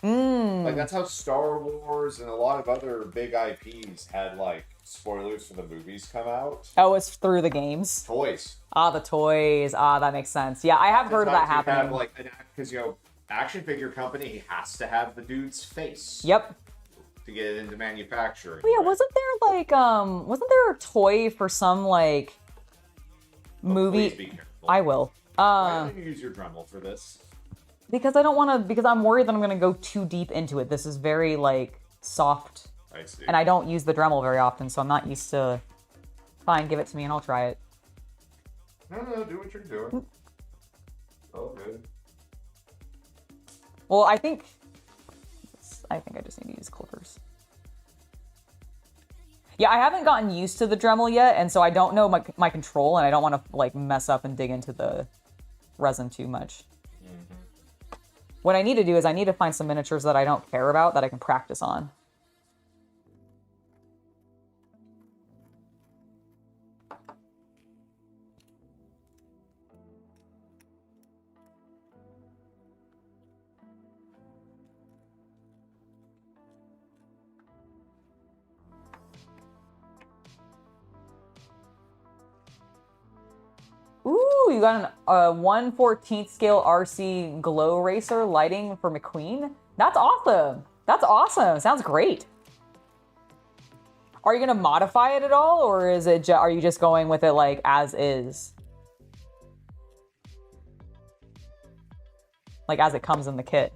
Like, that's how Star Wars and a lot of other big IPs had, like, spoilers for the movies come out. Oh, it's through the games? Toys. Ah, the toys. Ah, that makes sense. Yeah, I have heard of that happening. Because, you know, action figure company has to have the dude's face. Yep. To get it into manufacturing. Well, yeah, wasn't there, like, wasn't there a toy for some, like, movie? Please be careful. I will. Why don't you use your Dremel for this? Because I don't want to, because I'm worried that I'm going to go too deep into it. This is very, like, soft. I see. And I don't use the Dremel very often, so I'm not used to... Fine, give it to me and I'll try it. No, do what you're doing. Oh, good. Well, I think I just need to use clippers. Yeah, I haven't gotten used to the Dremel yet, and so I don't know my control, and I don't want to, like, mess up and dig into the resin too much. What I need to do is I need to find some miniatures that I don't care about that I can practice on. Ooh, you got a 1/14 scale RC glow racer lighting for McQueen. That's awesome. That's awesome. Sounds great. Are you gonna modify it at all, or is it? Are you just going with it like as is? Like as it comes in the kit.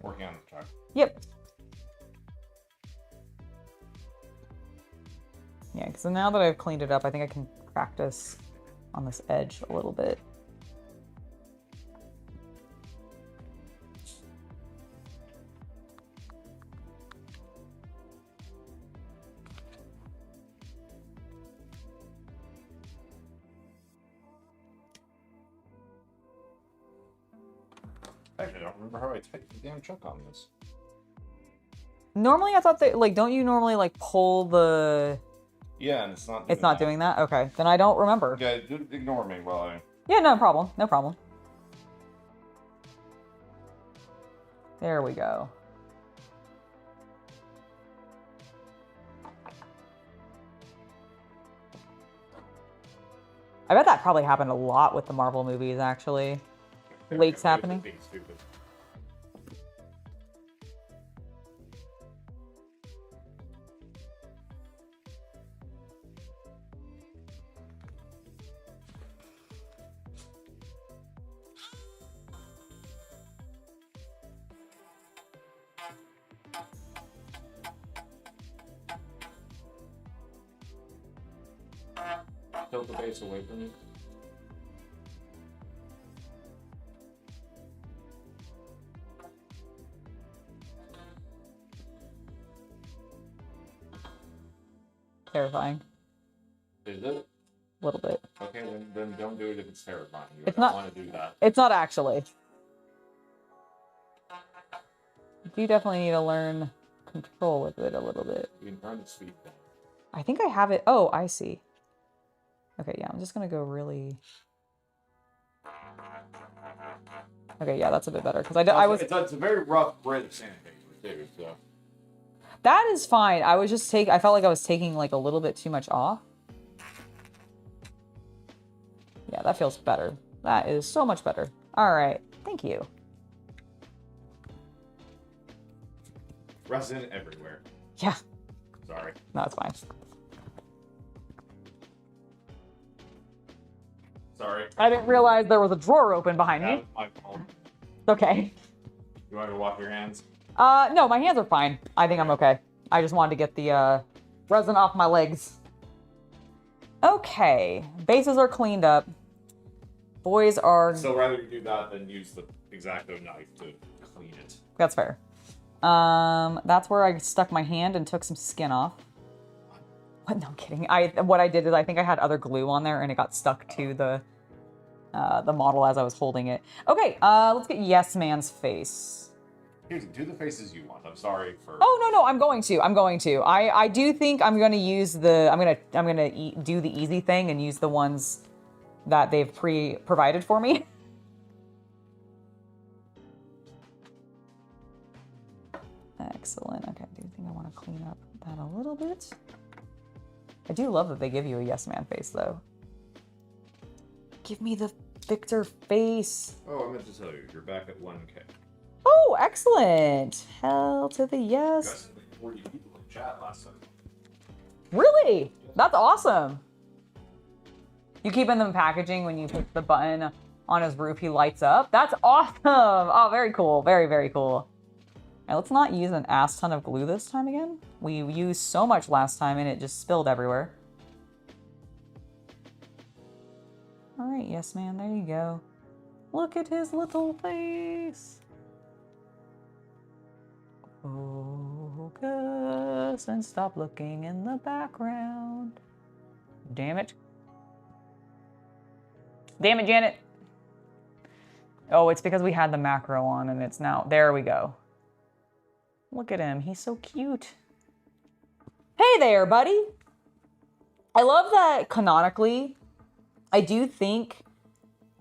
Working on the truck. Yep. Yeah, because now that I've cleaned it up, I think I can practice on this edge a little bit. Actually, I don't remember how I typed the damn chuck on this. Normally, I thought that, like, don't you normally, like, pull the... Yeah, and it's not doing It's not doing that? Okay, then I don't remember. Yeah, ignore me while I... Yeah, no problem. No problem. There we go. I bet that probably happened a lot with the Marvel movies, actually. Leaks happening. Being stupid. Tilt the base away from you. Terrifying. Is it? A little bit. Okay, then don't do it if it's terrifying. You It's don't not- want to do that. It's not actually. You definitely need to learn control with it a little bit. You can turn the speed down. I think I have it. Oh, I see. Okay, yeah, I'm just gonna go really... Okay, yeah, that's a bit better. Because I was... It's a very rough grid of sandpaper, too, so... That is fine. I was just I felt like I was taking like a little bit too much off. Yeah, that feels better. That is so much better. All right, thank you. Resin everywhere. Yeah, Sorry. no, it's fine. Sorry. I didn't realize there was a drawer open behind me. My fault. Okay. You want to wash your hands? No, my hands are fine. I think I'm okay. I just wanted to get the resin off my legs. Okay, bases are cleaned up. Boys are... So rather you do that than use the X-Acto knife to clean it. That's fair. That's where I stuck my hand and took some skin off. What? No, I'm kidding. What I did is I think I had other glue on there and it got stuck to the model as I was holding it. Okay, let's get Yes Man's face. Do the faces you want. I'm sorry for... Oh, no, I'm going to. I do think I'm going to use the... I'm gonna do the easy thing and use the ones that they've provided for me. Excellent. Okay, I do think I want to clean up that a little bit. I do love that they give you a Yes Man face, though. Give me the Victor face. Oh, I meant to tell you, you're back at 1K. Oh, excellent. Hell to the yes. Got like 40 people in chat last time. Really? That's awesome. You keep in the packaging when you push the button on his roof, he lights up. That's awesome. Oh, very cool. Very, very cool. All right, let's not use an ass ton of glue this time again. We used so much last time and it just spilled everywhere. All right, Yes Man, there you go. Look at his little face. Focus and stop looking in the background. Damn it. Damn it, Janet. Oh, it's because we had the macro on and it's now... There we go. Look at him. He's so cute. Hey there, buddy. I love that canonically, I do think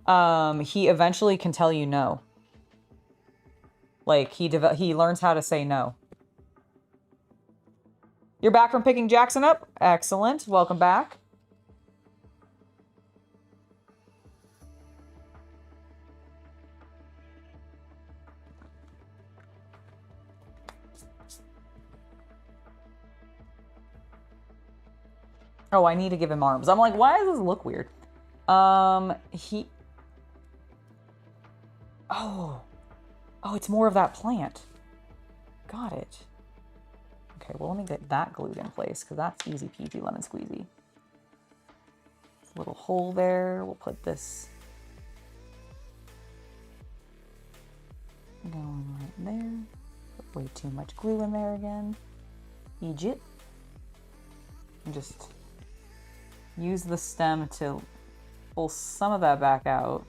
he eventually can tell you no. Like, he learns how to say no. You're back from picking Jackson up? Excellent. Welcome back. Oh, I need to give him arms. I'm like, why does this look weird? He... Oh, it's more of that plant. Got it. Okay, well, let me get that glued in place, because that's easy peasy lemon squeezy. Little hole there. We'll put this going right there. Put way too much glue in there again. Egypt. And just use the stem to pull some of that back out.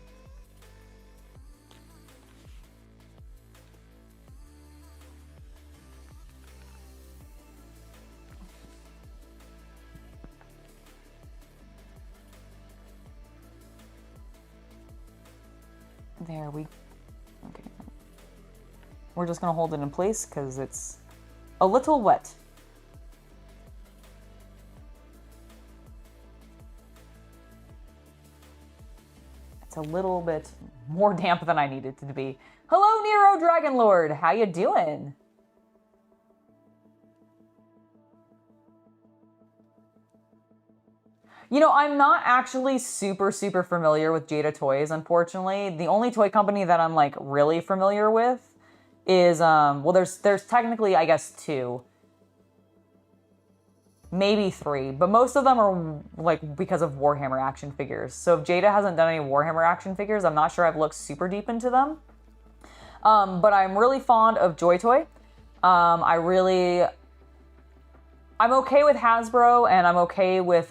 There we, okay. We're just gonna hold it in place because it's a little wet. It's a little bit more damp than I needed it to be. Hello, Nero Dragonlord, how you doing? You know, I'm not actually super familiar with Jada Toys, unfortunately. The only toy company that I'm, like, really familiar with is, well, there's technically, I guess, 2. Maybe 3, but most of them are, like, because of Warhammer action figures. So if Jada hasn't done any Warhammer action figures, I'm not sure I've looked super deep into them. But I'm really fond of Joy Toy. I'm okay with Hasbro, and I'm okay with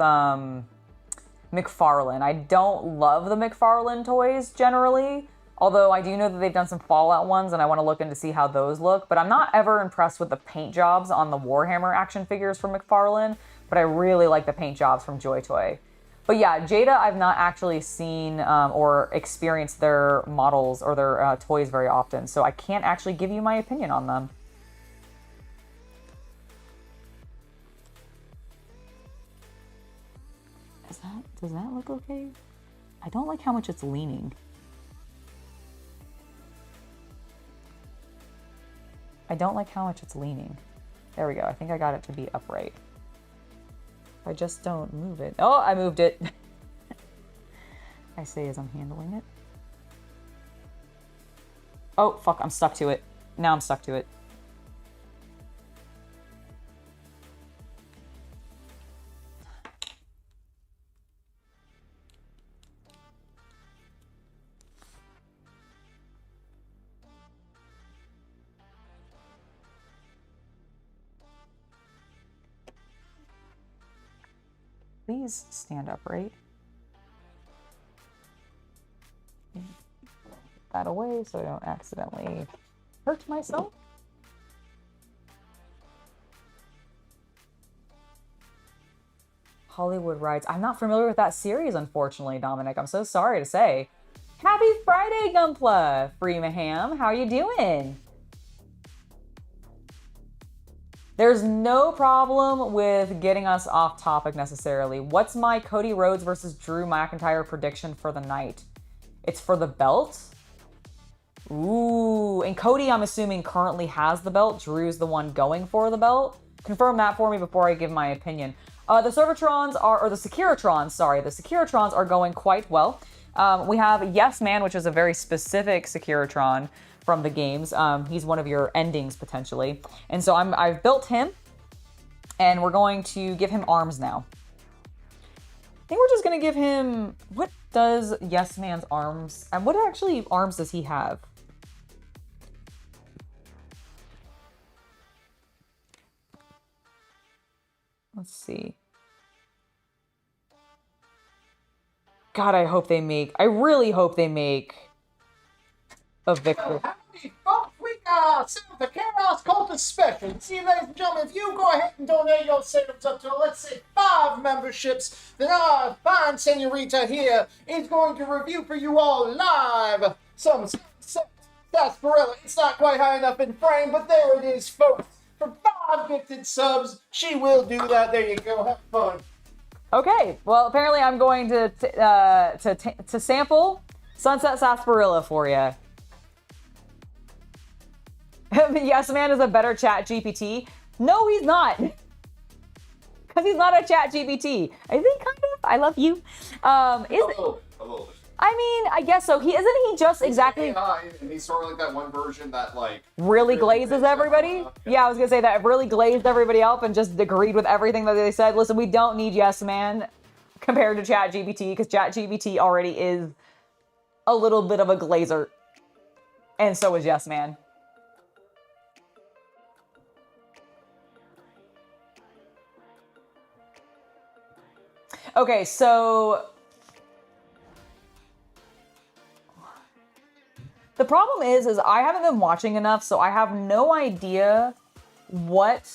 McFarlane. I don't love the McFarlane toys generally, although I do know that they've done some Fallout ones, and I want to look into see how those look. But I'm not ever impressed with the paint jobs on the Warhammer action figures from McFarlane, but I really like the paint jobs from Joy Toy. But yeah, Jada, I've not actually seen or experienced their models or their toys very often, so I can't actually give you my opinion on them. Does that look okay? I don't like how much it's leaning. I don't like how much it's leaning. There we go. I think I got it to be upright. If I just don't move it. Oh, I moved it. I say as I'm handling it. Oh, fuck. I'm stuck to it. Now I'm stuck to it. Please stand upright. Put that away so I don't accidentally hurt myself. Hollywood Rides. I'm not familiar with that series, unfortunately, Dominic. I'm so sorry to say. Happy Friday, Gunpla! Freemaham, how you doing? There's no problem with getting us off topic necessarily. What's my Cody Rhodes versus Drew McIntyre prediction for the night? It's for the belt? Ooh, and Cody, I'm assuming, currently has the belt. Drew's the one going for the belt. Confirm that for me before I give my opinion. The Securitrons are going quite well. We have Yes Man, which is a very specific Securitron from the games. He's one of your endings potentially. And so I've built him, and we're going to give him arms now. I think we're just gonna give him, what does Yes Man's arms, and what actually arms does he have? Let's see. God, I really hope they make a victory. Howdy, folks, we got the Chaos Cultist special. See, ladies and gentlemen, if you go ahead and donate your savings up to, let's say, 5 memberships, then our fine senorita here is going to review for you all live some sarsaparilla. It's not quite high enough in frame, but there it is, folks. For 5 gifted subs. She will do that. There you go. Have fun. Okay, well, apparently I'm going to sample Sunset Sarsaparilla for you. Yes Man is a better chat GPT. No, he's not. Because he's not a chat GPT. I think kind of. I love you. A little bit. I mean, I guess so. Isn't he just exactly... He's sort of like that one version that, like... Really glazes everybody? Yeah, I was going to say that. It really glazed everybody up and just agreed with everything that they said. Listen, we don't need Yes Man compared to ChatGPT, because ChatGPT already is a little bit of a glazer. And so is Yes Man. Okay, so... The problem is I haven't been watching enough, so I have no idea what,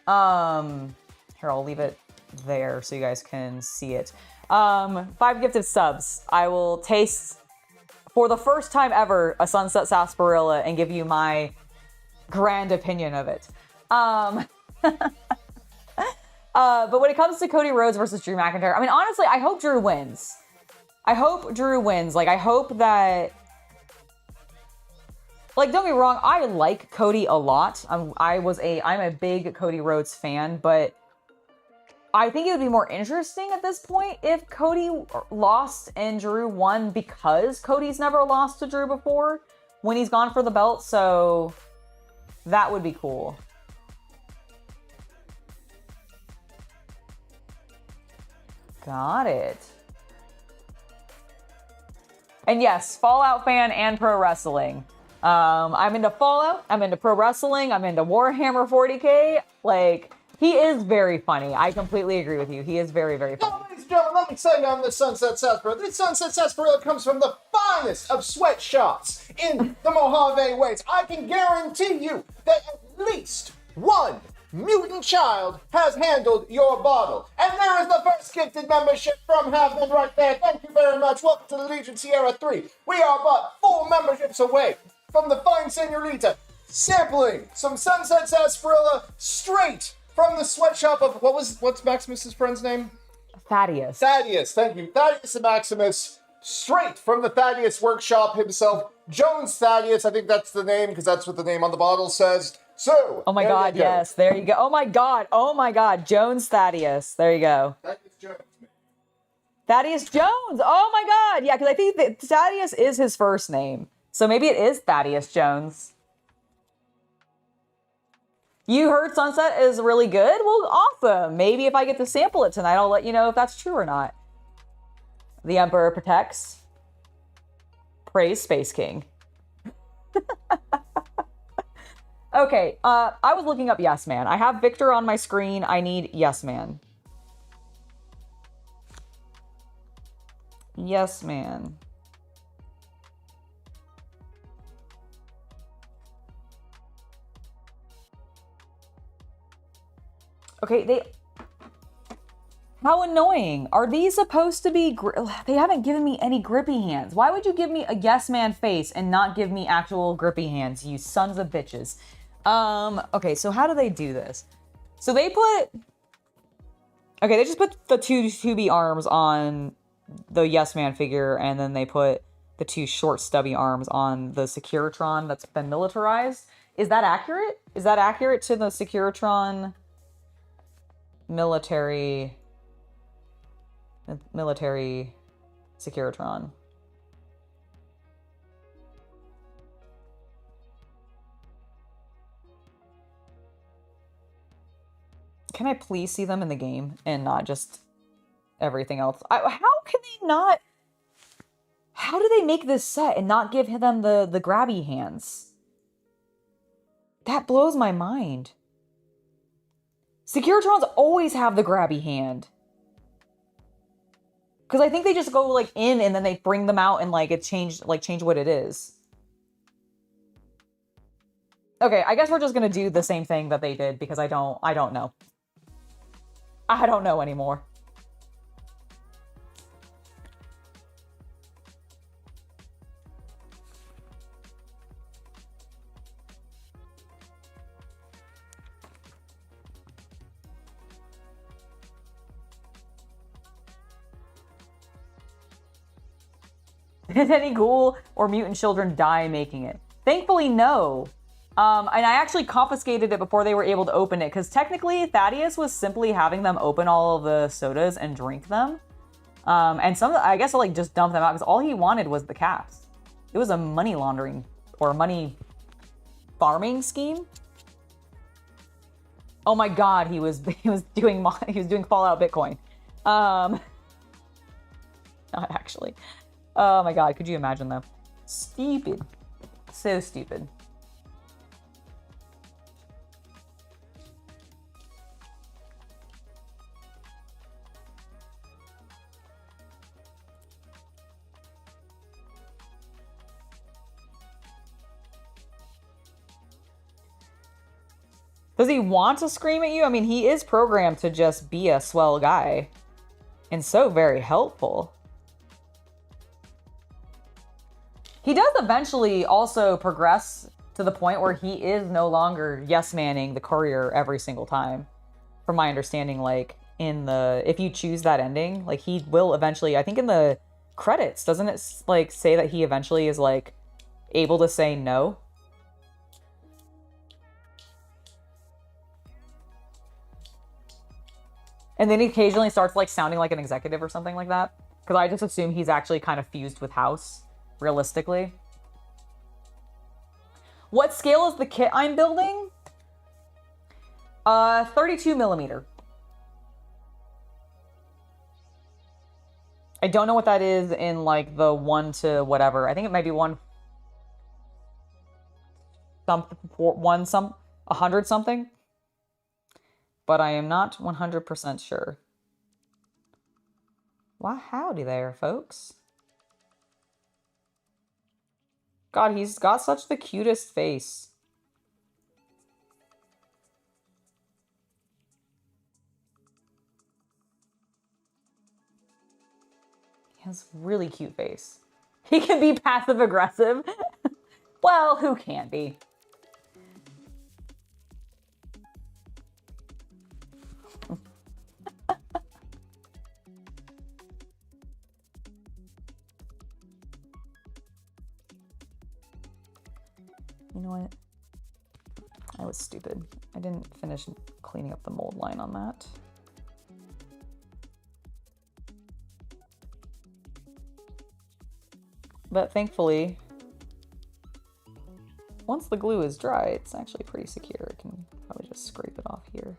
here, I'll leave it there so you guys can see it. 5 gifted subs. I will taste, for the first time ever, a Sunset Sarsaparilla and give you my grand opinion of it. But when it comes to Cody Rhodes versus Drew McIntyre, I mean, honestly, I hope Drew wins. I hope Drew wins. Like, I hope that... Like, don't get me wrong, I like Cody a lot. I'm a big Cody Rhodes fan, but I think it would be more interesting at this point if Cody lost and Drew won, because Cody's never lost to Drew before when he's gone for the belt, so that would be cool. Got it. And yes, Fallout fan and pro wrestling. I'm into Fallout, I'm into pro wrestling, I'm into Warhammer 40k. Like, he is very funny. I completely agree with you. He is very, very funny. Now, ladies and gentlemen, let me tell you on the Sunset Sarsaparilla. This Sunset Sarsaparilla comes from the finest of sweatshops in the Mojave Waste. I can guarantee you that at least one mutant child has handled your bottle. And there is the first gifted membership from Heaven right there. Thank you very much. Welcome to the Legion Sierra 3. We are but 4 memberships away from the fine senorita sampling some Sunset Sarsaparilla straight from the sweatshop of, what's Maximus's friend's name? Thaddeus. Thaddeus, thank you. Thaddeus and Maximus, straight from the Thaddeus workshop himself. Jones Thaddeus, I think that's the name, because that's what the name on the bottle says. So, oh my God, yes, there you go. Oh my God, Jones Thaddeus. There you go. Thaddeus Jones. Thaddeus Jones. Oh my God, yeah, because I think that Thaddeus is his first name. So maybe it is Thaddeus Jones. You heard Sunset is really good? Well, awesome. Maybe if I get to sample it tonight, I'll let you know if that's true or not. The Emperor protects. Praise Space King. Okay, I was looking up Yes Man. I have Victor on my screen. I need Yes Man. Yes Man. Okay, how annoying. Are these supposed to be, they haven't given me any grippy hands. Why would you give me a Yes Man face and not give me actual grippy hands, you sons of bitches? Okay, so how do they do this? So they just put the 2 2B arms on the Yes Man figure, and then they put the 2 short stubby arms on the Securitron that's been militarized. Is that accurate? Is that accurate to the Securitron military Securitron? Can I please see them in the game and not just everything else? How can they not? How do they make this set and not give them the grabby hands? That blows my mind. Securitrons always have the grabby hand. Because I think they just go like in and then they bring them out and like change what it is. Okay, I guess we're just gonna do the same thing that they did because I don't know. I don't know anymore. Did any ghoul or mutant children die making it? Thankfully, no. And I actually confiscated it before they were able to open it, because technically Thaddeus was simply having them open all of the sodas and drink them. And some, I guess I'll like just dump them out, because all he wanted was the caps. It was a money laundering or money farming scheme. Oh my God, he was doing Fallout Bitcoin. Not actually. Oh my God, could you imagine though? Stupid. So stupid. Does he want to scream at you? I mean, he is programmed to just be a swell guy. And so very helpful. He does eventually also progress to the point where he is no longer yes-manning the courier every single time. From my understanding, like, if you choose that ending, like, he will eventually, I think in the credits, doesn't it, like, say that he eventually is, like, able to say no? And then he occasionally starts, like, sounding like an executive or something like that. Because I just assume he's actually kind of fused with House, realistically. What scale is the kit I'm building? 32 millimeter. I don't know what that is in, like, the 1 to whatever. I think it might be 100 something. But I am not 100% sure. Well, howdy there, folks. God, he's got such the cutest face. He has really cute face. He can be passive aggressive. Well, who can't be? You know what? I was stupid. I didn't finish cleaning up the mold line on that. But thankfully, once the glue is dry, it's actually pretty secure. I can probably just scrape it off here.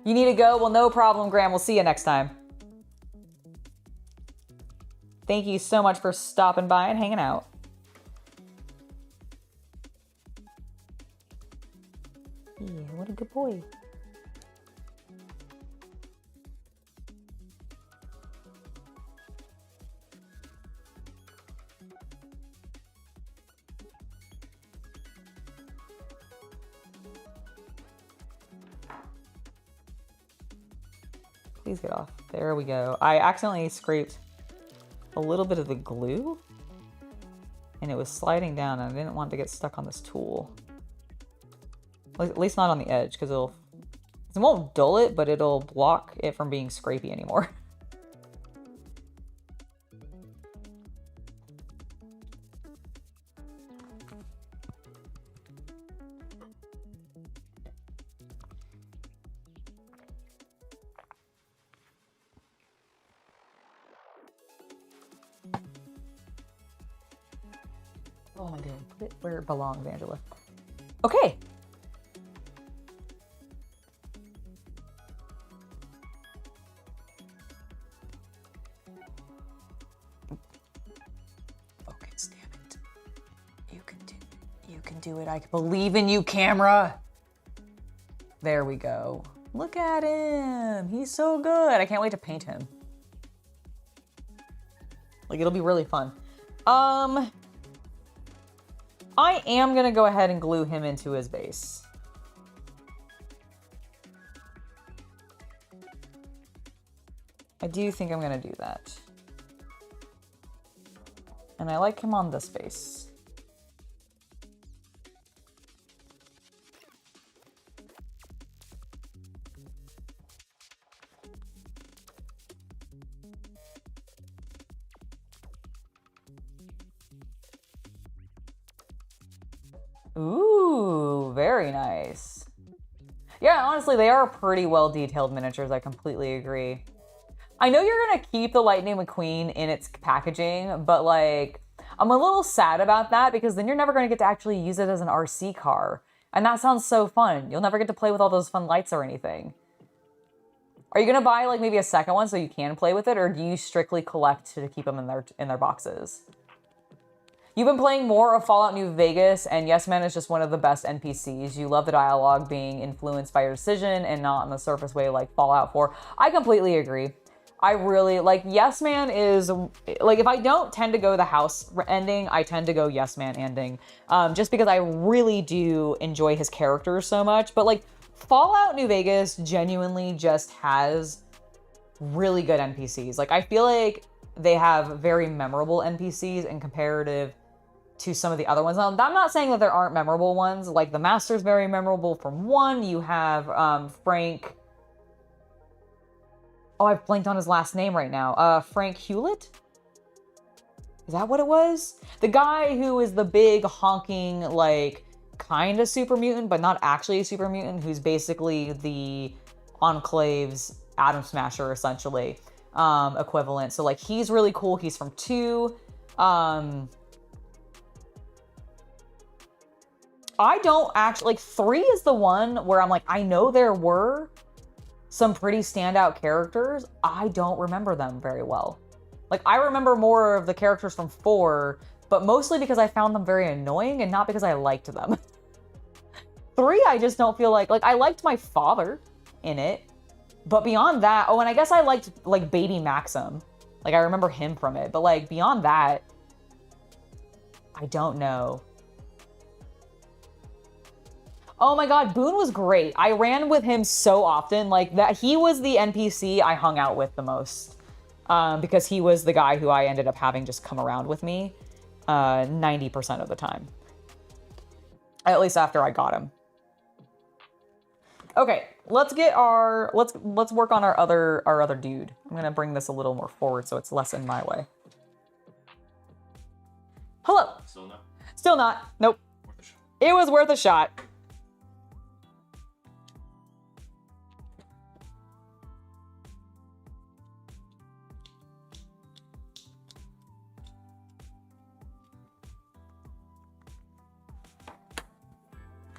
You need to go? Well, no problem, Graham. We'll see you next time. Thank you so much for stopping by and hanging out. Yeah, what a good boy. Please get off. There we go. I accidentally scraped a little bit of the glue and it was sliding down and I didn't want it to get stuck on this tool. At least not on the edge, because it won't dull it, but it'll block it from being scrapey anymore. Oh my God, put it where it belongs, Angela. Okay. Focus, damn it. You can do it. I believe in you, camera. There we go. Look at him. He's so good. I can't wait to paint him. Like, it'll be really fun. I am going to go ahead and glue him into his base. I do think I'm going to do that. And I like him on this base. Ooh, very nice. Yeah, honestly, they are pretty well detailed miniatures. I completely agree. I know you're gonna keep the Lightning McQueen in its packaging, but like, I'm a little sad about that because then you're never gonna get to actually use it as an RC car. And that sounds so fun. You'll never get to play with all those fun lights or anything. Are you gonna buy like maybe a second one so you can play with it, or do you strictly collect to keep them in their boxes? You've been playing more of Fallout New Vegas, and Yes Man is just one of the best NPCs. You love the dialogue being influenced by your decision and not in the surface way like Fallout 4. I completely agree. I really, like, Yes Man is, like, if I don't tend to go the house ending, I tend to go Yes Man ending. Just because I really do enjoy his characters so much. But, like, Fallout New Vegas genuinely just has really good NPCs. Like, I feel like they have very memorable NPCs in comparative to some of the other ones. Now, I'm not saying that there aren't memorable ones. Like, the Master's very memorable from 1. You have Frank... Oh, I've blanked on his last name right now. Frank Hewlett? Is that what it was? The guy who is the big honking, like, kind of super mutant, but not actually a super mutant, who's basically the Enclave's Atom Smasher, essentially, equivalent. So, like, he's really cool. He's from 2. I don't actually, like, 3 is the one where I'm like, I know there were some pretty standout characters. I don't remember them very well. Like, I remember more of the characters from 4, but mostly because I found them very annoying and not because I liked them. 3, I just don't feel like I liked my father in it, but beyond that, oh, and I guess I liked, like, Baby Maxim. Like, I remember him from it, but, like, beyond that, I don't know. Oh my god, Boone was great. I ran with him so often. Like, that, he was the NPC I hung out with the most. Because he was the guy who I ended up having just come around with me 90% of the time. At least after I got him. Okay, let's get our let's work on our other dude. I'm gonna bring this a little more forward so it's less in my way. Hello. Still not. Still not. Nope. It was worth a shot.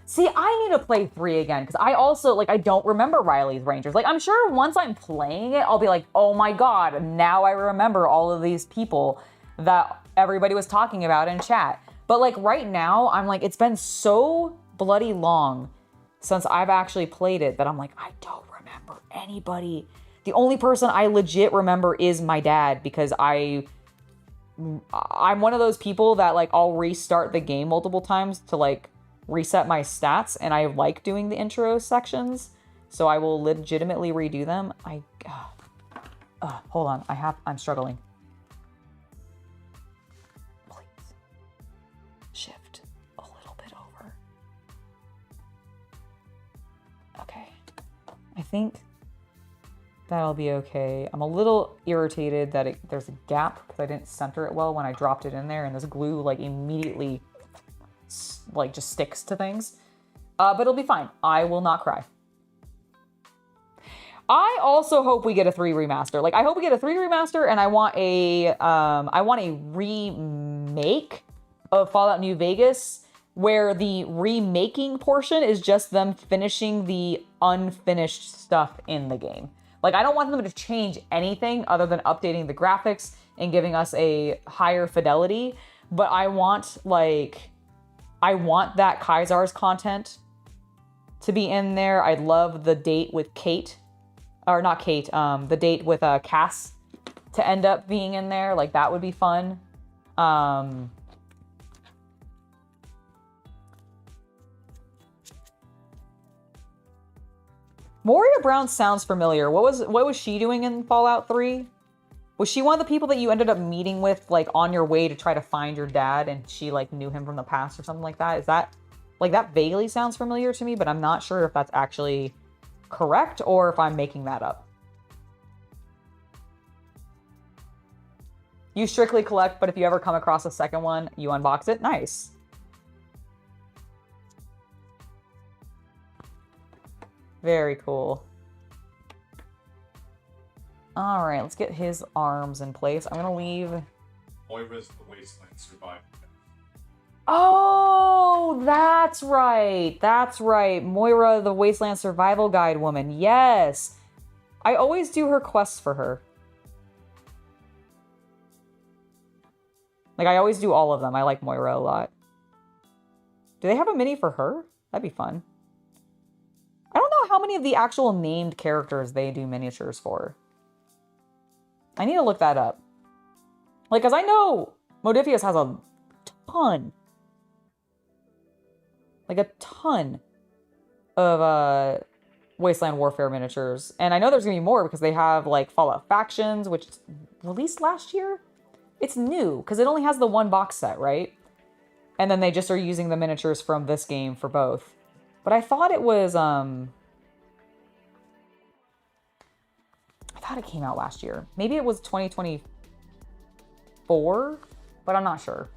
See, I need to play 3 again, because I also, like, I don't remember Riley's Rangers. Like, I'm sure once I'm playing it, I'll be like, oh my god, now I remember all of these people that everybody was talking about in chat. But, like, right now, I'm like, it's been so bloody long since I've actually played it that I'm like, I don't remember anybody. The only person I legit remember is my dad, because I'm one of those people that, like, I'll restart the game multiple times to, like, reset my stats, and I like doing the intro sections, so I will legitimately redo them. Hold on, I'm struggling. Please. Shift a little bit over. Okay. I think that'll be okay. I'm a little irritated that there's a gap because I didn't center it well when I dropped it in there, and this glue, like, immediately like just sticks to things, but it'll be fine. I will not cry. I also hope we get a 3 remaster. Like, I hope we get a 3 remaster, and I want a remake of Fallout New Vegas, where the remaking portion is just them finishing the unfinished stuff in the game. Like, I don't want them to change anything other than updating the graphics and giving us a higher fidelity, but I want, like, I want that Kaisar's content to be in there. I'd love the date with Kate, or not Kate, the date with Cass to end up being in there. Like, that would be fun. Moria Brown sounds familiar. What was she doing in Fallout 3? Was she one of the people that you ended up meeting with, like, on your way to try to find your dad, and she, like, knew him from the past or something like that? Is that, like, that vaguely sounds familiar to me, but I'm not sure if that's actually correct or if I'm making that up. You strictly collect, but if you ever come across a second one, you unbox it? Nice. Very cool. All right, let's get his arms in place. I'm gonna leave. Moira's the Wasteland survivor. Oh, that's right. That's right. Moira, the Wasteland survival guide woman. Yes. I always do her quests for her. Like, I always do all of them. I like Moira a lot. Do they have a mini for her? That'd be fun. I don't know how many of the actual named characters they do miniatures for. I need to look that up. Like, because I know Modifius has a ton. Like, a ton of Wasteland Warfare miniatures. And I know there's going to be more because they have, like, Fallout Factions, which released last year? It's new, because it only has the one box set, right? And then they just are using the miniatures from this game for both. But I thought it was, I thought it came out last year. Maybe it was 2024, but I'm not sure.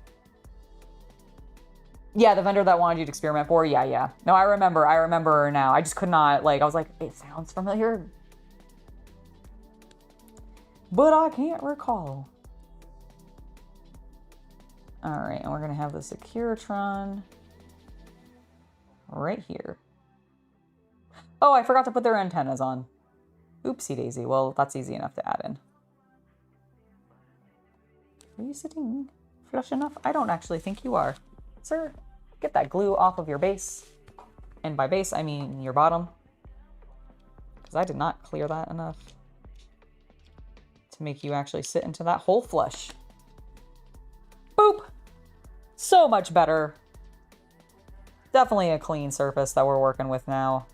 Yeah, the vendor that wanted you to experiment for, yeah. No, I remember now. I just could not, like, I was like, it sounds familiar. But I can't recall. All right, and we're gonna have the Securitron right here. Oh, I forgot to put their antennas on. Oopsie daisy. Well, that's easy enough to add in. Are you sitting flush enough? I don't actually think you are. Sir, get that glue off of your base. And by base, I mean your bottom. Because I did not clear that enough to make you actually sit into that hole flush. Boop! So much better. Definitely a clean surface that we're working with now.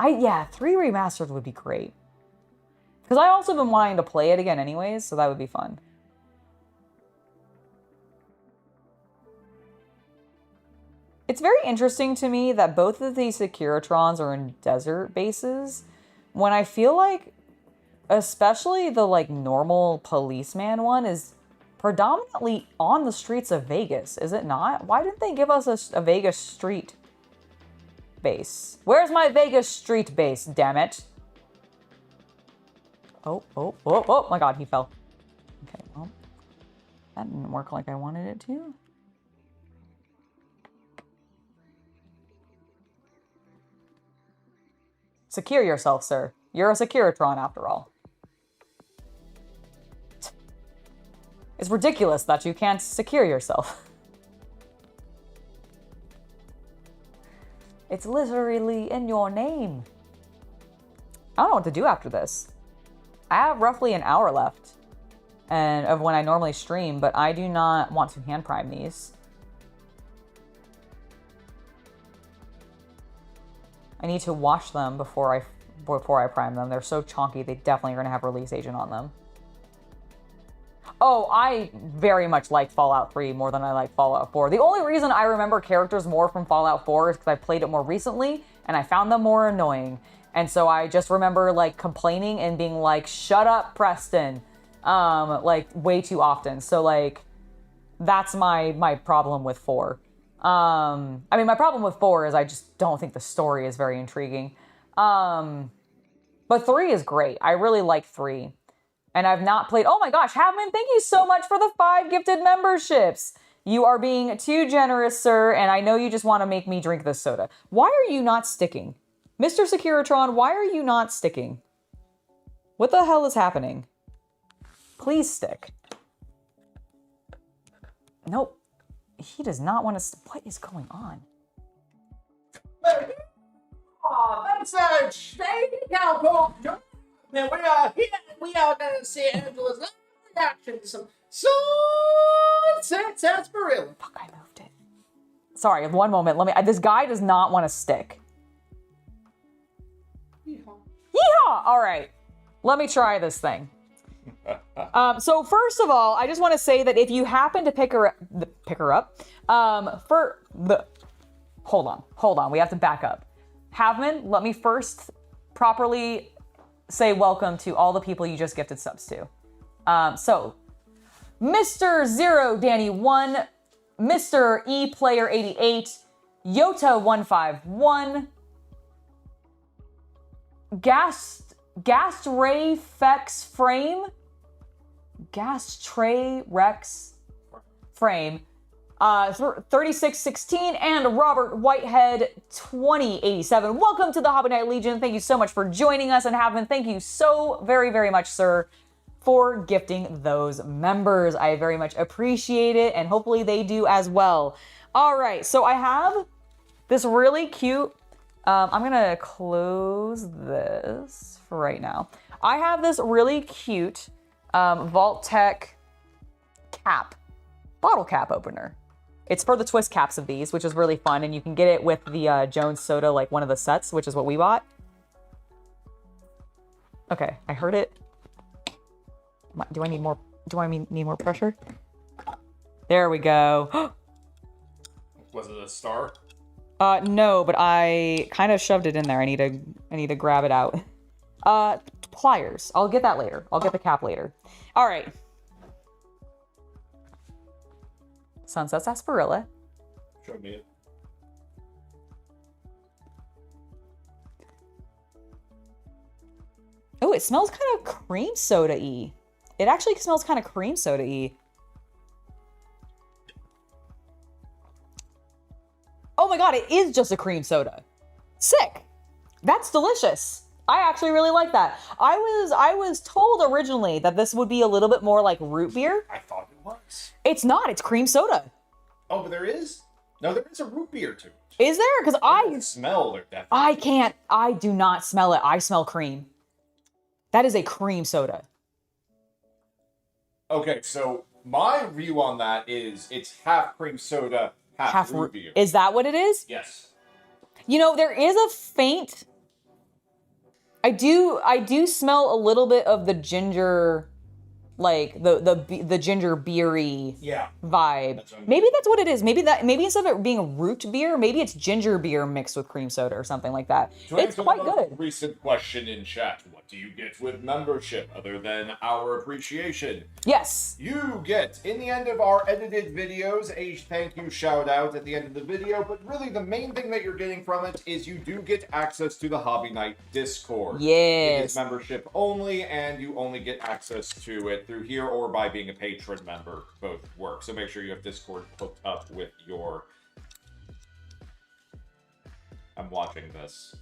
Yeah, 3 remastered would be great. Because I also been wanting to play it again anyways, so that would be fun. It's very interesting to me that both of these Securitrons are in desert bases, when I feel like, especially the like normal policeman one is predominantly on the streets of Vegas, is it not? Why didn't they give us a Vegas street base? Where's my Vegas street base, damn it? Oh my god, he fell. Okay, well, that didn't work like I wanted it to. Secure yourself, sir. You're a Securitron after all. It's ridiculous that you can't secure yourself. It's literally in your name. I don't know what to do after this. I have roughly an hour left and of when I normally stream, but I do not want to hand prime these. I need to wash them before I prime them. They're so chonky, they definitely are going to have release agent on them. Oh, I very much like Fallout 3 more than I like Fallout 4. The only reason I remember characters more from Fallout 4 is because I played it more recently and I found them more annoying. And so I just remember like complaining and being like, shut up, Preston, like way too often. So like, that's my problem with 4. I mean, my problem with 4 is I just don't think the story is very intriguing. But 3 is great. I really like 3. And I've not played... Oh my gosh, Havman, thank you so much for the 5 gifted memberships. You are being too generous, sir, and I know you just want to make me drink this soda. Why are you not sticking? Mr. Securitron, why are you not sticking? What the hell is happening? Please stick. Nope. He does not want to... What is going on? Oh, that's a shady cowboy. Man, we are here. We are going to see Angela's live reaction to some Sunset Sarsaparilla. Fuck, I moved it. Sorry, one moment. Let me... This guy does not want to stick. Yeehaw. Yeehaw! All right. Let me try this thing. So first of all, I just want to say that if you happen to pick her up, hold on, we have to back up. Havman, let me first properly say welcome to all the people you just gifted subs to. So, Mr. Zero Danny 1, Mr. E Player 88, Yota 151, Gast Ray Fex Frame, Gast Tray Rex Frame, 3616, and Robert Whitehead 2087. Welcome to the Hobby Night Legion. Thank you so much for joining us, and Havman, thank you so very, very much, sir, for gifting those members. I very much appreciate it, and hopefully they do as well. All right, so I have this really cute, I'm gonna close this for right now. I have this really cute Vault Tech cap, bottle cap opener. It's for the twist caps of these, which is really fun, and you can get it with the Jones Soda, like one of the sets, which is what we bought. Okay, I heard it. Do I need more? Do I need more pressure? There we go. Was it a star? No, but I kind of shoved it in there. I need to grab it out. Pliers. I'll get that later. I'll get the cap later. All right. Sunset Sarsaparilla. Show me it. Oh, it smells kind of cream soda-y. It actually smells kind of cream soda-y. Oh my god, it is just a cream soda. Sick. That's delicious. I actually really like that. I was told originally that this would be a little bit more like root beer. I thought it was. It's not. It's cream soda. Oh, but there is? No, there is a root beer too. Is there? Because I smell it definitely. I can't. I do not smell it. I smell cream. That is a cream soda. Okay, so my view on that is it's half cream soda, half root beer. Is that what it is? Yes. You know, there is a faint. I do smell a little bit of the ginger, like the ginger beery vibe. Maybe that's what it is. Maybe instead of it being root beer, maybe it's ginger beer mixed with cream soda or something like that. It's quite good. Recent question in chat: what do you get with membership other than our appreciation? Yes. You get, in the end of our edited videos, a thank you shout out at the end of the video, but really the main thing that you're getting from it is you do get access to the Hobby Night Discord. Yes. It is membership only, and you only get access to it through here or by being a patron member. Both work. So make sure you have Discord hooked up with your... I'm watching this.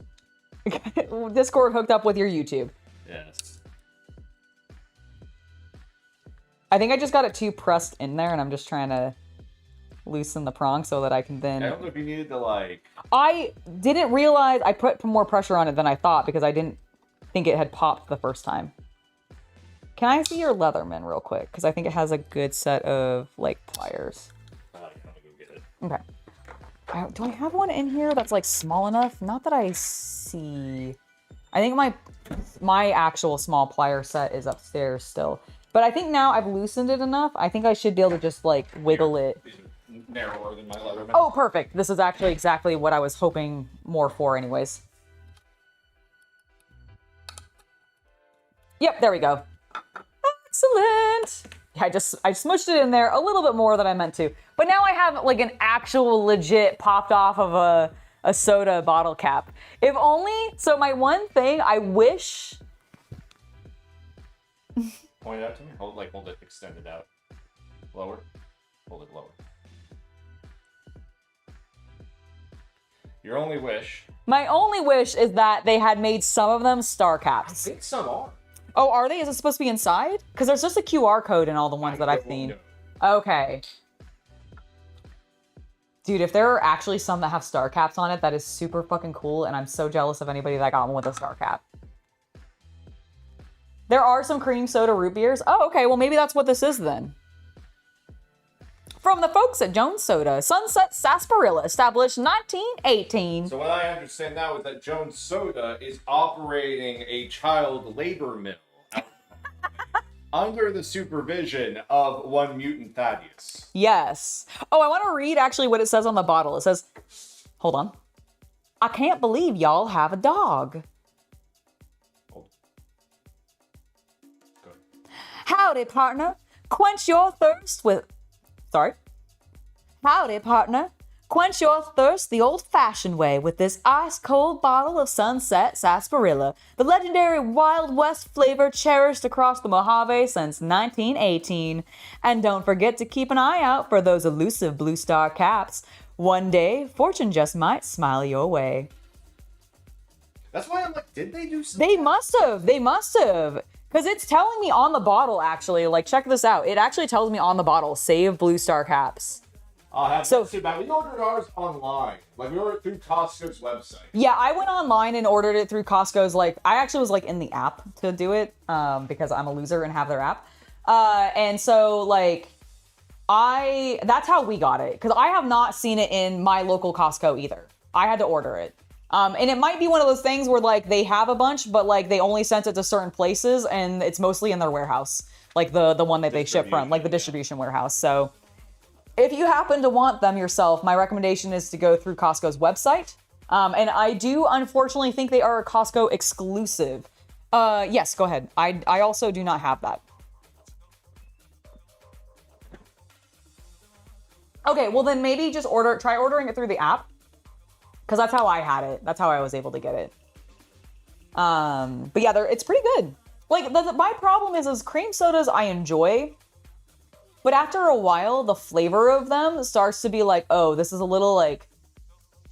Discord hooked up with your YouTube. Yes. I think I just got it too pressed in there, and I'm just trying to loosen the prong so that I can then... I don't know if you needed to, like... I didn't realize I put more pressure on it than I thought because I didn't think it had popped the first time. Can I see your Leatherman real quick? Because I think it has a good set of, like, pliers. I'm gonna go get it. Okay. Do I have one in here that's, like, small enough? Not that I see... I think my actual small plier set is upstairs still. But I think now I've loosened it enough. I think I should be able to just, like, wiggle it. These are narrower than my Leatherman. Oh, perfect. This is actually exactly what I was hoping more for anyways. Yep, there we go. Excellent. Yeah, I smushed it in there a little bit more than I meant to. But now I have, like, an actual legit popped off of a soda bottle cap. If only... So my one thing, I wish... Point it out to me. Hold it extended out. Lower. Hold it lower. Your only wish. My only wish is that they had made some of them star caps. I think some are. Oh, are they? Is it supposed to be inside? Because there's just a QR code in all the ones that I've seen. Okay. Dude, if there are actually some that have star caps on it, that is super fucking cool, and I'm so jealous of anybody that got one with a star cap. There are some cream soda root beers. Oh, okay, well maybe that's what this is then. From the folks at Jones Soda, Sunset Sarsaparilla, established 1918. So what I understand now is that Jones Soda is operating a child labor mill under the supervision of one mutant Thaddeus. Yes. Oh, I want to read actually what it says on the bottle. It says, hold on. I can't believe y'all have a dog. Howdy, partner. Quench your thirst with... Sorry. Howdy, partner. Quench your thirst the old-fashioned way with this ice-cold bottle of Sunset Sarsaparilla, the legendary Wild West flavor cherished across the Mojave since 1918. And don't forget to keep an eye out for those elusive Blue Star caps. One day, fortune just might smile your way. That's why I'm like, did they do something? They must have. Because it's telling me on the bottle, actually. Like, check this out. It actually tells me on the bottle, save Blue Star caps. So we ordered ours online. Like, we ordered through Costco's website. Yeah, I went online and ordered it through Costco's. Like, I actually was, like, in the app to do it because I'm a loser and have their app. And so, like, that's how we got it. Because I have not seen it in my local Costco either. I had to order it. And it might be one of those things where, like, they have a bunch, but, like, they only sent it to certain places, and it's mostly in their warehouse. Like, the one that they ship from, like, the distribution warehouse. So, if you happen to want them yourself, my recommendation is to go through Costco's website. And I do, unfortunately, think they are a Costco exclusive. Yes, go ahead. I also do not have that. Okay, well, then maybe just try ordering it through the app. Because that's how I had it. That's how I was able to get it. But yeah, it's pretty good. Like, my problem is cream sodas I enjoy. But after a while, the flavor of them starts to be like, oh, this is a little, like,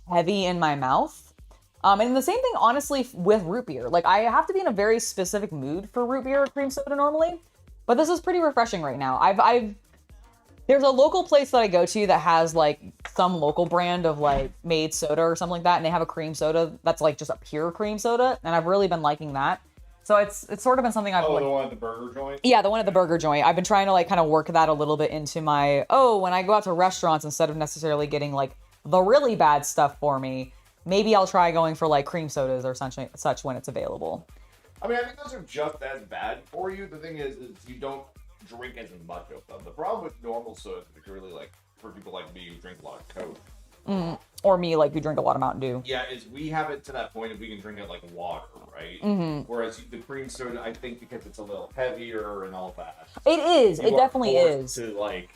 heavy in my mouth. And the same thing, honestly, with root beer. Like, I have to be in a very specific mood for root beer or cream soda normally. But this is pretty refreshing right now. There's a local place that I go to that has, like, some local brand of, like, made soda or something like that. And they have a cream soda that's, like, just a pure cream soda. And I've really been liking that. So it's sort of been something I've... Oh, the one at the burger joint? Yeah, the one at the burger joint. I've been trying to, like, kind of work that a little bit into my... Oh, when I go out to restaurants, instead of necessarily getting, like, the really bad stuff for me, maybe I'll try going for, like, cream sodas or such when it's available. I mean, I think those are just as bad for you. The thing is you don't drink as much of them. The problem with normal sodas, particularly, like, for people like me who drink a lot of Coke. Or me, like, who drink a lot of Mountain Dew. Yeah, is we have it to that point if we can drink it like water, right? Whereas the cream soda, I think because it's a little heavier and all that. It is. It definitely is. To, like,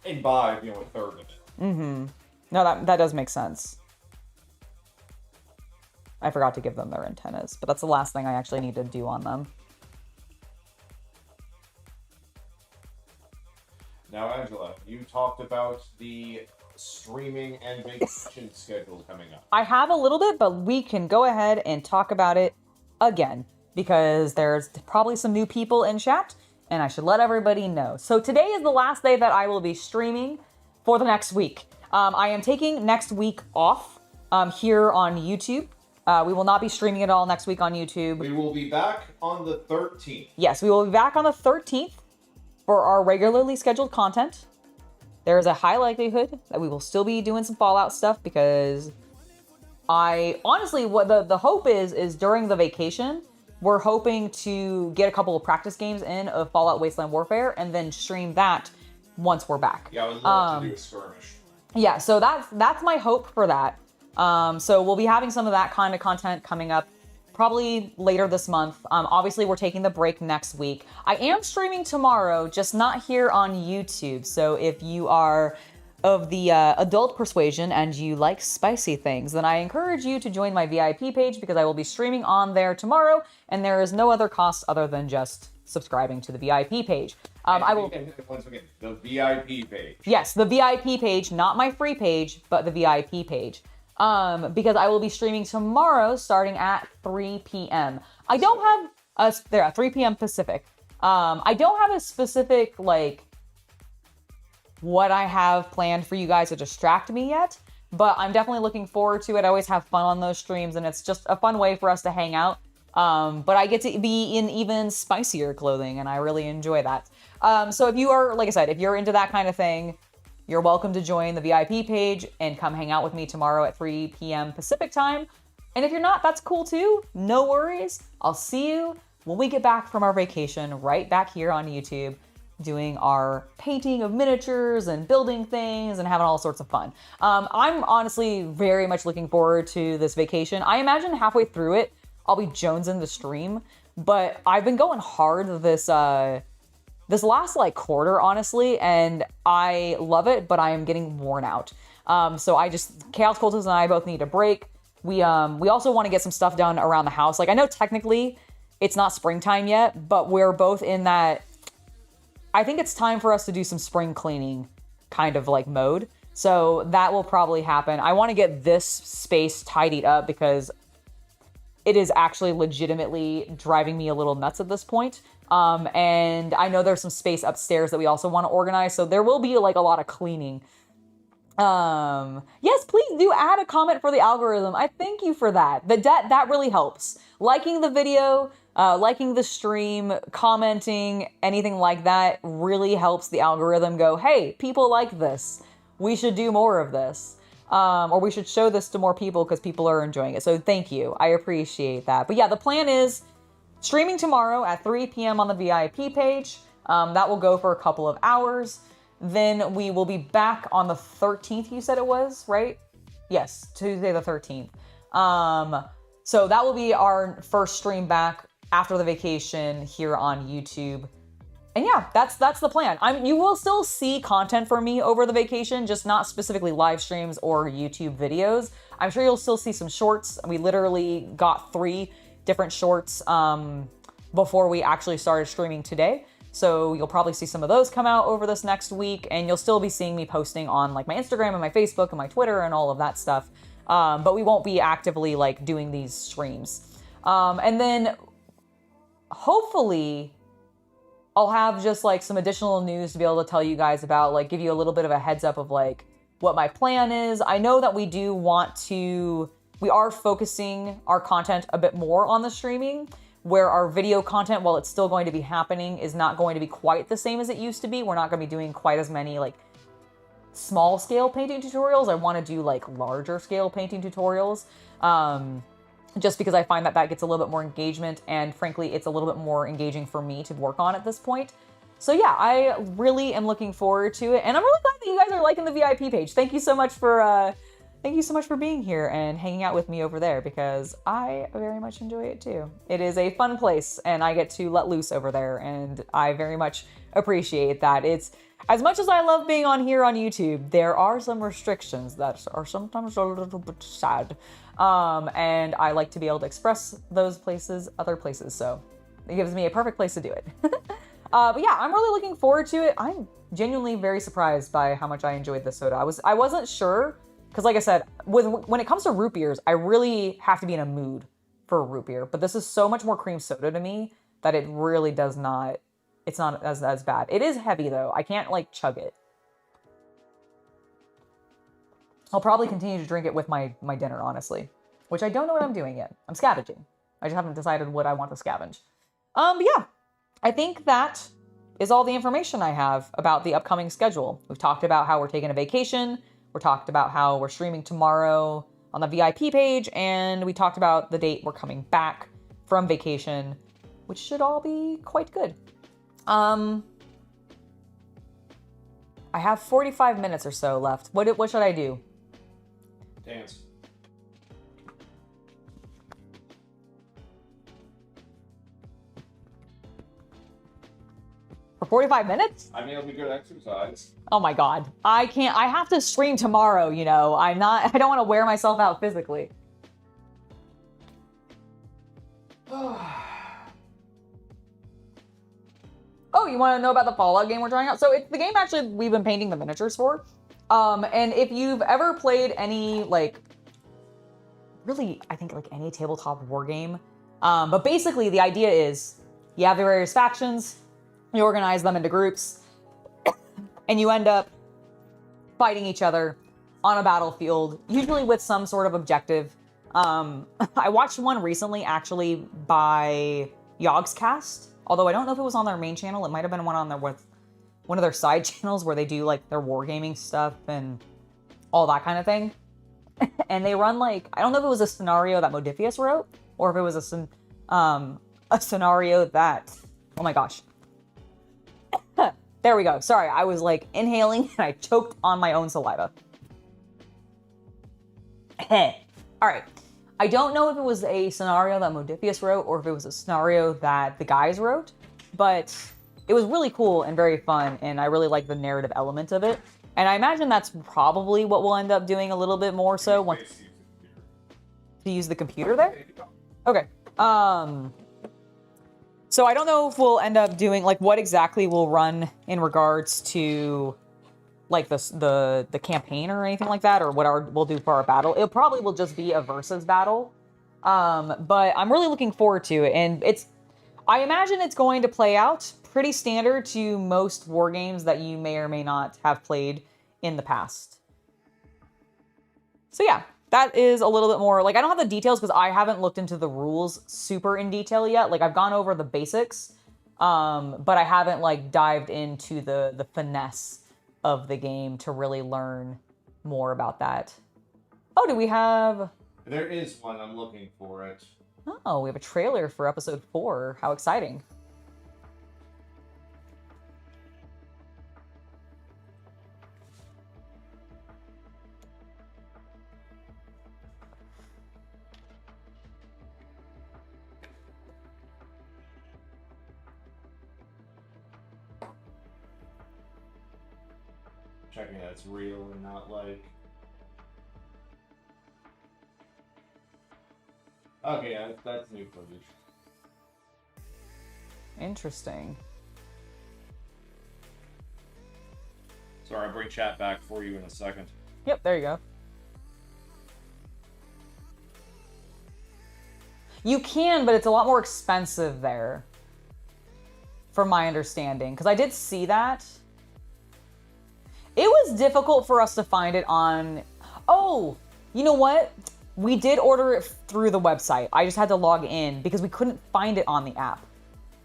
imbibe, a third of it. No, that does make sense. I forgot to give them their antennas, but that's the last thing I actually need to do on them. Now, Angela, you talked about the streaming and vacation schedule coming up. I have a little bit, but we can go ahead and talk about it again because there's probably some new people in chat and I should let everybody know. So today is the last day that I will be streaming for the next week. I am taking next week off here on YouTube. We will not be streaming at all next week on YouTube. We will be back on the 13th. Yes, we will be back on the 13th for our regularly scheduled content. There is a high likelihood that we will still be doing some Fallout stuff because what the hope is during the vacation, we're hoping to get a couple of practice games in of Fallout Wasteland Warfare and then stream that once we're back. Yeah, I would love to do a skirmish. Yeah, so that's my hope for that. So we'll be having some of that kind of content coming up probably later this month. Obviously, we're taking the break next week. I am streaming tomorrow, just not here on YouTube. So if you are of the adult persuasion and you like spicy things, then I encourage you to join my VIP page because I will be streaming on there tomorrow, and there is no other cost other than just subscribing to the VIP page. Once again, the VIP page. Yes, the VIP page, not my free page, but the VIP page. Because I will be streaming tomorrow starting at 3 p.m. I don't have 3 p.m. Pacific. I don't have a specific, like, what I have planned for you guys to distract me yet, but I'm definitely looking forward to it. I always have fun on those streams, and it's just a fun way for us to hang out. But I get to be in even spicier clothing, and I really enjoy that. So if you are, like I said, if you're into that kind of thing, you're welcome to join the VIP page and come hang out with me tomorrow at 3 p.m. Pacific time. And if you're not, that's cool too. No worries. I'll see you when we get back from our vacation right back here on YouTube doing our painting of miniatures and building things and having all sorts of fun. I'm honestly very much looking forward to this vacation. I imagine halfway through it, I'll be jonesing the stream, but I've been going hard this last like quarter, honestly, and I love it, but I am getting worn out. So Chaos Cultist and I both need a break. We also want to get some stuff done around the house. Like, I know technically it's not springtime yet, but we're both in that, I think it's time for us to do some spring cleaning kind of like mode. So that will probably happen. I want to get this space tidied up because it is actually legitimately driving me a little nuts at this point. And I know there's some space upstairs that we also want to organize. So there will be like a lot of cleaning. Yes, please do add a comment for the algorithm. I thank you for that. That really helps. Liking the video, liking the stream, commenting, anything like that really helps the algorithm go, hey, people like this. We should do more of this. Or we should show this to more people because people are enjoying it. So thank you. I appreciate that. But yeah, the plan is streaming tomorrow at 3 p.m. on the VIP page. That will go for a couple of hours. Then we will be back on the 13th, you said it was, right? Yes, Tuesday the 13th. So that will be our first stream back after the vacation here on YouTube. And yeah, that's the plan. You will still see content from me over the vacation, just not specifically live streams or YouTube videos. I'm sure you'll still see some shorts. We literally got 3 different shorts before we actually started streaming today. So you'll probably see some of those come out over this next week, and you'll still be seeing me posting on like my Instagram and my Facebook and my Twitter and all of that stuff. But we won't be actively like doing these streams. And then hopefully I'll have just like some additional news to be able to tell you guys about, like give you a little bit of a heads up of like what my plan is. I know that we are focusing our content a bit more on the streaming, where our video content, while it's still going to be happening, is not going to be quite the same as it used to be. We're not going to be doing quite as many like small scale painting tutorials. I want to do like larger scale painting tutorials, just because I find that gets a little bit more engagement, and frankly, it's a little bit more engaging for me to work on at this point. So yeah, I really am looking forward to it, and I'm really glad that you guys are liking the VIP page. Thank you so much for being here and hanging out with me over there, because I very much enjoy it too. It is a fun place, and I get to let loose over there, and I very much appreciate that. It's as much as I love being on here on YouTube, there are some restrictions that are sometimes a little bit sad. And I like to be able to express those places, other places. So it gives me a perfect place to do it. But yeah, I'm really looking forward to it. I'm genuinely very surprised by how much I enjoyed this soda. I wasn't sure, because like I said, when it comes to root beers, I really have to be in a mood for a root beer. But this is so much more cream soda to me that it really does not, it's not as bad. It is heavy though. I can't like chug it. I'll probably continue to drink it with my dinner, honestly, which I don't know what I'm doing yet. I'm scavenging. I just haven't decided what I want to scavenge. But yeah, I think that is all the information I have about the upcoming schedule. We've talked about how we're taking a vacation. We talked about how we're streaming tomorrow on the VIP page, and we talked about the date we're coming back from vacation, which should all be quite good. I have 45 minutes or so left. What should I do? Dance. For 45 minutes? I mean, it'll be good exercise. Oh my God. I can't, I have to stream tomorrow, you know. I don't want to wear myself out physically. Oh, you want to know about the Fallout game we're trying out? So it's the game actually we've been painting the miniatures for. And if you've ever played any, like, really, I think like any tabletop war game, but basically the idea is you have the various factions, you organize them into groups, and you end up fighting each other on a battlefield, usually with some sort of objective. I watched one recently actually by Yogscast, although I don't know if it was on their main channel. It might have been one on their with one of their side channels where they do like their wargaming stuff and all that kind of thing. And they run like, I don't know if it was a scenario that Modifius wrote or if it was a scenario that, oh my gosh. There we go. Sorry, I was like inhaling and I choked on my own saliva. All right. I don't know if it was a scenario that Modifius wrote or if it was a scenario that the guys wrote, but it was really cool and very fun, and I really like the narrative element of it. And I imagine that's probably what we'll end up doing a little bit more so once to use the computer there. Okay. So I don't know if we'll end up doing like what exactly we'll run in regards to like the campaign or anything like that, or what we'll do for our battle. It probably will just be a versus battle. But I'm really looking forward to it, and I imagine it's going to play out pretty standard to most war games that you may or may not have played in the past. So yeah, that is a little bit more, like, I don't have the details because I haven't looked into the rules super in detail yet. Like, I've gone over the basics, but I haven't, like, dived into the finesse of the game to really learn more about that. Oh, do we have... There is one. I'm looking for it. Oh, we have a trailer for episode 4. How exciting. Checking that it's real and not like... Okay, yeah, that's new footage. Interesting. Sorry, I'll bring chat back for you in a second. Yep, there you go. You can, but it's a lot more expensive there, from my understanding, because I did see that. It was difficult for us to find it on... Oh, you know what? We did order it through the website. I just had to log in because we couldn't find it on the app.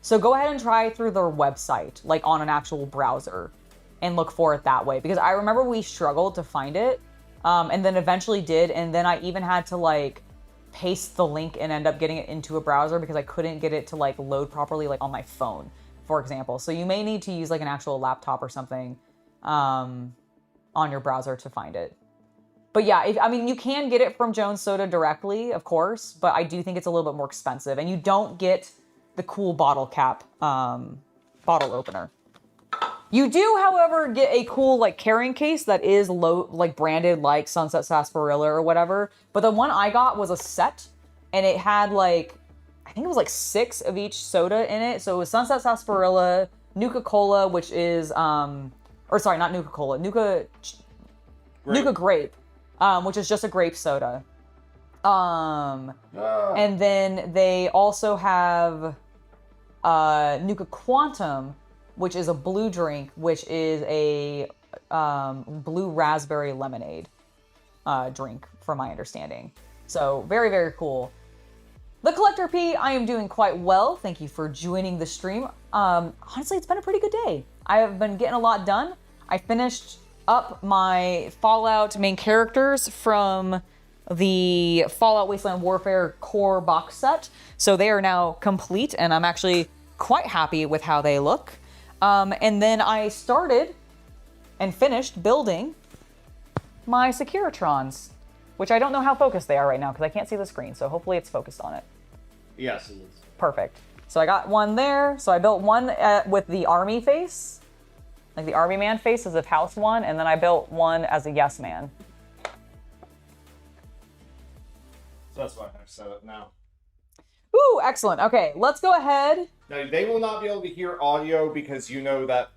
So go ahead and try through their website, like on an actual browser, and look for it that way. Because I remember we struggled to find it, and then eventually did, and then I even had to like paste the link and end up getting it into a browser because I couldn't get it to like load properly like on my phone, for example. So you may need to use like an actual laptop or something on your browser to find it. But yeah, I mean, you can get it from Jones Soda directly, of course, but I do think it's a little bit more expensive, and you don't get the cool bottle cap bottle opener. You do, however, get a cool like carrying case that is like branded like Sunset Sarsaparilla or whatever. But the one I got was a set, and it had like, I think it was like 6 of each soda in it. So it was Sunset Sarsaparilla, Nuka-Cola, which is or sorry, not Nuka-Cola, Nuka Grape, which is just a grape soda. And then they also have Nuka Quantum, which is a blue drink, which is a blue raspberry lemonade drink, from my understanding. So very, very cool. The Collector P, I am doing quite well. Thank you for joining the stream. Honestly, it's been a pretty good day. I have been getting a lot done. I finished up my Fallout main characters from the Fallout Wasteland Warfare core box set. So they are now complete, and I'm actually quite happy with how they look. And then I started and finished building my Securitrons, which I don't know how focused they are right now because I can't see the screen. So hopefully it's focused on it. Yes, it is. Perfect. So I got one there. So I built one with the army face, like the army man face as if house one. And then I built one as a yes man. So that's why I've set up now. Ooh, excellent. Okay, let's go ahead. Now, they will not be able to hear audio because you know that...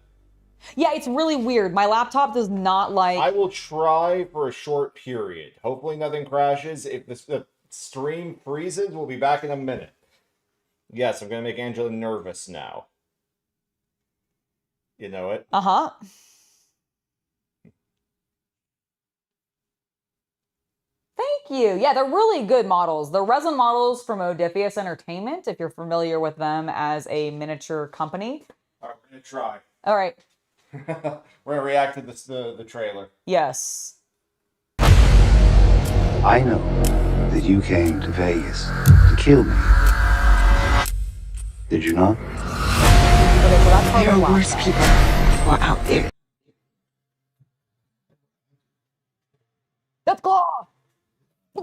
Yeah, it's really weird. My laptop does not like... I will try for a short period. Hopefully nothing crashes. If the stream freezes, we'll be back in a minute. Yes, I'm going to make Angela nervous now. You know it? Uh-huh. Thank you. Yeah, they're really good models. They're resin models from Odysseus Entertainment, if you're familiar with them as a miniature company. All right, we're going to try. All right. We're going to react to the trailer. Yes. I know that you came to Vegas to kill me. Did you not? Okay, so that's There are worse people who are out there. Let's go!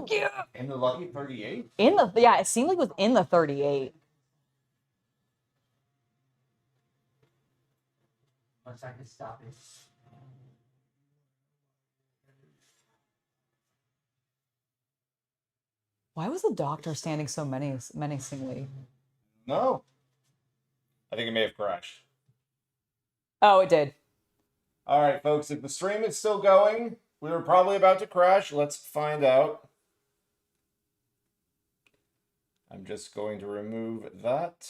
Yeah. In the Lucky 38? Yeah, it seemed like it was in the 38. Unless I can stop it. Why was the doctor standing so menacingly? No. I think it may have crashed. Oh, it did. All right, folks, if the stream is still going, we were probably about to crash. Let's find out. I'm just going to remove that.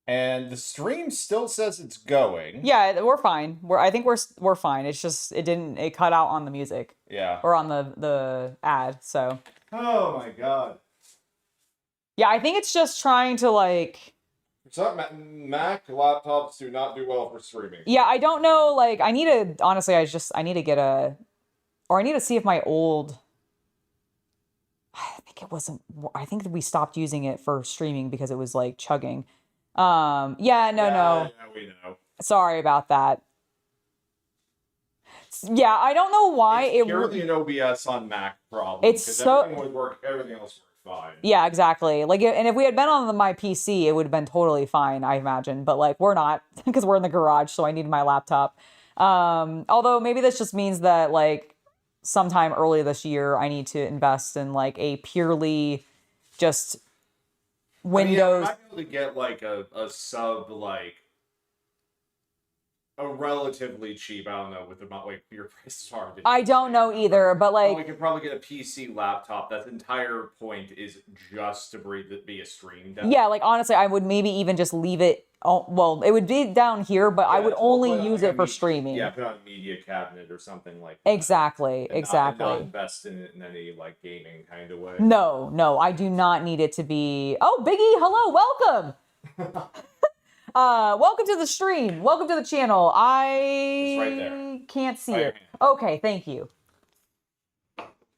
And the stream still says it's going. Yeah, we're fine. I think we're fine. It's just it cut out on the music. Yeah. Or on the ad, so. Oh my god. Yeah, I think it's just trying to like. Some Mac laptops do not do well for streaming. Yeah, I don't know. Like, I need to honestly. I need to get or I need to see if my old. I think it wasn't. I think that we stopped using it for streaming because it was like chugging. No. Yeah, we know. Sorry about that. Yeah, I don't know why it's purely an OBS on Mac problem. It's so everything would work. Everything else worked fine. Yeah, exactly. Like, and if we had been on my PC, it would have been totally fine, I imagine. But like, we're not because we're in the garage, so I need my laptop. Although maybe this just means that like sometime early this year, I need to invest in like a purely just Windows. I might be able to get like a sub like a relatively cheap. I don't know what the like your prices are. I don't know either, but like we could probably get a PC laptop. That's entire point is just to be a stream deck. Yeah, like honestly, I would maybe even just leave it. Well, it would be down here, but I would only use it for streaming. Yeah, put on a media cabinet or something like that. Exactly. Not invest in it in any like gaming kind of way. No, I do not need it to be. Oh, Biggie, hello, welcome. Welcome to the stream. Welcome to the channel. It's right there. Can't see it. Okay, thank you.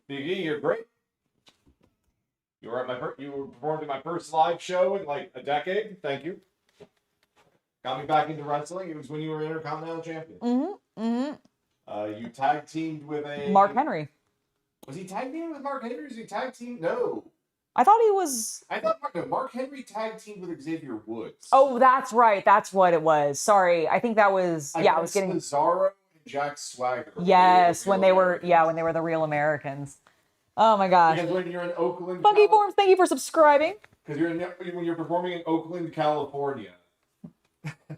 Biggie, you're great. You were performed at my first live show in like a decade. Thank you. Got me back into wrestling. It was when you were Intercontinental Champion. You tag teamed with Mark Henry. Was he tag teamed with Mark Henry? Is he tag teamed? No. I thought he was. I thought Mark Henry tag teamed with Xavier Woods. Oh, that's right. That's what it was. Sorry, I think that was. I was getting Cesaro and Jack Swagger. Yes, when they were the real Americans. Oh my gosh. Because when you're in Oakland. Funky Forms, thank you for subscribing. Because when you're performing in Oakland, California.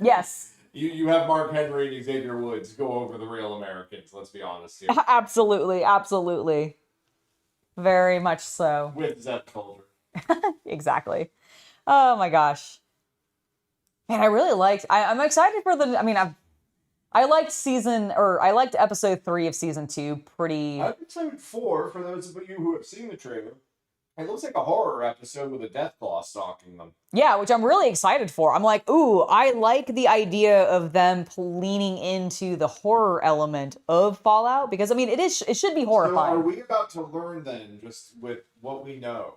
Yes. You have Mark Henry and Xavier Woods go over the real Americans. Let's be honest here. Absolutely. Very much so. With Zeb Colder. Exactly. Oh my gosh. Man, I really liked. I'm excited for the. I mean, I liked episode 3 of season 2 pretty. Episode 4, for those of you who have seen the trailer, it looks like a horror episode with a Deathclaw stalking them. Yeah, which I'm really excited for. I'm like, ooh, I like the idea of them leaning into the horror element of Fallout because I mean, it should be horrifying. So are we about to learn then, just with what we know?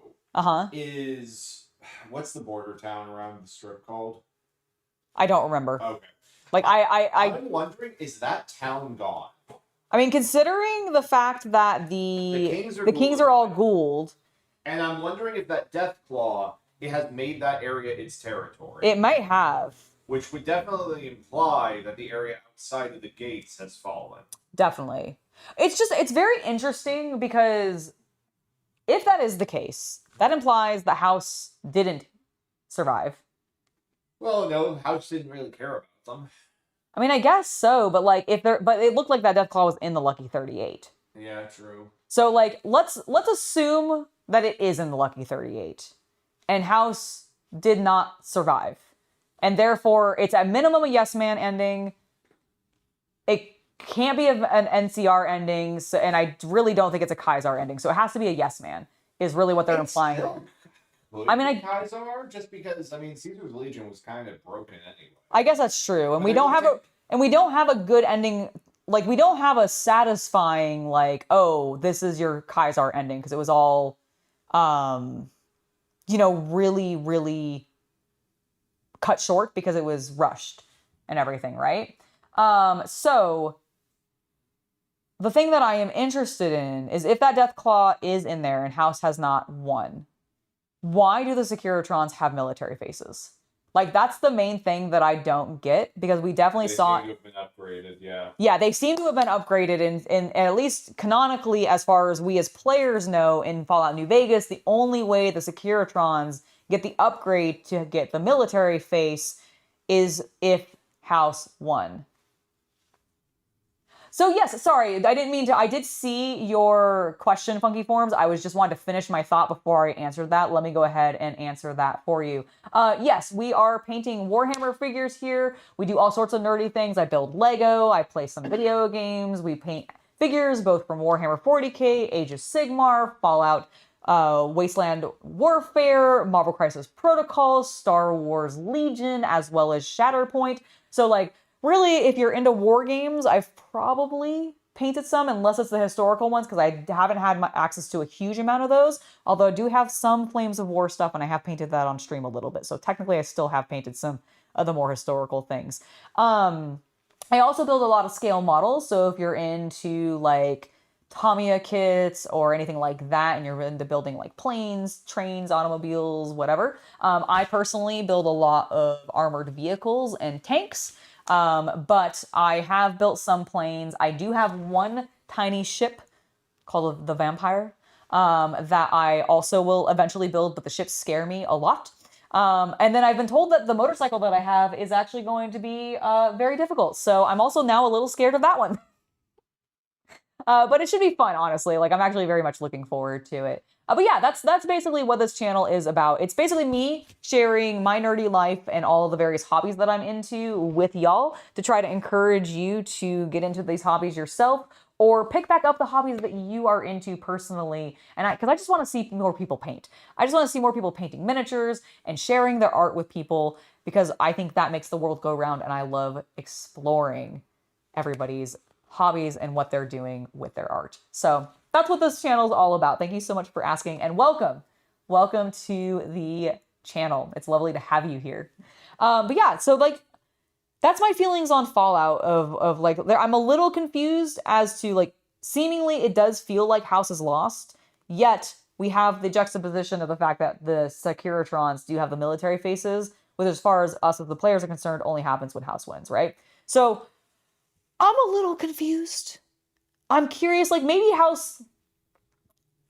Is what's the border town around the strip called? I don't remember. Okay. Like I'm wondering, is that town gone? I mean, considering the fact that the Kings are all Gould. And I'm wondering if that Deathclaw, it has made that area its territory. It might have. Which would definitely imply that the area outside of the gates has fallen. Definitely. It's very interesting because if that is the case, that implies the house didn't survive. Well, no, house didn't really care about them. I mean, I guess so, but like but it looked like that Deathclaw was in the Lucky 38. Yeah, true. So like let's assume that it is in the Lucky 38 and house did not survive. And therefore it's at minimum a yes man ending. It can't be an NCR ending, so, and I really don't think it's a Kaiser ending. So it has to be a yes man is really what they're implying. I mean, Kaiser, just because Caesar's Legion was kind of broken anyway. I guess that's true, and we don't have a good ending. Like we don't have a satisfying like, oh, this is your Kaiser ending because it was all, really, really cut short because it was rushed and everything, right? So the thing that I am interested in is if that Deathclaw is in there and House has not won, why do the Securitrons have military faces? Like, that's the main thing that I don't get, because we definitely saw... They seem to have been upgraded, yeah. Yeah, they seem to have been upgraded in at least canonically, as far as we as players know, in Fallout New Vegas. The only way the Securitrons get the upgrade to get the military face is if House won. So yes, sorry, I didn't mean to. I did see your question, Funky Forms. I was just wanted to finish my thought before I answered that. Let me go ahead and answer that for you. Yes, we are painting Warhammer figures here. We do all sorts of nerdy things. I build Lego. I play some video games. We paint figures both from Warhammer 40k, Age of Sigmar, Fallout, Wasteland Warfare, Marvel Crisis Protocol, Star Wars Legion, as well as Shatterpoint. So like, really, if you're into war games, I've probably painted some, unless it's the historical ones, because I haven't had access to a huge amount of those. Although I do have some Flames of War stuff, and I have painted that on stream a little bit. So technically, I still have painted some of the more historical things. I also build a lot of scale models. So if you're into like Tamiya kits or anything like that, and you're into building like planes, trains, automobiles, whatever, I personally build a lot of armored vehicles and tanks. But I have built some planes. I do have one tiny ship called the Vampire that I also will eventually build, but the ships scare me a lot. And then I've been told that the motorcycle that I have is actually going to be very difficult. So I'm also now a little scared of that one. But it should be fun, honestly. Like, I'm actually very much looking forward to it. But yeah, that's basically what this channel is about. It's basically me sharing my nerdy life and all of the various hobbies that I'm into with y'all, to try to encourage you to get into these hobbies yourself, or pick back up the hobbies that you are into personally. And because I just want to see more people paint. I just want to see more people painting miniatures and sharing their art with people, because I think that makes the world go round, and I love exploring everybody's hobbies and what they're doing with their art. So that's what this channel is all about. Thank you so much for asking, and welcome. Welcome to the channel. It's lovely to have you here. But yeah, so like, that's my feelings on Fallout of like, I'm a little confused as to like, seemingly it does feel like House is lost, yet we have the juxtaposition of the fact that the Securitrons do have the military faces, which as far as us as the players are concerned, only happens when House wins, right? So I'm a little confused. I'm curious, like maybe House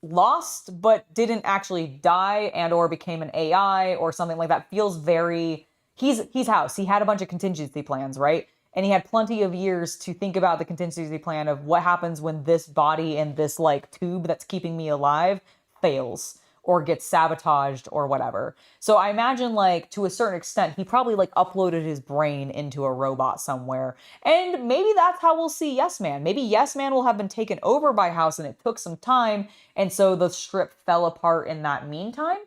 lost but didn't actually die and or became an AI or something like that. Feels very... He's House. He had a bunch of contingency plans, right? And he had plenty of years to think about the contingency plan of what happens when this body and this like tube that's keeping me alive fails or gets sabotaged or whatever. So I imagine like to a certain extent, he probably like uploaded his brain into a robot somewhere. And maybe that's how we'll see Yes Man. Maybe Yes Man will have been taken over by House and it took some time. And so the strip fell apart in that meantime,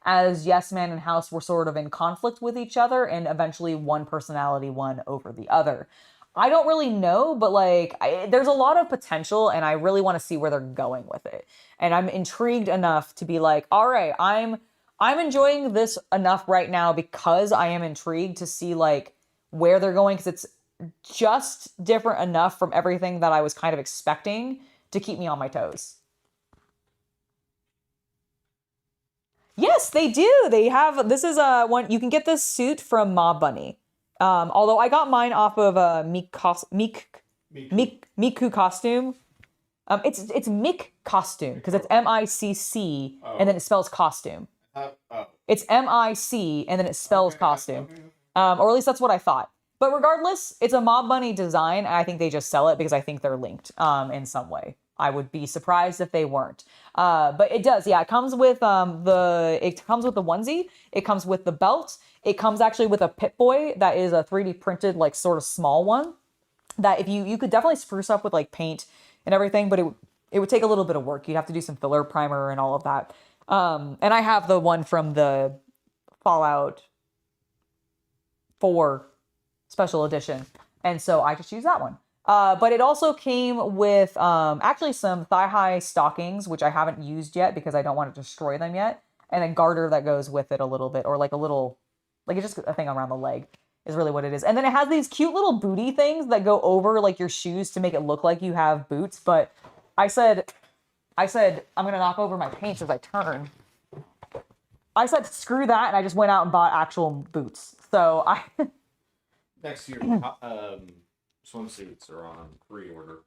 as Yes Man and House were sort of in conflict with each other, and eventually one personality won over the other. I don't really know, but like, there's a lot of potential, and I really want to see where they're going with it. And I'm intrigued enough to be like, all right, I'm enjoying this enough right now because I am intrigued to see like where they're going, because it's just different enough from everything that I was kind of expecting to keep me on my toes. Yes, they do. They have, this is one, you can get this suit from Mob Bunny. Although I got mine off of Miku Costume. It's Mick Costume, because it's M-I-C-C, and then it spells costume. It's M-I-C, and then it spells costume. Or at least that's what I thought. But regardless, it's a Mob Bunny design, and I think they just sell it because I think they're linked in some way. I would be surprised if they weren't. But it does, yeah. It comes with the onesie. It comes with the belt. It comes actually with a Pip-Boy that is a 3D printed, like sort of small one. That if you could definitely spruce up with like paint and everything, but it would take a little bit of work. You'd have to do some filler primer and all of that. And I have the one from the Fallout 4 special edition, and so I just use that one. But it also came with actually some thigh-high stockings, which I haven't used yet because I don't want to destroy them yet, and a garter that goes with it a little bit, or like a little, like it's just a thing around the leg is really what it is. And then it has these cute little booty things that go over like your shoes to make it look like you have boots. But I said I'm gonna knock over my paints as I turn. I said screw that, and I just went out and bought actual boots. So I Next year, swimsuits are on pre-order.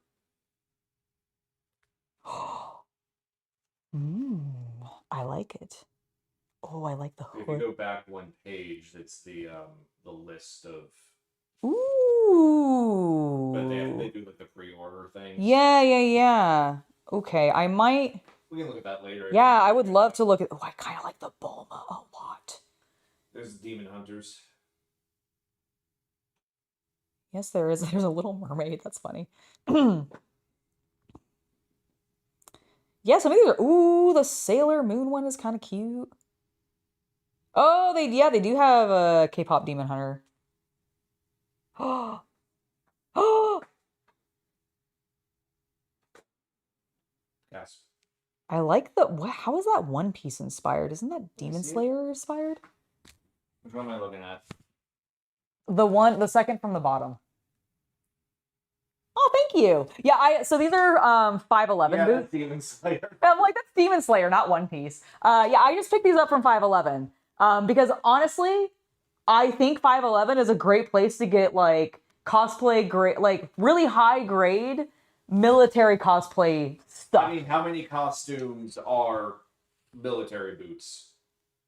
I like it. Oh, I like the If you hood. go back one page, it's the list of. Ooh. But they do like the pre-order thing. Yeah. Okay, I might. We can look at that later. Yeah, I would love to look at. Oh, I kind of like the Bulma a lot. There's Demon Hunters. Yes, there is. There's a Little Mermaid. That's funny. Yeah, some of these are. Ooh, the Sailor Moon one is kind of cute. Oh, they do have a K-pop Demon Hunter. Oh, Yes. I like the. How is that One Piece inspired? Isn't that Demon Slayer inspired? Which one am I looking at? The second from the bottom. Oh, thank you. Yeah, so these are 511 boots. That's Demon Slayer. I'm like, that's Demon Slayer, not One Piece. Yeah, I just picked these up from 511. Because honestly, I think 511 is a great place to get like cosplay grade, like really high grade military cosplay stuff. I mean, how many costumes are military boots?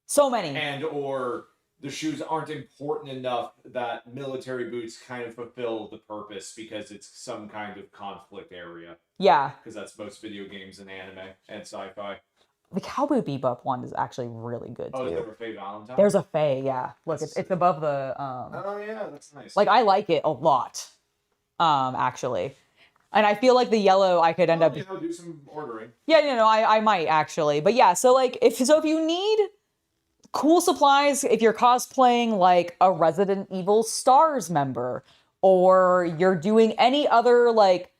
So many. And or the shoes aren't important enough that military boots kind of fulfill the purpose because it's some kind of conflict area. Yeah. Because that's most video games and anime and sci-fi. The Cowboy Bebop one is actually really good too. Oh, is there a Faye Valentine? There's a Faye, yeah. Look, it's above the Oh yeah, that's nice. like I like it a lot. Actually. And I feel like the yellow I could end up do some ordering. Yeah, I might actually. But yeah, so like if you need cool supplies, if you're cosplaying like a Resident Evil Stars member, or you're doing any other like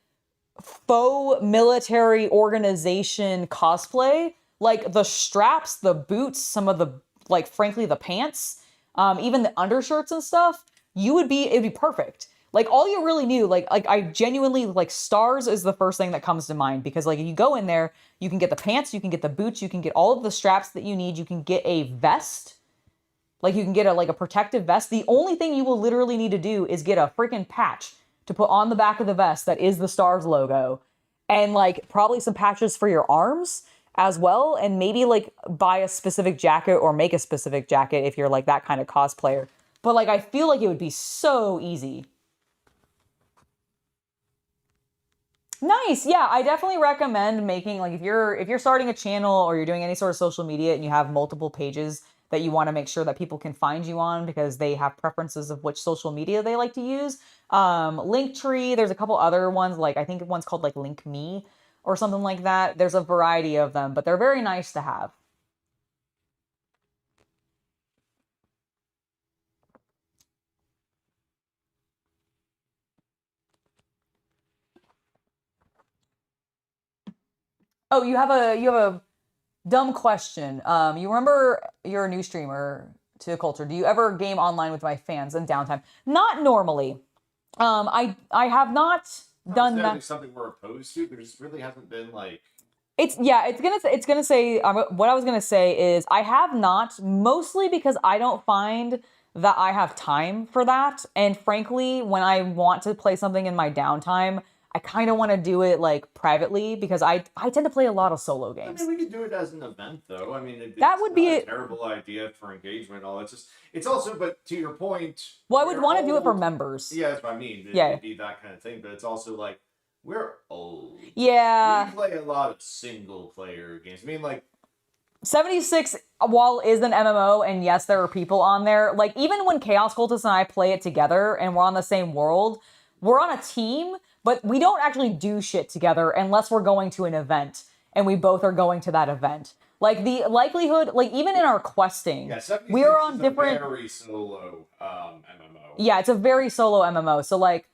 faux military organization cosplay, like the straps, the boots, some of the, like, frankly, the pants, even the undershirts and stuff, it'd be perfect. Like, all you really need, like I genuinely, like, Stars is the first thing that comes to mind, because, like, if you go in there, you can get the pants, you can get the boots, you can get all of the straps that you need, you can get a vest, like, you can get a protective vest. The only thing you will literally need to do is get a freaking patch to put on the back of the vest that is the Stars logo, and, like, probably some patches for your arms as well, and maybe, like, buy a specific jacket or make a specific jacket if you're, like, that kind of cosplayer. But, like, I feel like it would be so easy. Nice. Yeah, I definitely recommend making, like, if you're starting a channel or you're doing any sort of social media and you have multiple pages that you want to make sure that people can find you on because they have preferences of which social media they like to use. Linktree, there's a couple other ones, like I think one's called like Link Me or something like that. There's a variety of them, but they're very nice to have. Oh, you have a dumb question. You remember you're a new streamer to Culture. Do you ever game online with my fans in downtime? Not normally. I have not done that. Something we're opposed to. There just really hasn't been like. It's gonna say what I was gonna say is I have not, mostly because I don't find that I have time for that, and frankly, when I want to play something in my downtime, I kind of want to do it like privately because I tend to play a lot of solo games. I mean, we could do it as an event, though. I mean, that would be a terrible idea for engagement. All it's also, but to your point. Well, I would want to do it for members. Yeah, that's what I mean. It'd be that kind of thing, but it's also like we're old. Yeah, we play a lot of single player games. I mean, like 76, while is an MMO, and yes, there are people on there. Like even when Chaos Cultist and I play it together, and we're on the same world, we're on a team. But we don't actually do shit together unless we're going to an event and we both are going to that event. Like the likelihood, like even in our questing, we're on different. It's a very solo MMO. Yeah, it's a very solo MMO. So like,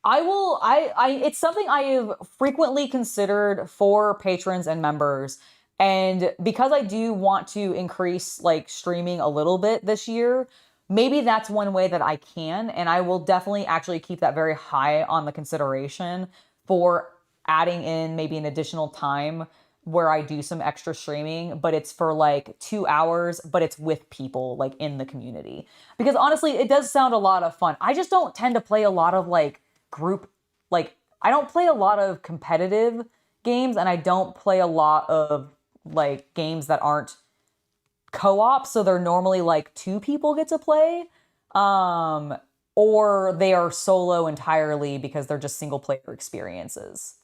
it's something I have frequently considered for patrons and members. And because I do want to increase like streaming a little bit this year, maybe that's one way that I can, and I will definitely actually keep that very high on the consideration for adding in maybe an additional time where I do some extra streaming, but it's for like 2 hours, but it's with people like in the community. Because honestly, it does sound a lot of fun. I just don't tend to play a lot of like group, like I don't play a lot of competitive games, and I don't play a lot of like games that aren't co-op, so they're normally like 2 people get to play. Or they are solo entirely because they're just single player experiences.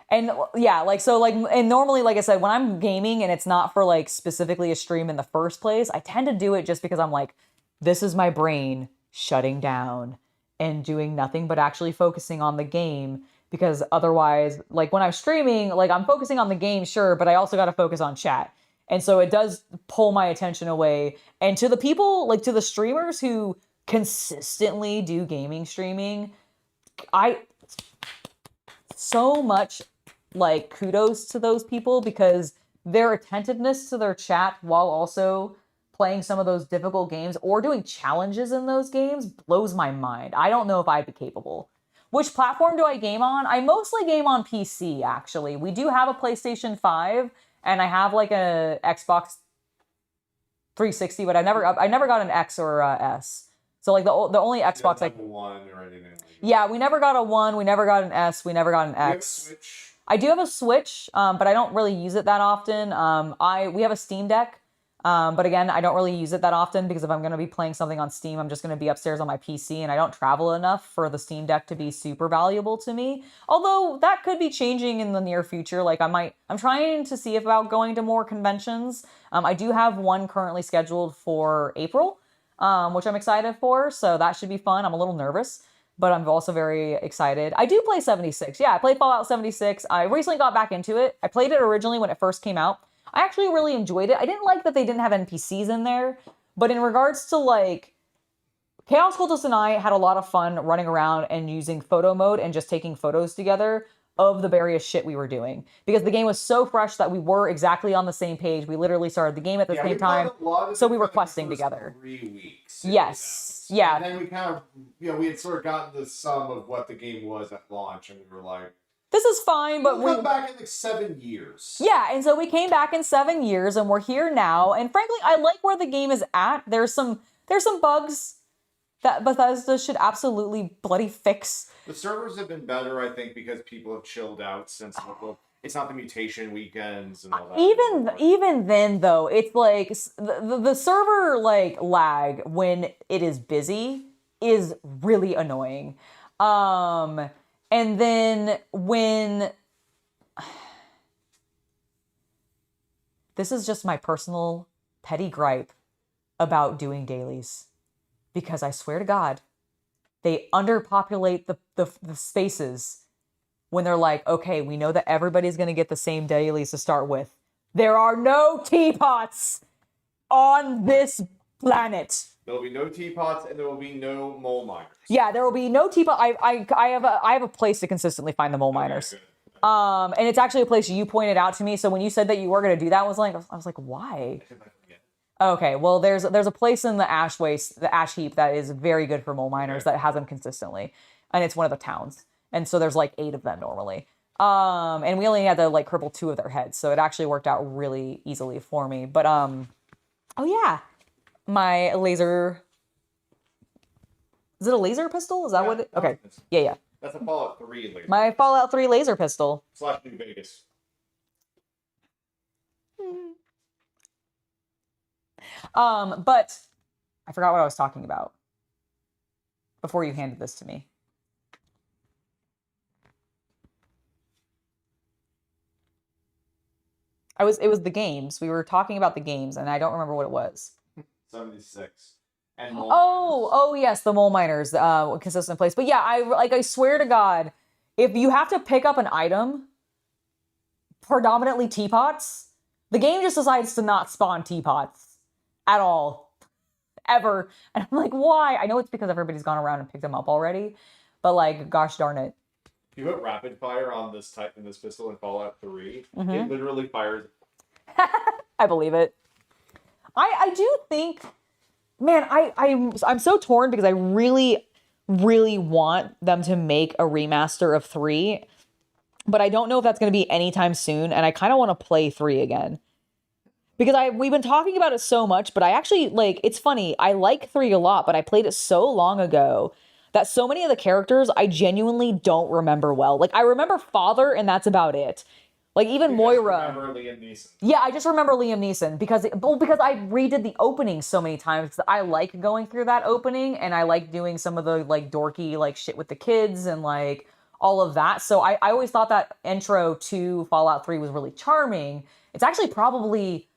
And yeah, like, so like, and normally, like I said, when I'm gaming and it's not for like specifically a stream in the first place, I tend to do it just because I'm like, this is my brain shutting down and doing nothing but actually focusing on the game. Because otherwise, like when I'm streaming, like I'm focusing on the game, sure, but I also got to focus on chat. And so it does pull my attention away. And to the people, like to the streamers who consistently do gaming streaming, I so much like kudos to those people, because their attentiveness to their chat while also playing some of those difficult games or doing challenges in those games blows my mind. I don't know if I'd be capable. Which platform do I game on? I mostly game on PC, actually. We do have a PlayStation 5 and I have like a Xbox 360, but I never got an X or a S. So like the only Xbox like one or anything like that. Yeah, we never got a 1, we never got an S, we never got an X. You have a Switch? I do have a Switch, but I don't really use it that often. We have a Steam Deck, but again, I don't really use it that often because if I'm going to be playing something on Steam, I'm just going to be upstairs on my PC, and I don't travel enough for the Steam Deck to be super valuable to me. Although that could be changing in the near future. Like I'm trying to see about going to more conventions. I do have one currently scheduled for April, which I'm excited for. So that should be fun. I'm a little nervous, but I'm also very excited. I do play 76. Yeah, I played Fallout 76. I recently got back into it. I played it originally when it first came out. I actually really enjoyed it. I didn't like that they didn't have NPCs in there, but in regards to like, Chaos Cultist and I had a lot of fun running around and using photo mode and just taking photos together of the various shit we were doing. Because the game was so fresh that we were exactly on the same page. We literally started the game at the same time, so we were questing together. 3 weeks. Yes. Yeah. And then we kind of, we had sort of gotten the sum of what the game was at launch, and we were like, this is fine, but we'll come back in like 7 years. Yeah, and so we came back in 7 years, and we're here now. And frankly, I like where the game is at. There's some bugs that Bethesda should absolutely bloody fix. The servers have been better, I think, because people have chilled out since it's not the mutation weekends and all that. Even then, though, it's like the server like lag when it is busy is really annoying. And then when this is just my personal petty gripe about doing dailies, because I swear to God, they underpopulate the spaces when they're like, okay, we know that everybody's going to get the same dailies to start with. There are no teapots on this planet. There will be no teapots, and there will be no mole miners. Yeah, there will be no teapot. I have a place to consistently find the mole miners. And it's actually a place you pointed out to me. So when you said that you were going to do that, I was like, why? Okay, well, there's a place in the ash heap that is very good for mole miners that has them consistently, and it's one of the towns. And so there's like 8 of them normally. And we only had to like cripple 2 of their heads, so it actually worked out really easily for me. But oh yeah. My laser... Is it a laser pistol? Is that what it... Okay. Yeah. That's a Fallout 3 laser. My Fallout 3 laser pistol. / New Vegas. But I forgot what I was talking about before you handed this to me. It was the games. We were talking about the games, and I don't remember what it was. 76. And mole miners. Yes, the mole miners, consistent place. But yeah, I swear to God, if you have to pick up an item, predominantly teapots, the game just decides to not spawn teapots at all, ever. And I'm like, why? I know it's because everybody's gone around and picked them up already, but like, gosh darn it. If you put rapid fire on this type in this pistol in Fallout 3, it literally fires. I believe it. I do think, man, I'm so torn because I really, really want them to make a remaster of 3. but I don't know if that's going to be anytime soon. And I kind of want to play 3 again. Because we've been talking about it so much, but I actually, like, it's funny. I like 3 a lot, but I played it so long ago that so many of the characters I genuinely don't remember well. Like, I remember Father, and that's about it. Like, even Moira. Remember Liam Neeson. Yeah, I just remember Liam Neeson because I redid the opening so many times. 'Cause I like going through that opening, and I like doing some of the, like, dorky, like, shit with the kids and, like, all of that. So I always thought that intro to Fallout 3 was really charming. It's actually probably...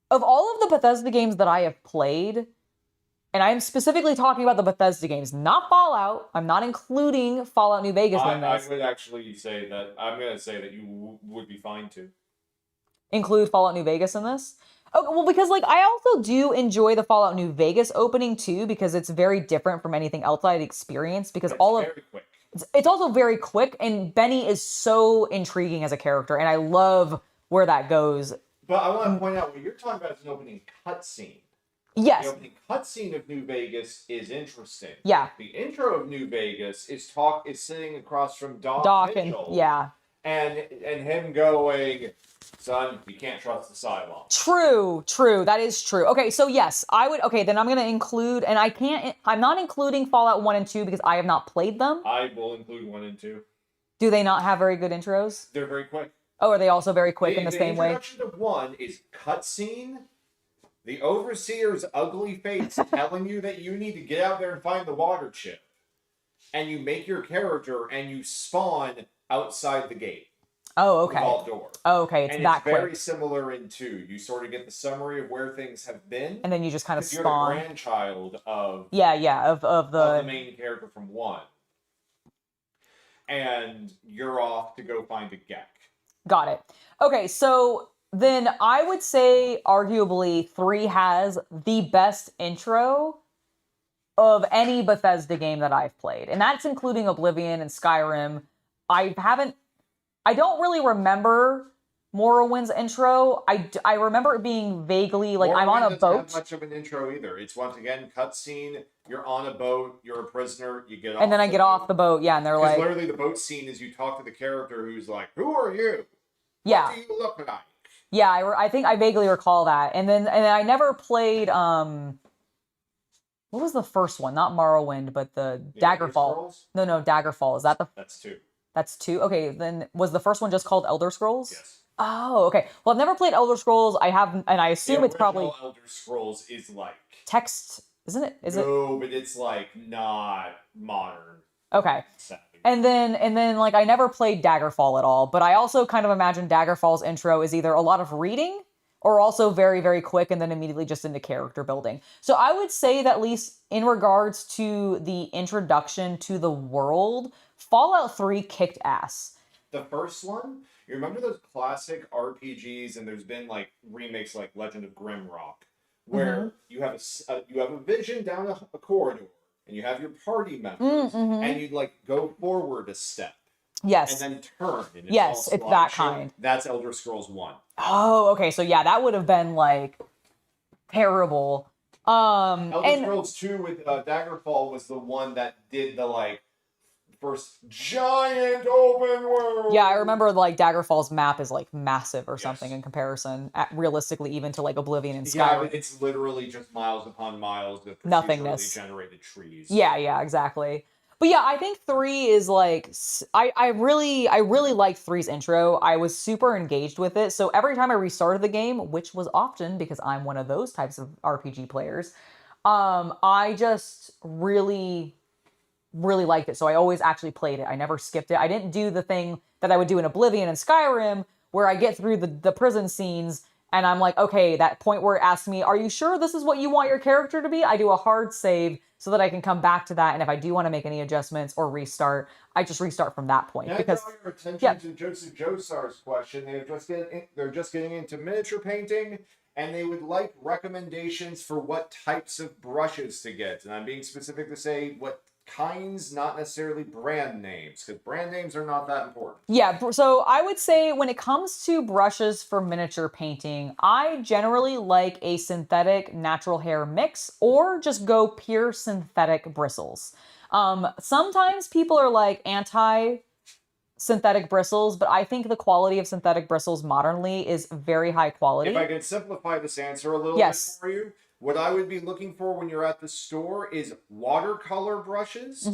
Of all of the Bethesda games that I have played, and I'm specifically talking about the Bethesda games, not Fallout. I'm not including Fallout New Vegas in this. I would actually say that, I'm going to say that you would be fine to include Fallout New Vegas in this? Oh, well, because, like, I also do enjoy the Fallout New Vegas opening, too, because it's very different from anything else I'd experienced, because very quick. It's also very quick, and Benny is so intriguing as a character, and I love where that goes. But I want to point out, what you're talking about is an opening cutscene. Yes. The opening cutscene of New Vegas is interesting. Yeah. The intro of New Vegas is sitting across from Doc Mitchell. And him going, son, you can't trust the Cylon. True. That is true. Okay, so yes, then I'm going to include, and I'm not including Fallout 1 and 2 because I have not played them. I will include 1 and 2. Do they not have very good intros? They're very quick. Oh, are they also very quick in the same way? The introduction of 1 is cutscene, the Overseer's ugly face telling you that you need to get out there and find the water chip. And you make your character and you spawn outside the gate. Oh, okay. The vault door. Oh, okay, it's that quick. And it's very similar in 2. You sort of get the summary of where things have been. And then you just kind of spawn. You're the grandchild of... of the main character from 1. And you're off to go find a Gek. Got it. Okay, so then I would say arguably 3 has the best intro of any Bethesda game that I've played. And that's including Oblivion and Skyrim. I don't really remember Morrowind's intro. I remember it being vaguely like, I'm on a boat. Doesn't have much of an intro either. It's once again cutscene. You're on a boat. You're a prisoner. You get off. And then I get off the boat. Yeah, and they're like, literally the boat scene is you talk to the character who's like, "Who are you? Yeah. What do you look like?" Yeah, I think I vaguely recall that. And then I never played what was the first one? Not Morrowind, but the Daggerfall. No, Daggerfall. Is that the? That's 2. That's 2. Okay, then was the first one just called Elder Scrolls? Yes. Oh, okay. Well, I've never played Elder Scrolls. I have, and I assume it's probably Elder Scrolls is like text, isn't it? No, but it's like not modern. Okay. And then like I never played Daggerfall at all, but I also kind of imagine Daggerfall's intro is either a lot of reading or also very, very quick and then immediately just into character building. So I would say that at least in regards to the introduction to the world, Fallout 3 kicked ass. The first one, you remember those classic RPGs, and there's been like remakes like Legend of Grimrock, where you have a vision down a corridor, and you have your party members, and you like go forward a step. Yes. And then turn. And it's that kind. That's Elder Scrolls 1. Oh, okay. So yeah, that would have been like terrible. Elder Scrolls 2 with Daggerfall was the one that did the like first giant open world. Yeah, I remember like Daggerfall's map is like massive or something in comparison, realistically, even to like Oblivion and Skyrim. Yeah, but it's literally just miles upon miles of nothingness. Generated trees. Yeah, exactly. But yeah, I think 3 is like, I really liked 3's intro. I was super engaged with it. So every time I restarted the game, which was often because I'm one of those types of RPG players, I just really liked it. So I always actually played it. I never skipped it. I didn't do the thing that I would do in Oblivion and Skyrim where I get through the prison scenes and I'm like, okay, that point where it asks me, are you sure this is what you want your character to be? I do a hard save so that I can come back to that. And if I do want to make any adjustments or restart, I just restart from that point. Now, because draw your attention to Joseph Josar's question. They're just getting into miniature painting, and they would like recommendations for what types of brushes to get. And I'm being specific to say what kinds, not necessarily brand names, because brand names are not that important. Yeah, so I would say when it comes to brushes for miniature painting, I generally like a synthetic natural hair mix or just go pure synthetic bristles. Sometimes people are like anti synthetic bristles, but I think the quality of synthetic bristles modernly is very high quality. If I can simplify this answer a little Yes. bit for you, what I would be looking for when you're at the store is watercolor brushes.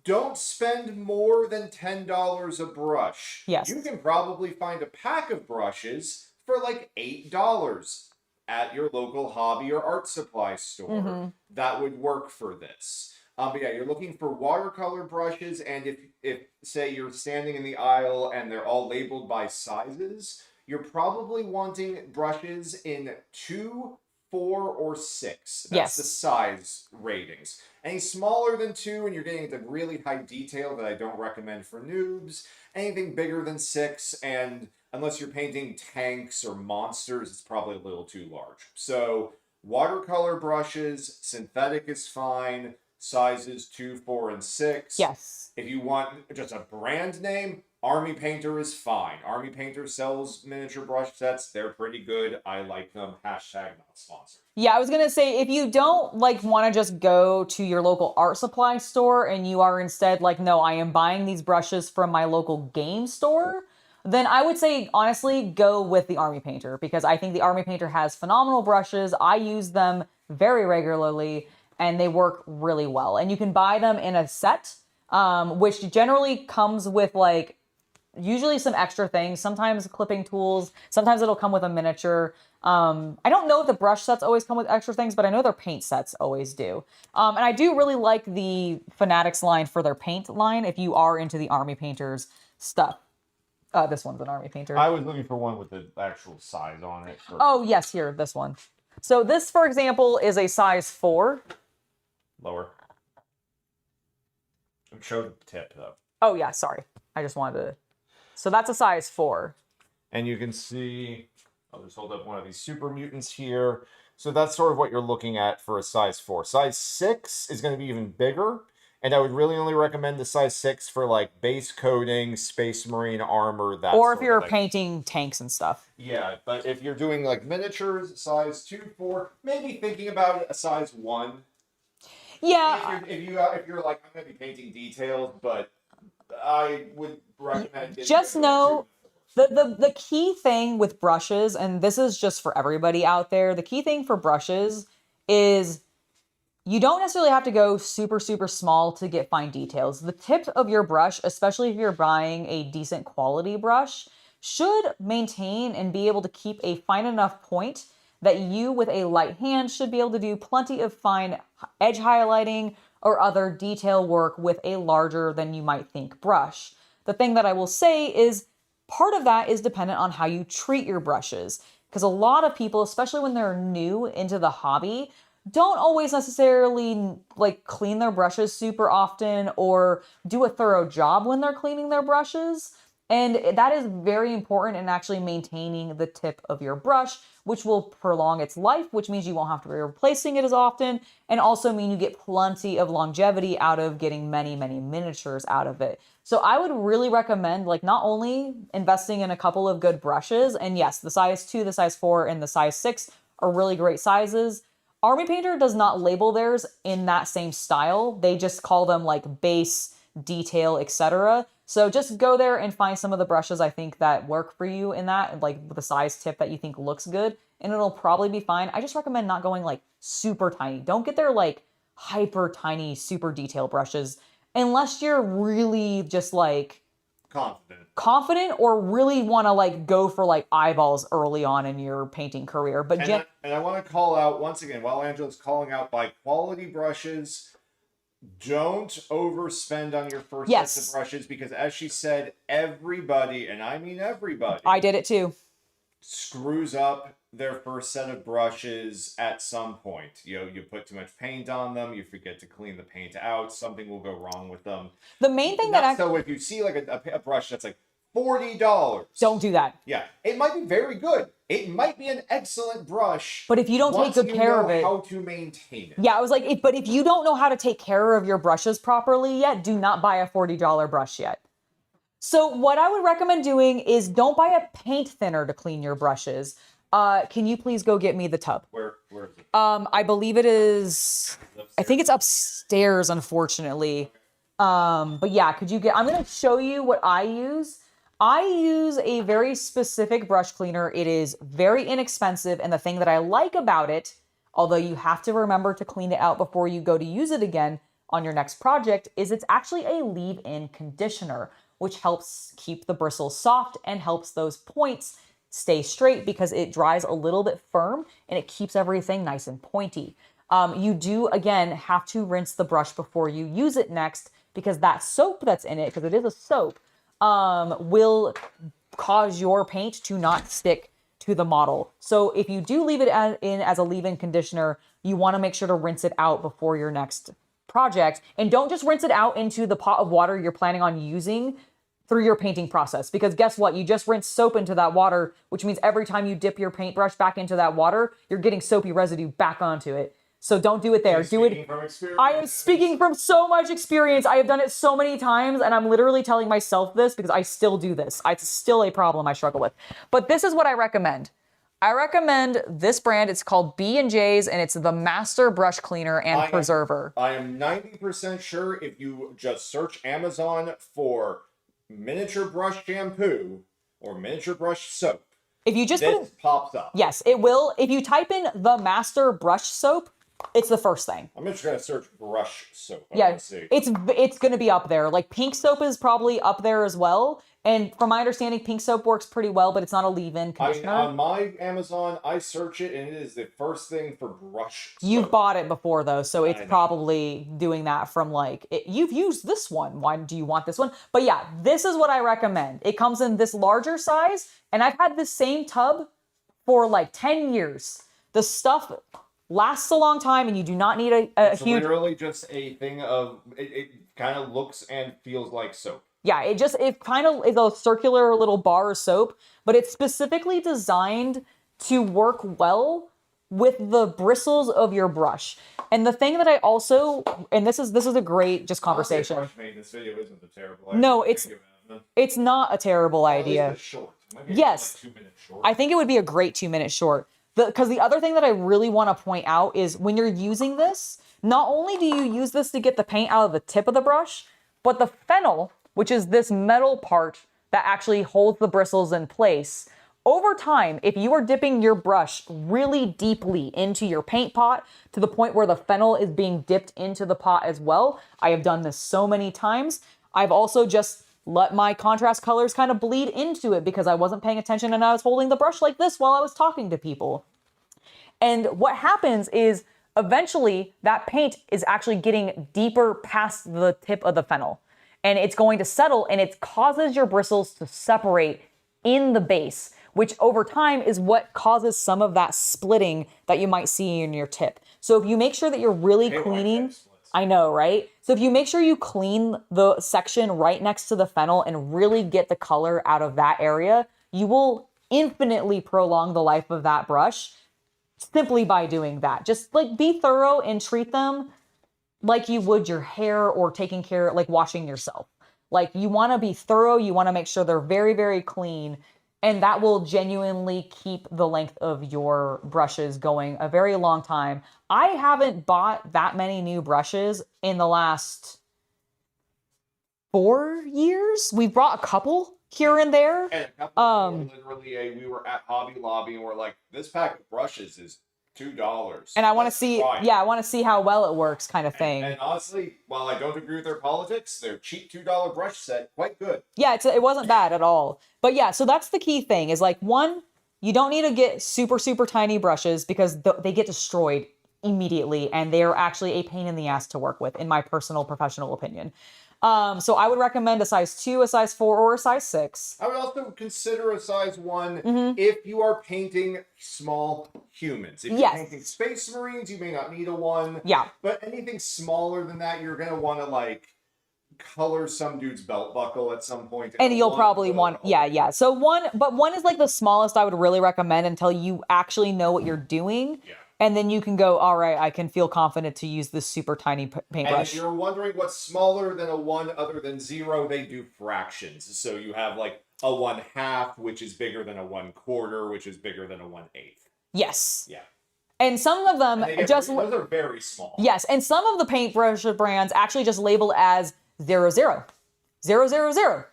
Don't spend more than $10 a brush. Yes. You can probably find a pack of brushes for like $8 at your local hobby or art supply store. That would work for this. But yeah, you're looking for watercolor brushes, and if say you're standing in the aisle and they're all labeled by sizes, you're probably wanting brushes in 2, 4, or 6. That's the size ratings. Any smaller than 2, and you're getting into really high detail that I don't recommend for noobs. Anything bigger than 6, and unless you're painting tanks or monsters, it's probably a little too large. So watercolor brushes, synthetic is fine. Sizes 2, 4, and 6. Yes. If you want just a brand name, Army Painter is fine. Army Painter sells miniature brush sets. They're pretty good. I like them. Hashtag not sponsored. Yeah, I was going to say, if you don't like want to just go to your local art supply store and you are instead like, no, I am buying these brushes from my local game store, then I would say, honestly, go with the Army Painter, because I think the Army Painter has phenomenal brushes. I use them very regularly, and they work really well. And you can buy them in a set, which generally comes with like usually some extra things, sometimes clipping tools, sometimes it'll come with a miniature. I don't know if the brush sets always come with extra things, but I know their paint sets always do. And I do really like the Fanatics line for their paint line if you are into the Army Painters stuff. This one's an Army Painter. I was looking for one with the actual size on it. Oh, yes, here, this one. So this, for example, is a size 4. Lower. Show the tip, though. Oh, yeah, sorry. I just wanted to... So that's a size 4. And you can see... I'll just hold up one of these super mutants here. So that's sort of what you're looking at for a size 4. Size 6 is going to be even bigger. And I would really only recommend the size 6 for like base coating, Space Marine armor, that or if sort you're of thing. painting tanks and stuff. Yeah, but if you're doing like miniatures, size 2, 4, maybe thinking about a size 1. Yeah. If you're like, I'm going to be painting details, but I would recommend... Just know the key thing with brushes, and this is just for everybody out there, the key thing for brushes is you don't necessarily have to go super, super small to get fine details. The tip of your brush, especially if you're buying a decent quality brush, should maintain and be able to keep a fine enough point that you with a light hand should be able to do plenty of fine edge highlighting or other detail work with a larger than you might think brush. The thing that I will say is part of that is dependent on how you treat your brushes, because a lot of people, especially when they're new into the hobby, don't always necessarily like clean their brushes super often or do a thorough job when they're cleaning their brushes. And that is very important in actually maintaining the tip of your brush, which will prolong its life, which means you won't have to be replacing it as often, and also mean you get plenty of longevity out of getting many, many miniatures out of it. So I would really recommend like not only investing in a couple of good brushes, and yes, the size 2, the size 4, and the size 6 are really great sizes. Army Painter does not label theirs in that same style. They just call them like base, detail, etc. So just go there and find some of the brushes I think that work for you in that, like with the size tip that you think looks good, and it'll probably be fine. I just recommend not going like super tiny. Don't get their like hyper tiny, super detail brushes unless you're really just like confident or really want to like go for like eyeballs early on in your painting career. But and I want to call out once again, while Angela's calling out by quality brushes, don't overspend on your first sets of brushes, because as she said, everybody, and I mean everybody, I did it too, screws up their first set of brushes at some point. You know, you put too much paint on them, you forget to clean the paint out, something will go wrong with them. The main thing so if you see like a brush that's like $40, don't do that. Yeah, it might be very good. It might be an excellent brush, but if you don't take good care of it, how to maintain it. Yeah, I was like, but if you don't know how to take care of your brushes properly yet, do not buy a $40 brush yet. So what I would recommend doing is don't buy a paint thinner to clean your brushes. Can you please go get me the tub? Where is it? I believe it is. I think it's upstairs, unfortunately. But yeah, I'm going to show you what I use. I use a very specific brush cleaner. It is very inexpensive. And the thing that I like about it, although you have to remember to clean it out before you go to use it again on your next project, is it's actually a leave-in conditioner, which helps keep the bristles soft and helps those points stay straight because it dries a little bit firm and it keeps everything nice and pointy. You do, again, have to rinse the brush before you use it next because that soap that's in it, because it is a soap, will cause your paint to not stick to the model. So if you do leave it in as a leave-in conditioner, you want to make sure to rinse it out before your next project. And don't just rinse it out into the pot of water you're planning on using through your painting process. Because guess what? You just rinse soap into that water, which means every time you dip your paintbrush back into that water, you're getting soapy residue back onto it. So don't do it there. Do it. I am speaking from so much experience. I have done it so many times, and I'm literally telling myself this because I still do this. It's still a problem I struggle with. But this is what I recommend. I recommend this brand. It's called B&J's, and it's the Master Brush Cleaner and Preserver. I am 90% sure if you just search Amazon for miniature brush shampoo or miniature brush soap, if you just this pops up. Yes, it will. If you type in the Master Brush Soap, it's the first thing. I'm just gonna search brush soap. Yeah, it's gonna be up there. Like pink soap is probably up there as well. And from my understanding, pink soap works pretty well, but it's not a leave-in conditioner. On my Amazon, I search it, and it is the first thing for brush soap. You've bought it before, though, so it's probably doing that from like, you've used this one. Why do you want this one? But yeah, this is what I recommend. It comes in this larger size, and I've had this same tub for like 10 years. The stuff lasts a long time, and you do not need a huge... It's literally just a thing of... It kind of looks and feels like soap. Yeah, it kind of is a circular little bar of soap, but it's specifically designed to work well with the bristles of your brush. And the thing that I also, and this is a great just conversation. This video isn't a terrible idea. No, it's not a terrible idea. It's short. Yes, like 2 minutes short. I think it would be a great 2-minute short. Because the other thing that I really want to point out is when you're using this, not only do you use this to get the paint out of the tip of the brush, but the fennel, which is this metal part that actually holds the bristles in place. Over time, if you are dipping your brush really deeply into your paint pot to the point where the fennel is being dipped into the pot as well, I have done this so many times. I've also just let my contrast colors kind of bleed into it because I wasn't paying attention and I was holding the brush like this while I was talking to people. And what happens is eventually that paint is actually getting deeper past the tip of the fennel. And it's going to settle, and it causes your bristles to separate in the base, which over time is what causes some of that splitting that you might see in your tip. So if you make sure that you're really cleaning, I know, right? So if you make sure you clean the section right next to the fennel and really get the color out of that area, you will infinitely prolong the life of that brush simply by doing that. Just like be thorough and treat them like you would your hair or taking care, like washing yourself. Like you want to be thorough. You want to make sure they're very, very clean. And that will genuinely keep the length of your brushes going a very long time. I haven't bought that many new brushes in the last 4 years. We've brought a couple here and there. And a couple literally, we were at Hobby Lobby and we're like, this pack of brushes is $2. And I want to see, I want to see how well it works kind of thing. And honestly, while I don't agree with their politics, their cheap $2 brush set, quite good. Yeah, it wasn't bad at all. But yeah, so that's the key thing is like, one, you don't need to get super, super tiny brushes because they get destroyed immediately and they're actually a pain in the ass to work with, in my personal professional opinion. So I would recommend a size 2, a size 4, or a size 6. I would also consider a size 1 if you are painting small humans. If you're painting Space Marines, you may not need a 1. Yeah. But anything smaller than that, you're going to want to, like, color some dude's belt buckle at some point. And you'll probably want, yeah. So 1 is like the smallest I would really recommend until you actually know what you're doing. Yeah. And then you can go, all right, I can feel confident to use this super tiny paintbrush. And if you're wondering what's smaller than a 1 other than 0, they do fractions. So you have like a 1/2, which is bigger than a 1/4, which is bigger than a 1/8. Yes. Yeah. And some of them those are very small. Yes, and some of the paintbrush brands actually just label as 0, 0, 0, 0, 0,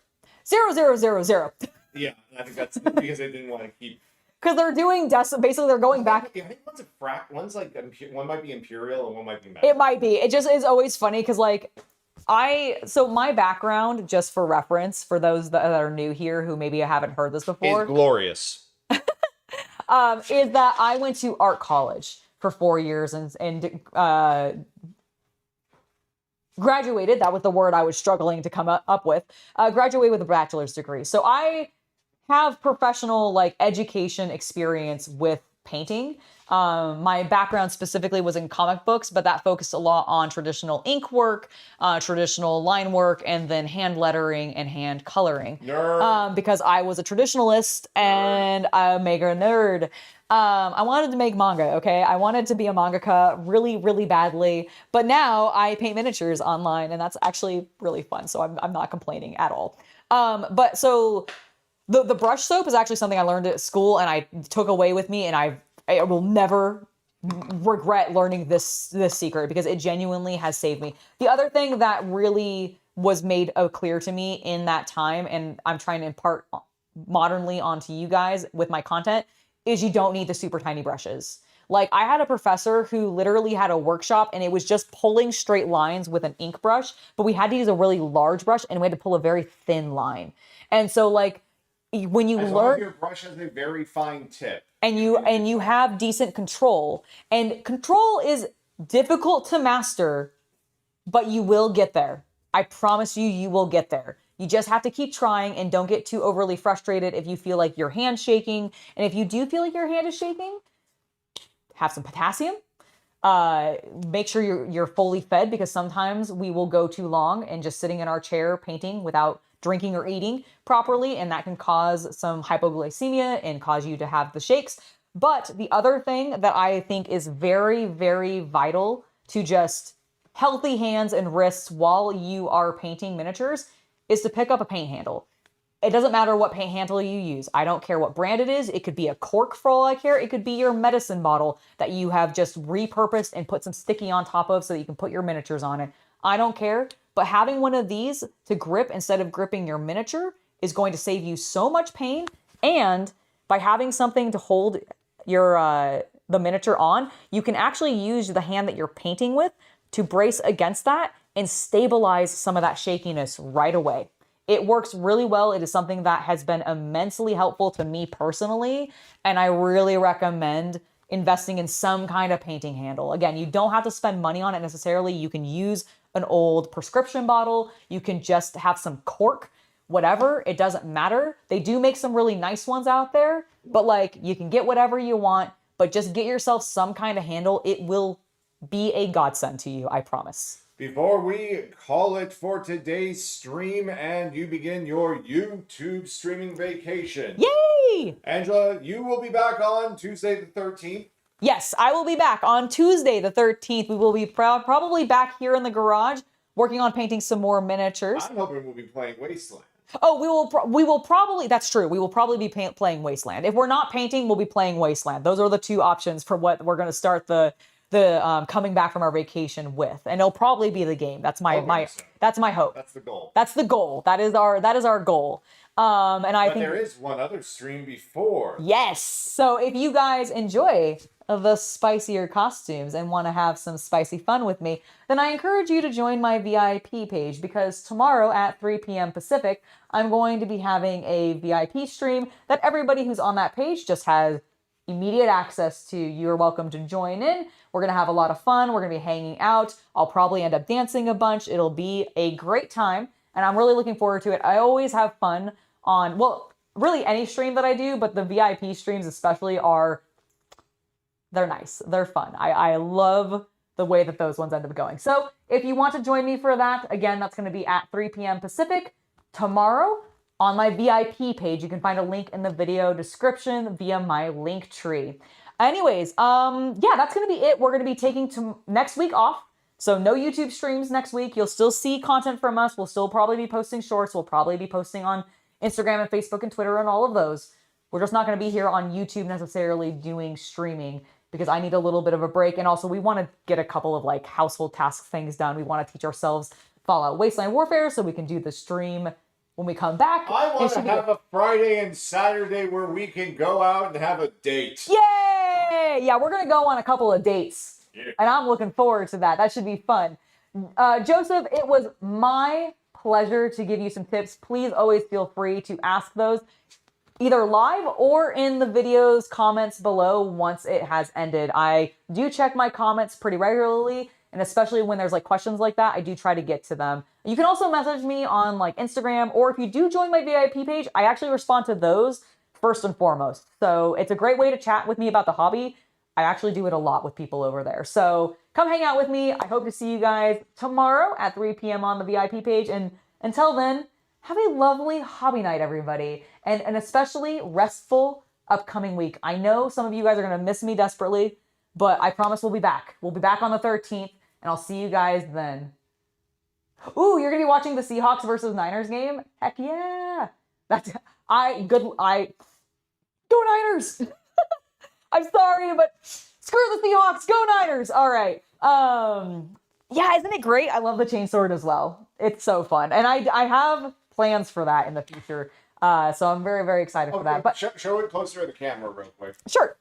0, 0, 0, 0. Yeah, I think that's because they didn't want to keep. Because they're doing basically they're going back. I think one's one's like one might be imperial and one might be magic. It might be. It just is always funny because like so my background, just for reference, for those that are new here who maybe haven't heard this before, Is glorious. is that I went to art college for 4 years and graduated. That was the word I was struggling to come up with. Graduated with a bachelor's degree. So I have professional like education experience with painting. My background specifically was in comic books, but that focused a lot on traditional ink work, traditional line work, and then hand lettering and hand coloring. Because I was a traditionalist and a mega nerd. I wanted to make manga, okay? I wanted to be a mangaka really, really badly. But now I paint miniatures online, and that's actually really fun. So I'm not complaining at all. But so the brush soap is actually something I learned at school and I took away with me, and I will never regret learning this secret because it genuinely has saved me. The other thing that really was made clear to me in that time, and I'm trying to impart modernly onto you guys with my content, is you don't need the super tiny brushes. Like I had a professor who literally had a workshop and it was just pulling straight lines with an ink brush, but we had to use a really large brush and we had to pull a very thin line. And so like when you learn, your brush has a very fine tip and you have decent control, and control is difficult to master, but you will get there. I promise you will get there. You just have to keep trying and don't get too overly frustrated if you feel like your hand's shaking. And if you do feel like your hand is shaking, have some potassium. Make sure you're fully fed, because sometimes we will go too long and just sitting in our chair painting without drinking or eating properly, and that can cause some hypoglycemia and cause you to have the shakes. But the other thing that I think is very, very vital to just healthy hands and wrists while you are painting miniatures is to pick up a paint handle. It doesn't matter what paint handle you use. I don't care what brand it is. It could be a cork for all I care. It could be your medicine bottle that you have just repurposed and put some sticky on top of so that you can put your miniatures on it. I don't care. But having one of these to grip instead of gripping your miniature is going to save you so much pain. And by having something to hold your the miniature on, you can actually use the hand that you're painting with to brace against that and stabilize some of that shakiness right away. It works really well. It is something that has been immensely helpful to me personally, and I really recommend investing in some kind of painting handle. Again, you don't have to spend money on it necessarily. You can use an old prescription bottle. You can just have some cork, whatever. It doesn't matter. They do make some really nice ones out there, but like you can get whatever you want, but just get yourself some kind of handle. It will be a godsend to you, I promise. Before we call it for today's stream and you begin your YouTube streaming vacation. Yay! Angela, you will be back on Tuesday the 13th. Yes, I will be back on Tuesday the 13th. We will be probably back here in the garage working on painting some more miniatures. I'm hoping we'll be playing Wasteland. Oh, we will probably, that's true. We will probably be playing Wasteland. If we're not painting, we'll be playing Wasteland. Those are the two options for what we're going to start the coming back from our vacation with, and it'll probably be the game. That's my that's my hope. That's the goal. That's the goal. That is our goal. And I think there is one other stream before. Yes. So if you guys enjoy the spicier costumes and want to have some spicy fun with me, then I encourage you to join my VIP page, because tomorrow at 3 p.m. Pacific, I'm going to be having a VIP stream that everybody who's on that page just has immediate access to. You're welcome to join in. We're going to have a lot of fun. We're going to be hanging out. I'll probably end up dancing a bunch. It'll be a great time, and I'm really looking forward to it. I always have fun on, well, really any stream that I do, but the VIP streams especially they're nice. They're fun. I love the way that those ones end up going. So if you want to join me for that, again, that's going to be at 3 p.m. Pacific tomorrow on my VIP page. You can find a link in the video description via my link tree. Anyways, yeah, that's going to be it. We're going to be taking next week off. So no YouTube streams next week. You'll still see content from us. We'll still probably be posting shorts. We'll probably be posting on Instagram and Facebook and Twitter and all of those. We're just not going to be here on YouTube necessarily doing streaming, because I need a little bit of a break. And also we want to get a couple of like household task things done. We want to teach ourselves Fallout Wasteland Warfare so we can do the stream when we come back. I want to have a Friday and Saturday where we can go out and have a date. Yay! Yeah, we're going to go on a couple of dates. Yeah. And I'm looking forward to that. That should be fun. Joseph, it was my pleasure to give you some tips. Please always feel free to ask those either live or in the video's comments below once it has ended. I do check my comments pretty regularly, and especially when there's like questions like that, I do try to get to them. You can also message me on like Instagram, or if you do join my VIP page, I actually respond to those first and foremost. So it's a great way to chat with me about the hobby. I actually do it a lot with people over there. So come hang out with me. I hope to see you guys tomorrow at 3 p.m. on the VIP page. And until then, have a lovely hobby night, everybody. And an especially restful upcoming week. I know some of you guys are going to miss me desperately, but I promise we'll be back. We'll be back on the 13th, and I'll see you guys then. Ooh, you're going to be watching the Seahawks versus Niners game? Heck yeah. Go Niners! I'm sorry, but screw the Seahawks. Go Niners. All right. Yeah, isn't it great? I love the chain sword as well. It's so fun. And I have plans for that in the future. So I'm very, very excited for that. But show it closer to the camera real quick. Sure.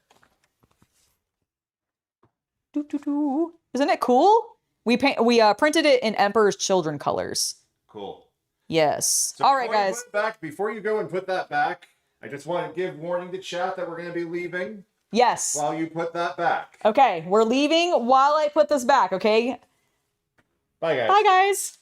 Isn't it cool? We printed it in Emperor's Children colors. Cool. Yes. So all right, guys. Before you go and put that back, I just want to give warning to chat that we're going to be leaving. Yes. While you put that back. Okay, we're leaving while I put this back, okay? Bye, guys. Bye, guys.